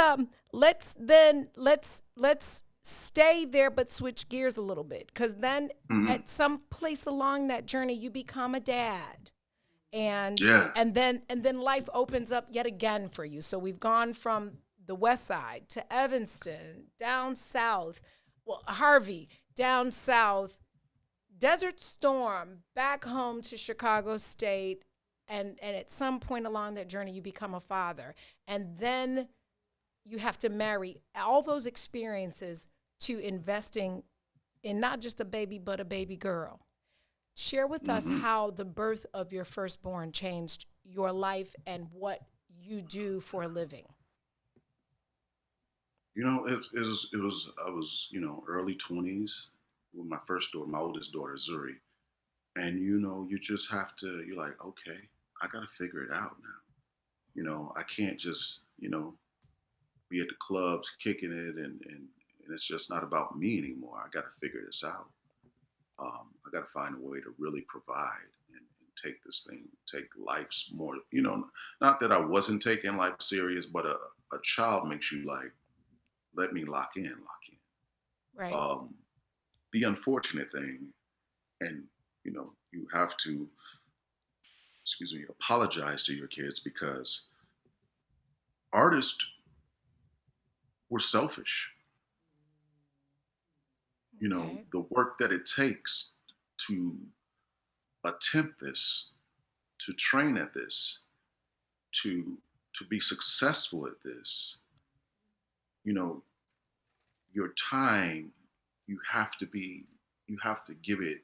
stay there but switch gears a little bit, because then Hmm. at some place along that journey you become a dad, and Yeah. and then life opens up yet again for you. So we've gone from the west side to Evanston, down south, well, Harvey, down south, Desert Storm, back home to Chicago State, and at some point along that journey you become a father, and then you have to marry all those experiences to investing in not just a baby but a baby girl. Share with us Hmm. how the birth of your firstborn changed your life and what you do for a living. You know, it was I was, you know, early 20s with my first daughter, my oldest daughter, Zuri. And you know, you just have to, you're like, okay, I gotta figure it out now. You know, I can't just, you know, be at the clubs kicking it, and it's just not about me anymore. I gotta figure this out. I gotta find a way to really provide and take this thing, take life's more, you know, not that I wasn't taking life serious, but a child makes you like, let me lock in, lock in. Right. The unfortunate thing, and you know, you have to, excuse me, apologize to your kids, because artists were selfish. You know, Okay. the work that it takes to attempt this, to train at this, to be successful at this, your time, you have to give it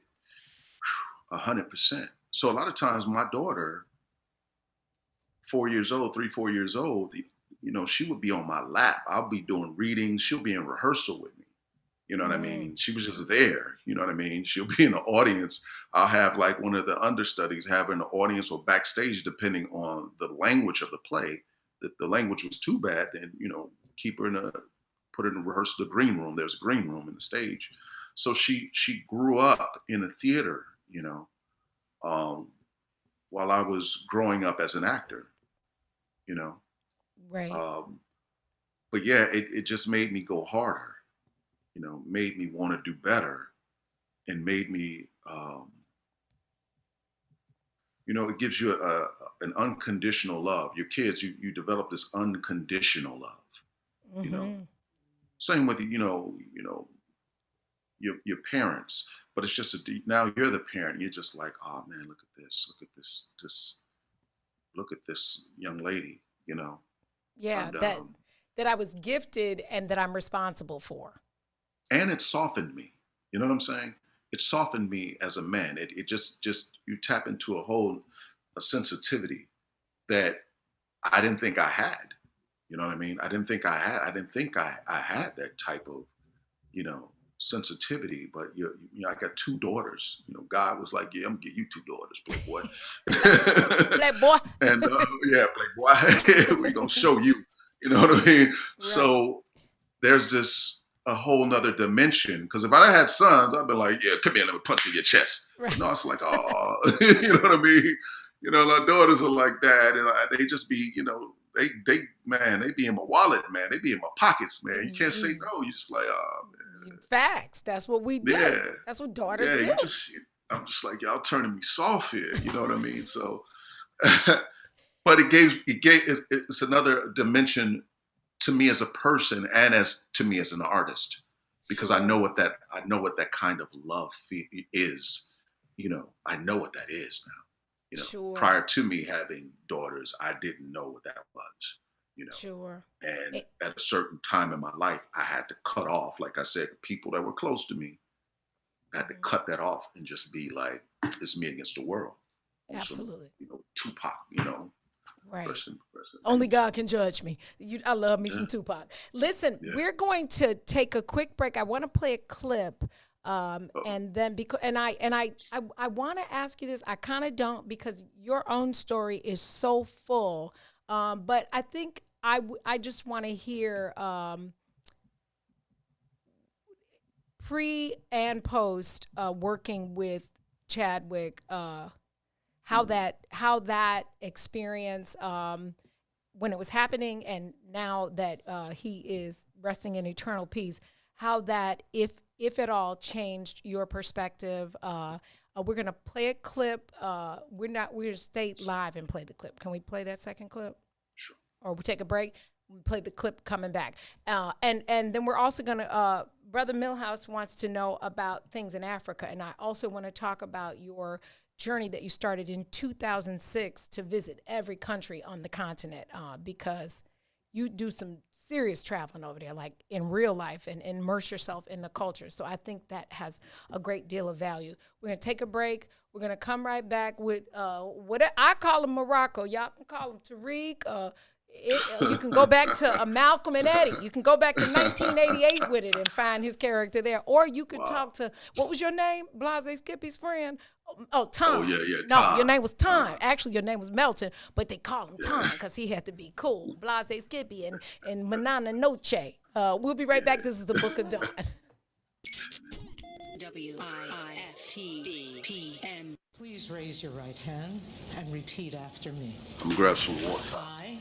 100%. So a lot of times my daughter, 4 years old, 4 years old, she would be on my lap. I'll be doing readings. She'll be in rehearsal with me. You know what I mean? She was just there. You know what I mean? She'll be in the audience. I'll have like one of the understudies have her in the audience or backstage, depending on the language of the play. If the language was too bad, then, keep her put her in rehearsal, the green room. There's a green room in the stage. So she grew up in a theater, while I was growing up as an actor, Right. But yeah, it just made me go harder, made me want to do better, and made me, it gives you an unconditional love. Your kids, you develop this unconditional love, Same with, your parents, but it's just now you're the parent. You're just like, oh man, look at this, look at this young lady, Yeah, And, that I was gifted and that I'm responsible for. And it softened me. You know what I'm saying? It softened me as a man. It just you tap into a sensitivity that I didn't think I had. You know what I mean? I didn't think I had that type of, sensitivity. But I got 2 daughters. God was like, yeah, I'm gonna get you 2 daughters, playboy. Playboy. And yeah, playboy. We're gonna show you. You know what I mean? Right. So there's a whole nother dimension. Because if I had sons, I'd be like, yeah, come here, let me punch you in your chest. Right. No, it's like, oh, you know what I mean? My daughters are like that, and they just be, they be in my wallet, man. They be in my pockets, man. You can't say no. You just like, oh, man. Facts. That's what we do. Yeah. That's what daughters do. I'm just like, y'all turning me soft here. You know what I mean? So, but it's another dimension to me as a person and to me as an artist, because I know what that kind of love is. I know what that is now. Sure. Prior to me having daughters, I didn't know what that was. Sure. And at a certain time in my life, I had to cut off, like I said, people that were close to me. I had to cut that off and just be like, it's me against the world. Absolutely. Tupac, Right. Person. Only God can judge me. I love me some Tupac. Listen, we're going to take a quick break. I want to play a clip. And then I want to ask you this. I kind of don't, because your own story is so full. But I think I just want to hear pre and post working with Chadwick, how that experience when it was happening, and now that he is resting in eternal peace, how that, if at all, changed your perspective. We're gonna play a clip. We're stay live and play the clip. Can we play that second clip? Sure. Or we take a break. We play the clip coming back, and then we're also gonna. Brother Milhouse wants to know about things in Africa, and I also want to talk about your journey that you started in 2006 to visit every country on the continent, because you do some serious traveling over there, like in real life, and immerse yourself in the culture. So I think that has a great deal of value. We're going to take a break. We're going to come right back with what I call him Morocco. Y'all can call him Tariq. You can go back to Malcolm and Eddie. You can go back to 1988 with it and find his character there. Or you could talk to, what was your name? Blase Skippy's friend? Oh, Tom. Oh, yeah, No, Tom. your name was Tom. Actually, your name was Melton, but they call him Tom because he had to be cool. Blase Skippy and Manana Noche. We'll be right back. This is the Book of Dawn. WIFTBPM. Please raise your right hand and repeat after me. I'm gonna grab some water. I,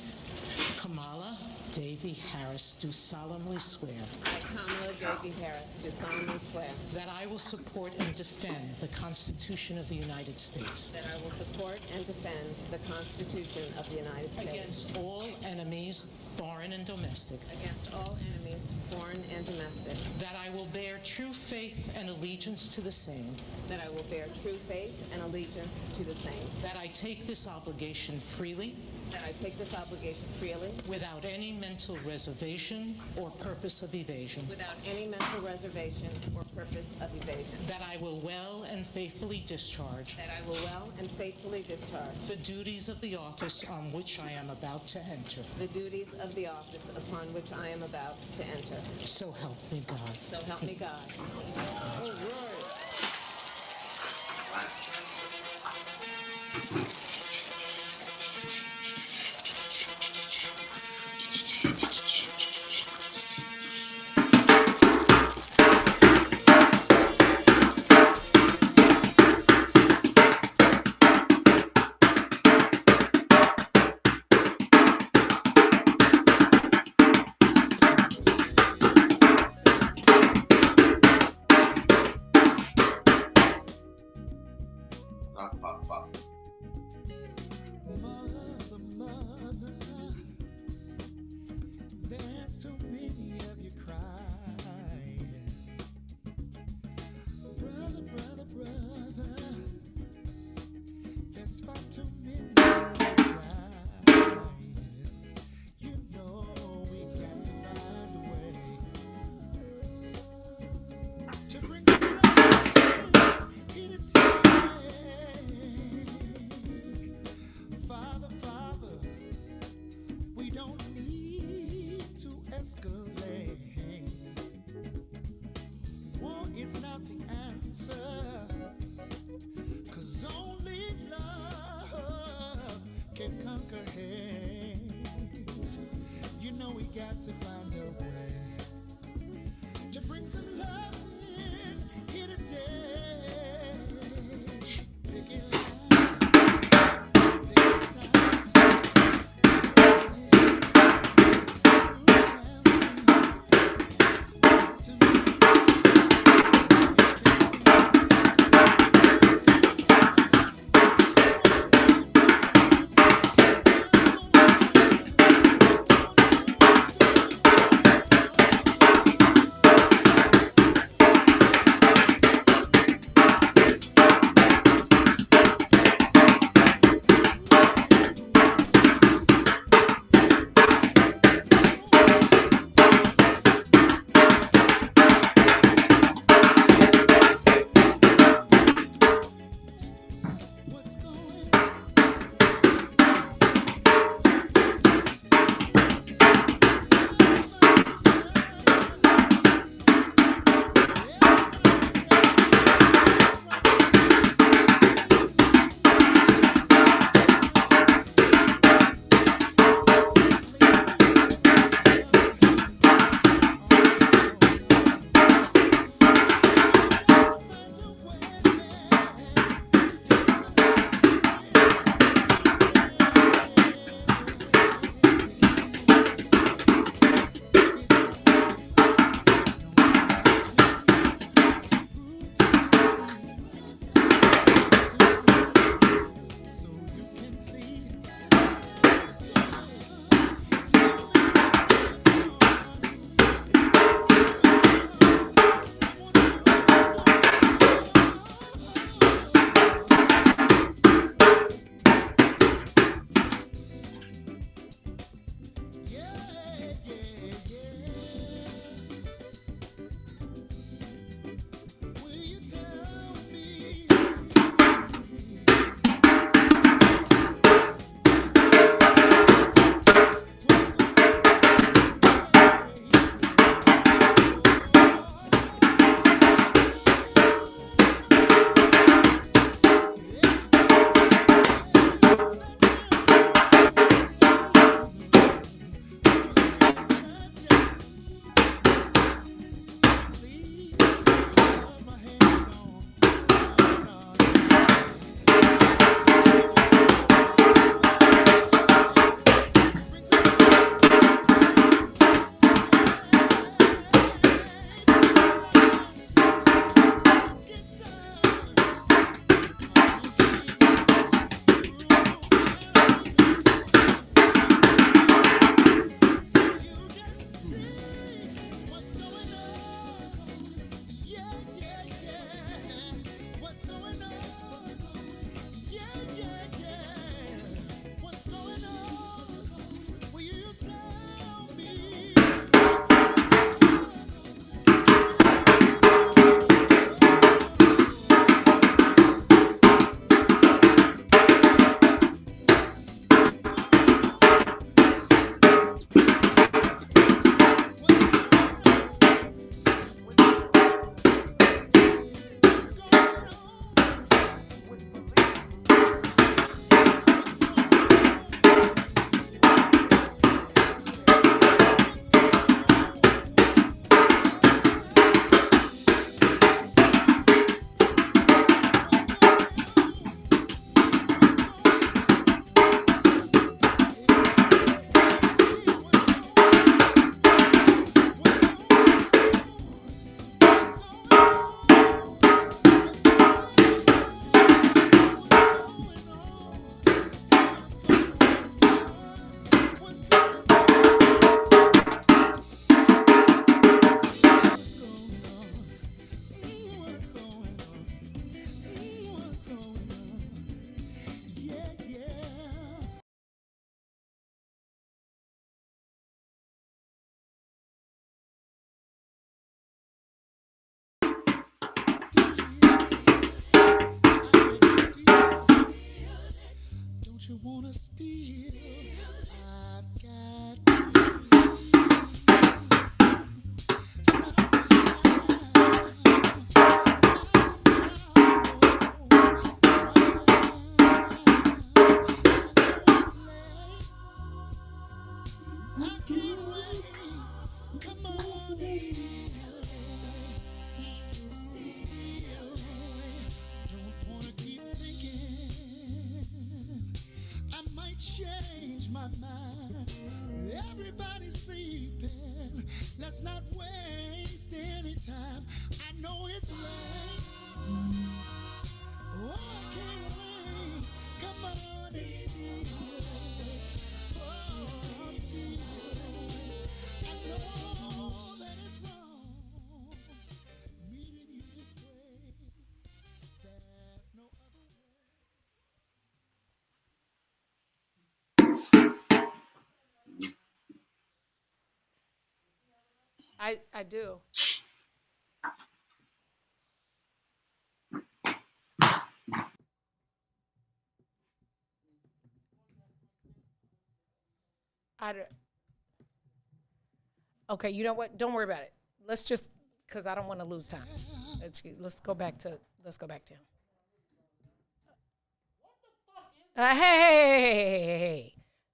Kamala Davy Harris, do solemnly swear. I, Kamala Davy Harris, do solemnly swear. That I will support and defend the Constitution of the United States. That I will support and defend the Constitution of the United States. Against all enemies, foreign and domestic. Against all enemies, foreign and domestic, that I will bear true faith and allegiance to the same, that I will bear true faith and allegiance to the same, that I take this obligation freely, that I take this obligation freely, without any mental reservation or purpose of evasion, without any mental reservation or purpose of evasion, that I will well and faithfully discharge that I will well and faithfully discharge the duties of the office on which I am about to enter. the duties of the office upon which I am about to enter. So help me God. So help me God. All right. Pop, pop, pop. you wanna steal. I've got to change my mind. Everybody's sleeping. Let's not waste any time. I know it's late. Oh, I can't wait. Come on and steal. Oh, steal. I know that it's wrong. Meeting you this way. There's no other way. I do. Okay, you know what? Don't worry about it. Let's just, because I don't want to lose time. Let's go back to him. Hey.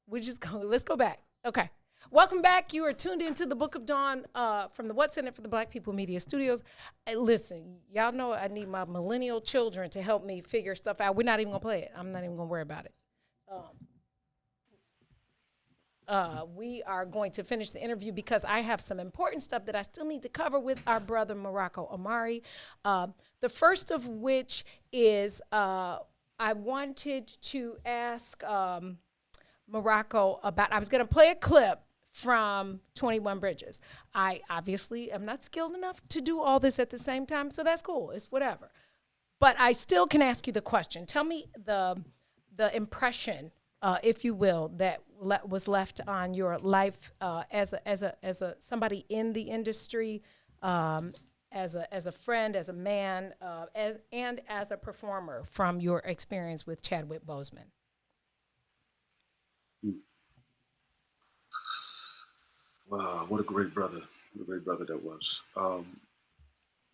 Let's go back. Okay. Welcome back. You are tuned into the Book of Dawn from the What's in It for the Black People Media Studios. Listen, y'all know I need my millennial children to help me figure stuff out. We're not even going to play it. I'm not even going to worry about it. We are going to finish the interview because I have some important stuff that I still need to cover with our brother, Morocco Amari. The first of which is I wanted to ask Morocco about, I was going to play a clip from 21 Bridges. I obviously am not skilled enough to do all this at the same time, so that's cool. It's whatever. But I still can ask you the question. Tell me the impression, if you will, that was left on your life as a somebody in the industry, as a friend, as a man, as a performer from your experience with Chadwick Boseman. Wow, what a great brother. What a great brother that was.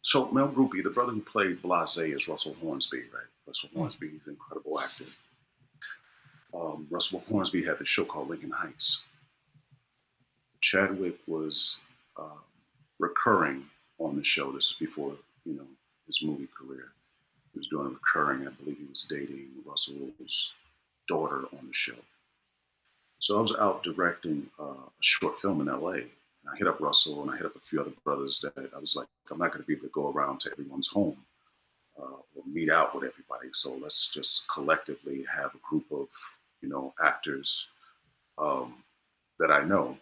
So Mel Groupie, the brother who played Blase, is Russell Hornsby, right? Russell Hornsby, he's an incredible actor. Russell Hornsby had the show called Lincoln Heights. Chadwick was recurring on the show. This is before, his movie career. He was doing a recurring. I believe he was dating Russell's daughter on the show. So I was out directing a short film in LA. And I hit up Russell and I hit up a few other brothers that I was like, I'm not going to be able to go around to everyone's home or meet out with everybody. So let's just collectively have a group of, actors that I know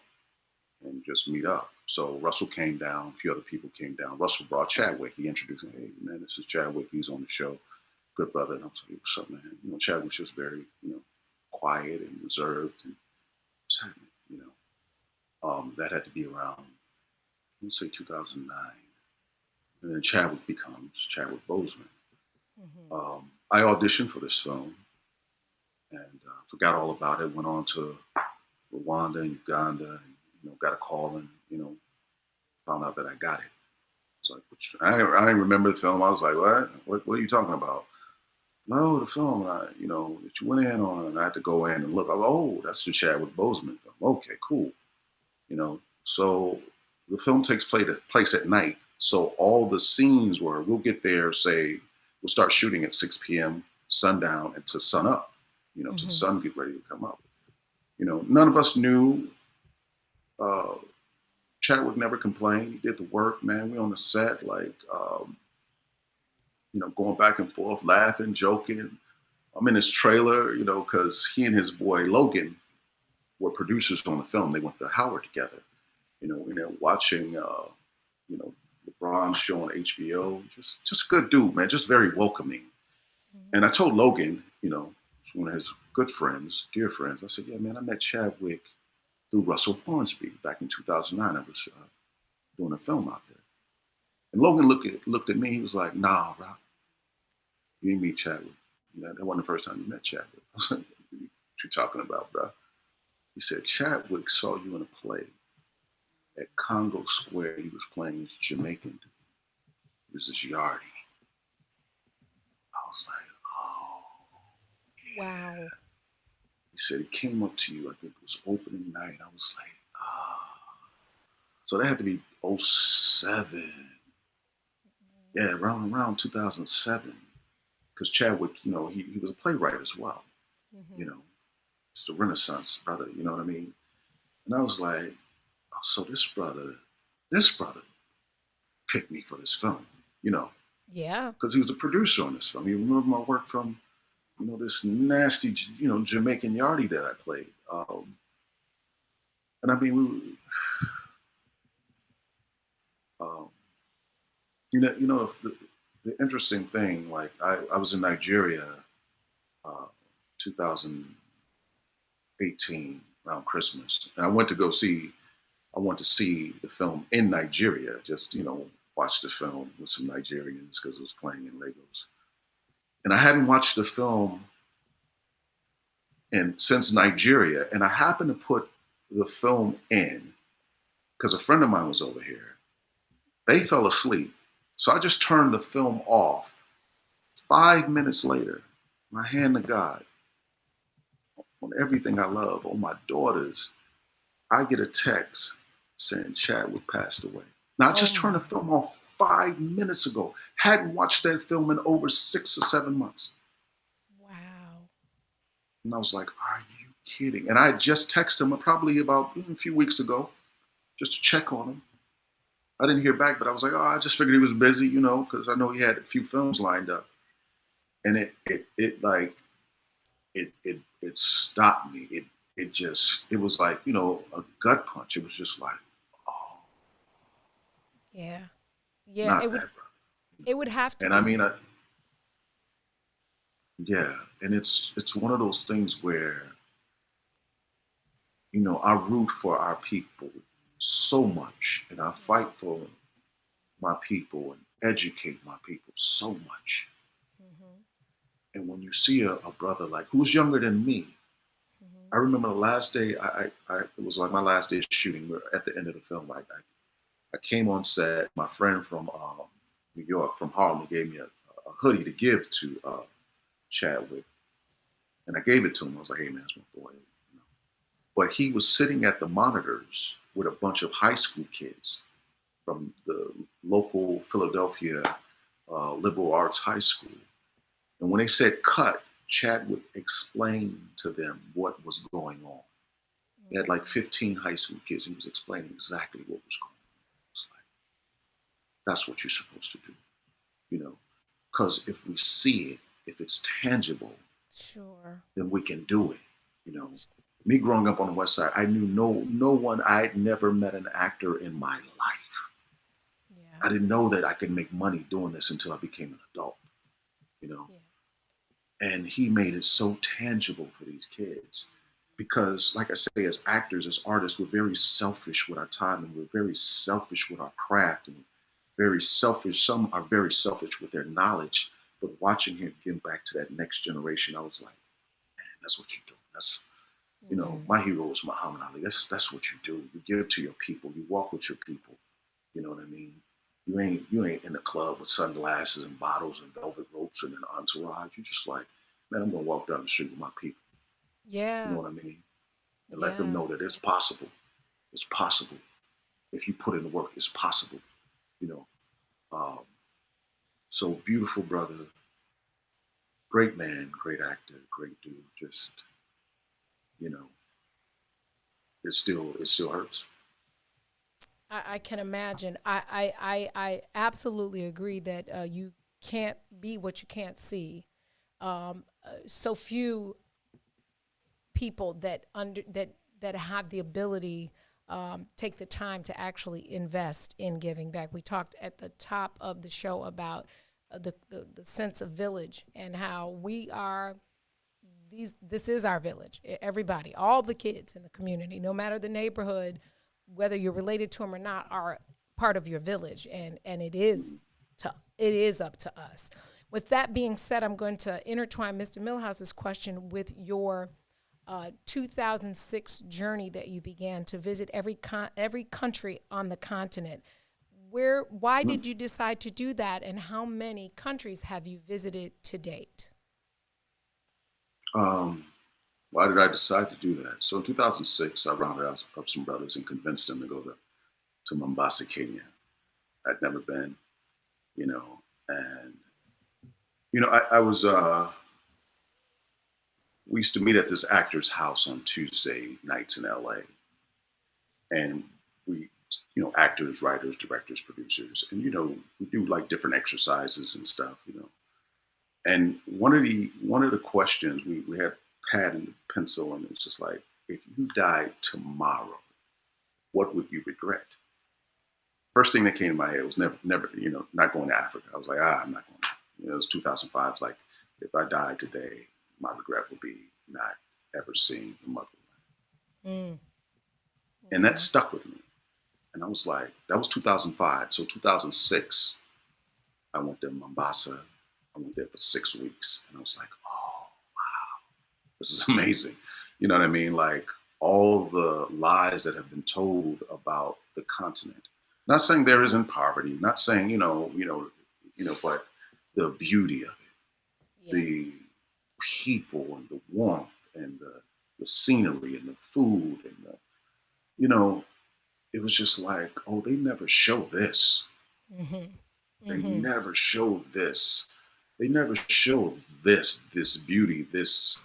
and just meet up. So Russell came down, a few other people came down. Russell brought Chadwick. He introduced me, hey, man, this is Chadwick. He's on the show. Good brother. And I was like, what's up, man? Chadwick's just very, quiet and reserved and what's happening, that had to be around, let's say 2009. And then Chadwick becomes Chadwick Boseman. Mm-hmm. I auditioned for this film and forgot all about it, went on to Rwanda and Uganda and, got a call and, found out that I got it. It's like, I didn't remember the film. I was like, what are you talking about? No, the film, that you went in on, and I had to go in and look. I go, oh, that's the Chadwick Boseman film. Okay, cool. So the film takes place at night. So all the scenes where we'll get there, say, we'll start shooting at 6 p.m., sundown, and to sun up, mm-hmm. to the sun get ready to come up. None of us knew. Chadwick never complained. He did the work, man. We on the set, like, going back and forth, laughing, joking. I'm in his trailer, because he and his boy Logan were producers on the film. They went to Howard together. Watching, LeBron's show on HBO. Just a good dude, man. Just very welcoming. Mm-hmm. And I told Logan, one of his good friends, dear friends, I said, yeah, man, I met Chadwick through Russell Hornsby back in 2009. I was doing a film out there. And Logan looked at me. He was like, nah, Rob, you didn't meet Chadwick. That wasn't the first time you met Chadwick. I was like, you talking about, bro? He said, Chadwick saw you in a play at Congo Square. He was playing this Jamaican dude. This is Yardy. I was like, oh. Wow. He said he came up to you, I think it was opening night. I was like, ah. So that had to be 07. Yeah, around 2007. Because Chadwick, you know, he was a playwright as well. You know, it's the Renaissance brother, you know what I mean? And I was like, oh, so this brother picked me for this film, you know. Yeah. Because he was a producer on this film. You remember my work from, you know, this nasty, you know, Jamaican Yardie that I played. And I mean, you know, the interesting thing, like I was in Nigeria, 2018 around Christmas, and I went to see the film in Nigeria, just, you know, watch the film with some Nigerians because it was playing in Lagos. And I hadn't watched the film since Nigeria, and I happened to put the film in because a friend of mine was over here. They fell asleep, so I just turned the film off. 5 minutes later, my hand to God, on everything I love, on my daughters, I get a text saying Chadwick passed away. Now, I just turned the film off 5 minutes ago. Hadn't watched that film in over 6 or 7 months. Wow. And I was like, are you kidding? And I had just texted him probably about a few weeks ago just to check on him. I didn't hear back, but I was like, oh, I just figured he was busy, you know, because I know he had a few films lined up. And it stopped me. It was like, you know, a gut punch. It was just like, oh. Yeah. Yeah. It would have to. And I mean, yeah. And it's one of those things where, you know, I root for our people so much, and I fight for my people and educate my people so much. And when you see a brother like who's younger than me, I remember the last day it was like my last day of shooting. We're at the end of the film. I came on set. My friend from New York, from Harlem, gave me a hoodie to give to Chadwick, and I gave it to him. I was like, "Hey man, it's my boy." You know? But he was sitting at the monitors with a bunch of high school kids from the local Philadelphia liberal arts high school. And when they said cut, Chadwick explained to them what was going on. He had like 15 high school kids. He was explaining exactly what was going on. It's like, that's what you're supposed to do, you know? Because if we see it, if it's tangible, sure, then we can do it, you know? Me growing up on the West Side, I knew no one. I had never met an actor in my life. Yeah. I didn't know that I could make money doing this until I became an adult, you know? Yeah. And he made it so tangible for these kids because, like I say, as actors, as artists, we're very selfish with our time and we're very selfish with our craft and very selfish. Some are very selfish with their knowledge, but watching him get back to that next generation, I was like, man, that's what you do. That's, you know, my hero was Muhammad Ali. That's what you do. You give to your people. You walk with your people. You know what I mean? You ain't in the club with sunglasses and bottles and velvet ropes and an entourage. You just like, man, I'm gonna walk down the street with my people. Yeah. You know what I mean? And let them know that it's possible. It's possible. If you put in the work, it's possible. You know. So beautiful brother, great man, great actor, great dude. Just, you know, it still hurts. I can imagine. I absolutely agree that you can't be what you can't see. So few people that have the ability take the time to actually invest in giving back. We talked at the top of the show about the sense of village and how we are. This is our village. Everybody, all the kids in the community, no matter the neighborhood, whether you're related to them or not, are part of your village, and it is up to us. With that being said, I'm going to intertwine Mr. Milhouse's question with your 2006 journey that you began to visit every country on the continent. Why did you decide to do that, and how many countries have you visited to date? Why did I decide to do that? So in 2006, I rounded up some brothers and convinced them to go to Mombasa, Kenya. I'd never been, and I was. We used to meet at this actor's house on Tuesday nights in LA, and we, actors, writers, directors, producers, and we do like different exercises and stuff, And one of the questions we had pad and pencil, and it's just like, if you died tomorrow, what would you regret? First thing that came to my head was never, not going to Africa. I was like, I'm not going. It was 2005. It's like, if I died today, my regret would be not ever seeing the motherland. And that stuck with me. And I was like, that was 2005. So 2006, I went to Mombasa. I went there for 6 weeks. And I was like, oh, wow, this is amazing. You know what I mean? Like all the lies that have been told about the continent. Not saying there isn't poverty, not saying, but the beauty of it, the people and the warmth and the scenery and the food and it was just like, oh, they never show this. They never show this. They never show this beauty, this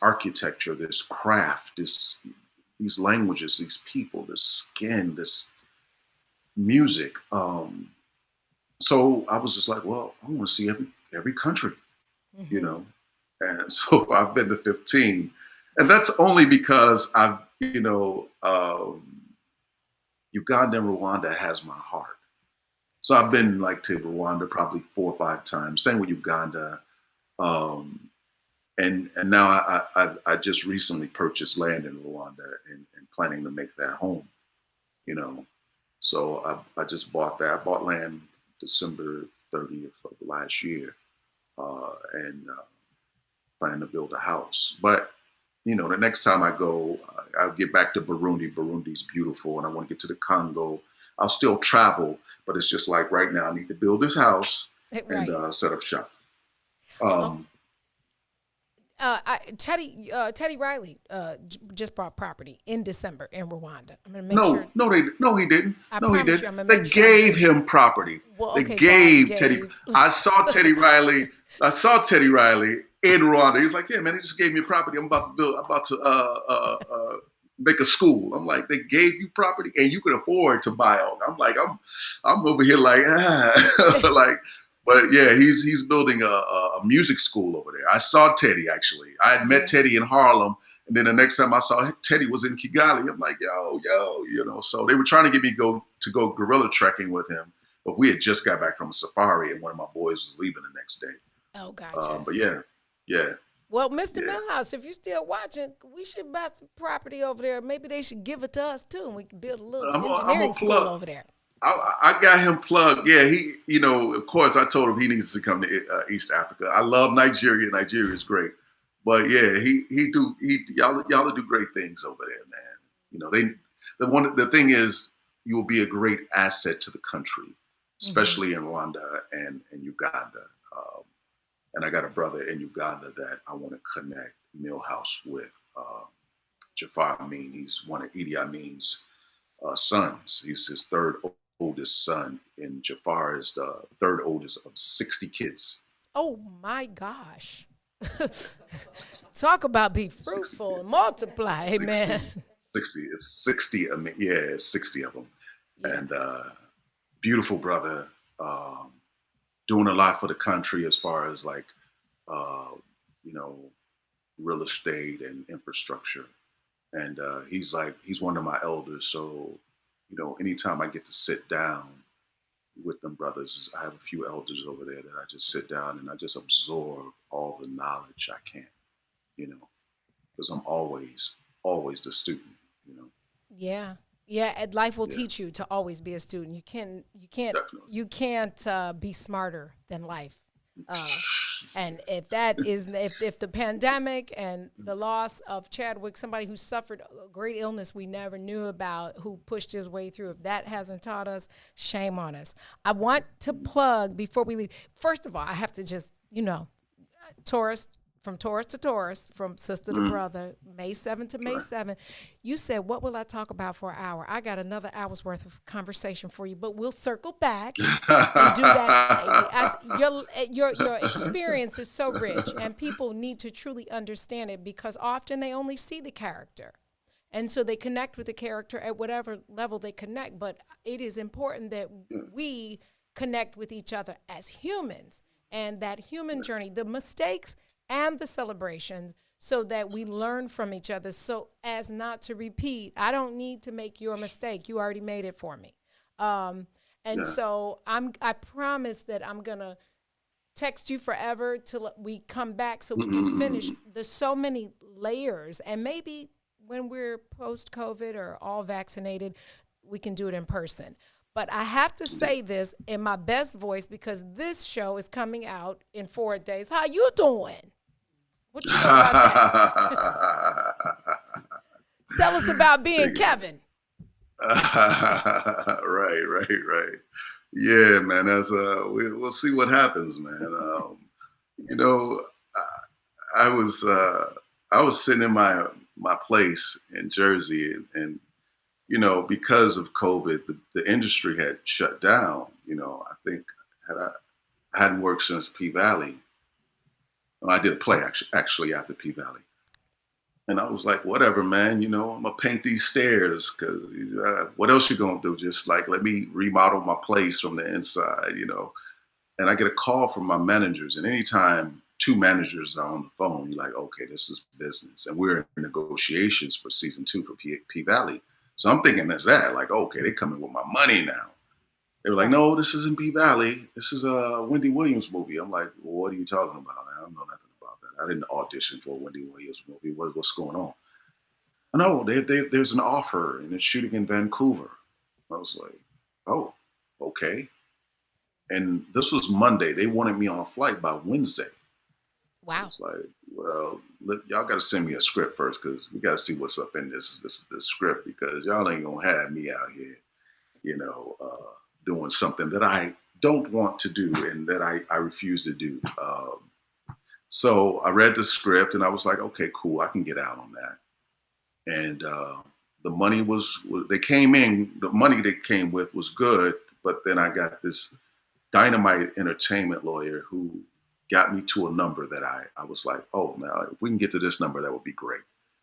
architecture, this craft, these languages, these people, this skin, this music. So I was just like, well, I want to see every country, And so I've been to 15, and that's only because I've, Uganda and Rwanda has my heart. So I've been to Rwanda probably 4 or 5 times. Same with Uganda, and now I just recently purchased land in Rwanda and planning to make that home, So I just bought that. I bought land December 30th of last year, and plan to build a house. But the next time I go, I'll get back to Burundi. Burundi's beautiful, and I want to get to the Congo. I'll still travel, but it's just like right now I need to build this house and set up shop. Teddy Riley just bought property in December in Rwanda. I'm gonna make sure. No, he didn't. He didn't. They gave him property. Well, they gave Teddy. I saw Teddy Riley in Rwanda. He was like, "Yeah, man, they just gave me property. I'm about to make a school." I'm like, "They gave you property and you can afford to buy all." I'm like, I'm over here like, But yeah, he's building a music school over there. I saw Teddy actually. I had met Teddy in Harlem, and then the next time I saw Teddy was in Kigali. I'm like, yo, So they were trying to get me to go gorilla trekking with him, but we had just got back from a safari, and one of my boys was leaving the next day. Oh, gotcha. But yeah. Well, Mr. Milhouse, if you're still watching, we should buy some property over there. Maybe they should give it to us too, and we can build a little engineering school over there. I got him plugged. Yeah, he, of course, I told him he needs to come to East Africa. I love Nigeria. Nigeria is great, but yeah, y'all do great things over there, man. The thing is, you will be a great asset to the country, especially in Rwanda and Uganda. And I got a brother in Uganda that I want to connect Milhouse with. Jafar Amin. He's one of Idi Amin's sons. He's his third oldest son, and Jafar is the third oldest of 60 kids. Oh my gosh. Talk about be fruitful and multiply, 60, amen. 60, it's 60, it's 60 of them. Yeah. And beautiful brother, doing a lot for the country as far as real estate and infrastructure. And he's one of my elders. So, anytime I get to sit down with them brothers, I have a few elders over there that I just sit down and I just absorb all the knowledge I can, because I'm always the student, Yeah. Yeah. And life will teach you to always be a student. You can't be smarter than life. And if that is, if the pandemic and the loss of Chadwick, somebody who suffered a great illness we never knew about, who pushed his way through, if that hasn't taught us, shame on us. I want to plug before we leave. First of all, I have to just, Taurus, from Taurus to Taurus, from sister to brother, May 7th to May 7th. You said, what will I talk about for an hour? I got another hour's worth of conversation for you, but we'll circle back and do that. Your experience is so rich, and people need to truly understand it, because often they only see the character. And so they connect with the character at whatever level they connect. But it is important that we connect with each other as humans, and that human journey, the mistakes and the celebrations, so that we learn from each other so as not to repeat. I don't need to make your mistake. You already made it for me. So I promise that I'm going to text you forever till we come back so we can finish. There's so many layers, and maybe when we're post-COVID or all vaccinated, we can do it in person. But I have to say this in my best voice, because this show is coming out in 4 days. How you doing? What you know about that? Tell us about being Kevin. Right. Yeah, man. We'll see what happens, man. I was sitting in my place in Jersey, and because of COVID, the industry had shut down. I think I hadn't worked since P-Valley. I did a play actually after P-Valley. And I was like, whatever, man, I'm going to paint these stairs, because what else you going to do? Just like, let me remodel my place from the inside, And I get a call from my managers. And anytime two managers are on the phone, you're like, okay, this is business. And we're in negotiations for season 2 for P-Valley. So I'm thinking that's that. Like, okay, they're coming with my money now. They were like, no, this isn't P-Valley. This is a Wendy Williams movie. I'm like, well, what are you talking about? I don't know nothing about that. I didn't audition for a Wendy Williams movie. What's going on? No, there's an offer, and it's shooting in Vancouver. I was like, oh, okay. And this was Monday. They wanted me on a flight by Wednesday. Wow. I was like, well, y'all got to send me a script first, because we got to see what's up in this script, because y'all ain't going to have me out here, doing something that I don't want to do and that I refuse to do. So I read the script, and I was like, okay, cool, I can get out on that. And the money the money they came with was good, but then I got this dynamite entertainment lawyer who got me to a number that I was like, oh, now if we can get to this number, that would be great.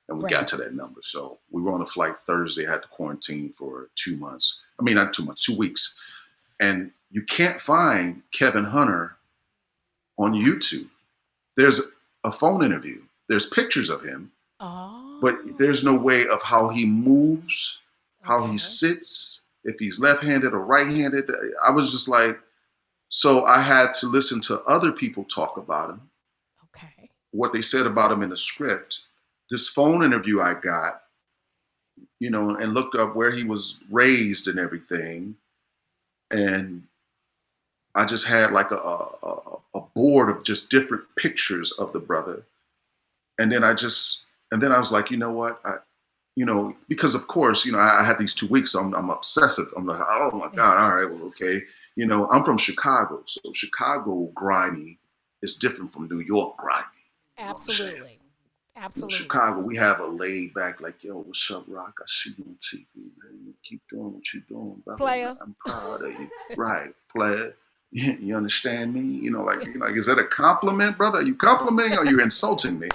And we got to that number. So we were on a flight Thursday, had to quarantine for 2 months. I mean, not 2 months, 2 weeks. And you can't find Kevin Hunter on YouTube. There's a phone interview. There's pictures of him. Oh. But there's no way of how he moves, how he sits, if he's left-handed or right-handed. I was just like, so I had to listen to other people talk about him. Okay. What they said about him in the script. This phone interview I got, and looked up where he was raised and everything. And I just had like a board of just different pictures of the brother. And then I was like, you know what? Because of course, I had these 2 weeks, so I'm obsessive. I'm like, oh my God, all right, well, okay. I'm from Chicago, so Chicago grimy is different from New York grimy. Absolutely. Absolutely. In Chicago, we have a laid back, like, yo, what's up, Rock? I see you on TV, man. You keep doing what you're doing, brother. Player. I'm proud of you. Right, player. You understand me? Is that a compliment, brother? Are you complimenting or are you insulting me?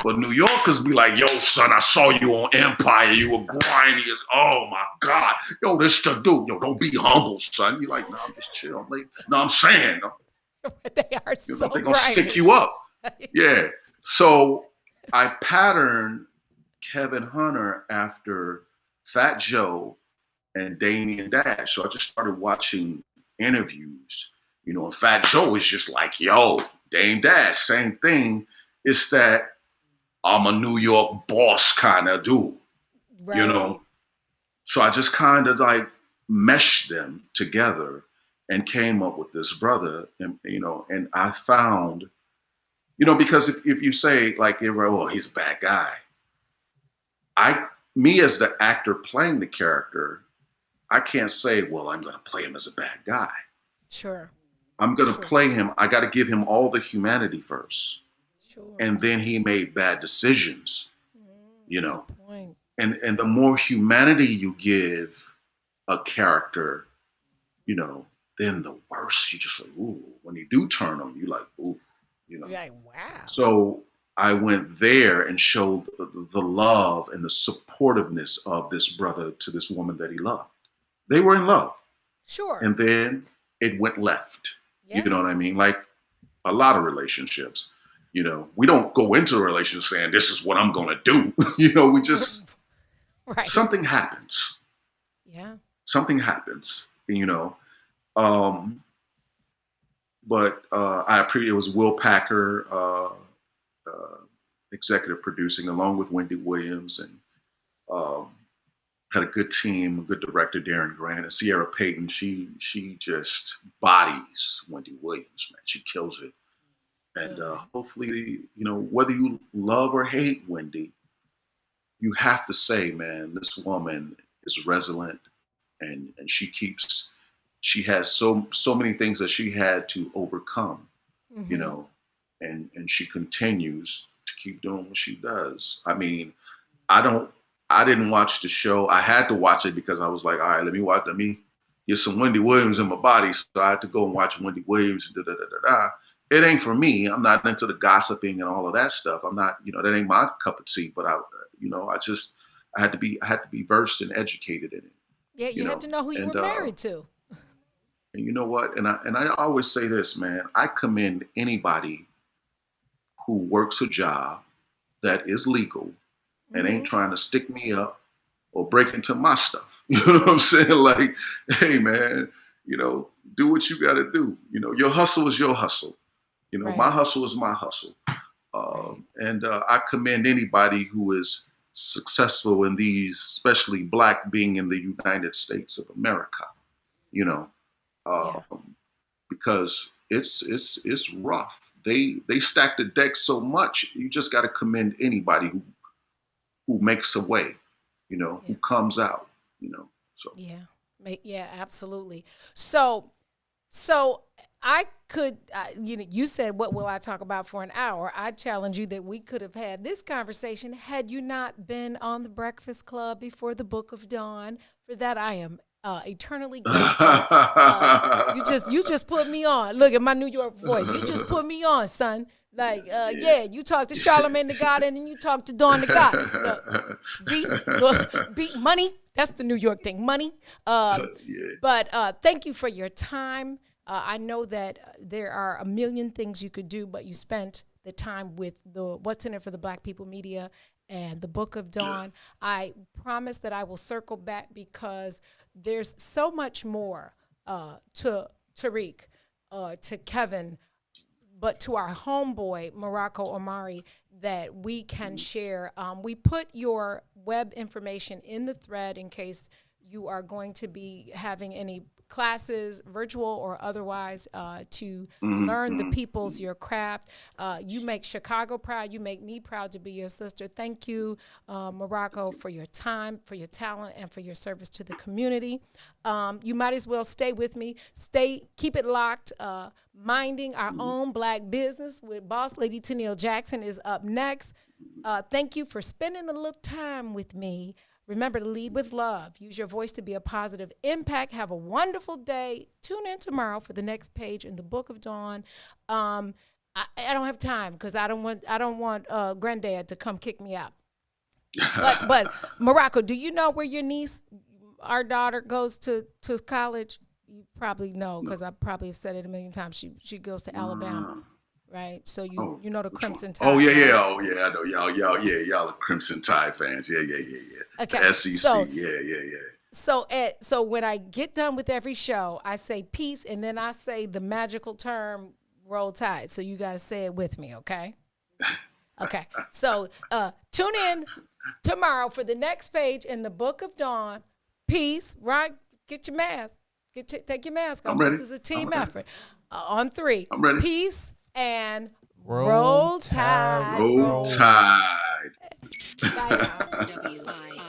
But New Yorkers be like, yo, son, I saw you on Empire. You were grimy as, oh my God. Yo, this the dude. Yo, don't be humble, son. You're like, no, I'm just chill. I'm like, no, I'm saying. They are so they're going to stick you up. Yeah. So I patterned Kevin Hunter after Fat Joe and Damien Dash. So I just started watching interviews, and Fat Joe is just like, yo, Dame Dash, same thing. It's that I'm a New York boss kind of dude, right. So I just kind of like meshed them together and came up with this brother, and I found Because if you say like, oh, he's a bad guy, me as the actor playing the character, I can't say, well, I'm going to play him as a bad guy. Sure. I'm going to play him. I got to give him all the humanity first. Sure. And then he made bad decisions, Good point. And the more humanity you give a character, then the worse. You just like, ooh, when you do turn him, you like, ooh, You're like, wow. So I went there and showed the love and the supportiveness of this brother to this woman that he loved. They were in love. Sure. And then it went left. Yeah. You know what I mean? Like a lot of relationships, we don't go into a relationship saying, this is what I'm going to do. We just, right. Something happens. Yeah. Something happens, but I appreciate it was Will Packer, executive producing, along with Wendy Williams, and had a good team, a good director, Darren Grant, and Sierra Payton. She just bodies Wendy Williams, man. She kills it. And hopefully, whether you love or hate Wendy, you have to say, man, this woman is resilient, and she has so many things that she had to overcome, and she continues to keep doing what she does. I mean, I didn't watch the show. I had to watch it because I was like, all right, let me get some Wendy Williams in my body. So I had to go and watch Wendy Williams. It ain't for me. I'm not into the gossiping and all of that stuff. I'm not, that ain't my cup of tea. But I had to be versed and educated in it. Yeah, you had to know who you were married to. And you know what? And I always say this, man. I commend anybody who works a job that is legal and ain't trying to stick me up or break into my stuff. You know what I'm saying? Like, hey, man, do what you got to do. Your hustle is your hustle. Right. My hustle is my hustle. And I commend anybody who is successful in these, especially Black being in the United States of America, because it's rough. They stack the deck so much. You just got to commend anybody who makes a way, who comes out, so. Yeah, absolutely. So I could, you said, what will I talk about for an hour? I challenge you that we could have had this conversation had you not been on the Breakfast Club before the Book of Dawn. For that, I am eternally grateful. You just put me on. Look at my New York voice. You just put me on, son. Like, you talk to Charlamagne the God, and then you talk to Dawn the God. Beat money. That's the New York thing, money. But thank you for your time. I know that there are a million things you could do, but you spent the time with the What's in It for the Black People Media and the Book of Dawn. I promise that I will circle back because there's so much more to Tariq, to Kevin, but to our homeboy, Morocco Omari, that we can share. We put your web information in the thread in case you are going to be having any classes, virtual or otherwise, to learn the people's, your craft. You make Chicago proud. You make me proud to be your sister. Thank you, Morocco, for your time, for your talent, and for your service to the community. You might as well stay with me. Keep it locked. Minding Our Own Black Business with Boss Lady Tennille Jackson is up next. Thank you for spending a little time with me. Remember to lead with love. Use your voice to be a positive impact. Have a wonderful day. Tune in tomorrow for the next page in the Book of Dawn. I don't have time because I don't want Granddad to come kick me out. But Morocco, do you know where your niece, our daughter, goes to college? You probably know because I probably have said it a million times. She goes to Alabama. Right, so you know the Crimson Tide. Oh yeah, right? I know y'all are Crimson Tide fans. Yeah. Okay, the SEC, so, yeah. So when I get done with every show, I say peace, and then I say the magical term "Roll Tide." So you got to say it with me, okay? Okay. So tune in tomorrow for the next page in the Book of Dawn. Peace. Right? Get your mask. Take your mask off. This is a team effort. On 3. I'm ready. Peace. And roll Tide. Roll Tide. Bye, y'all.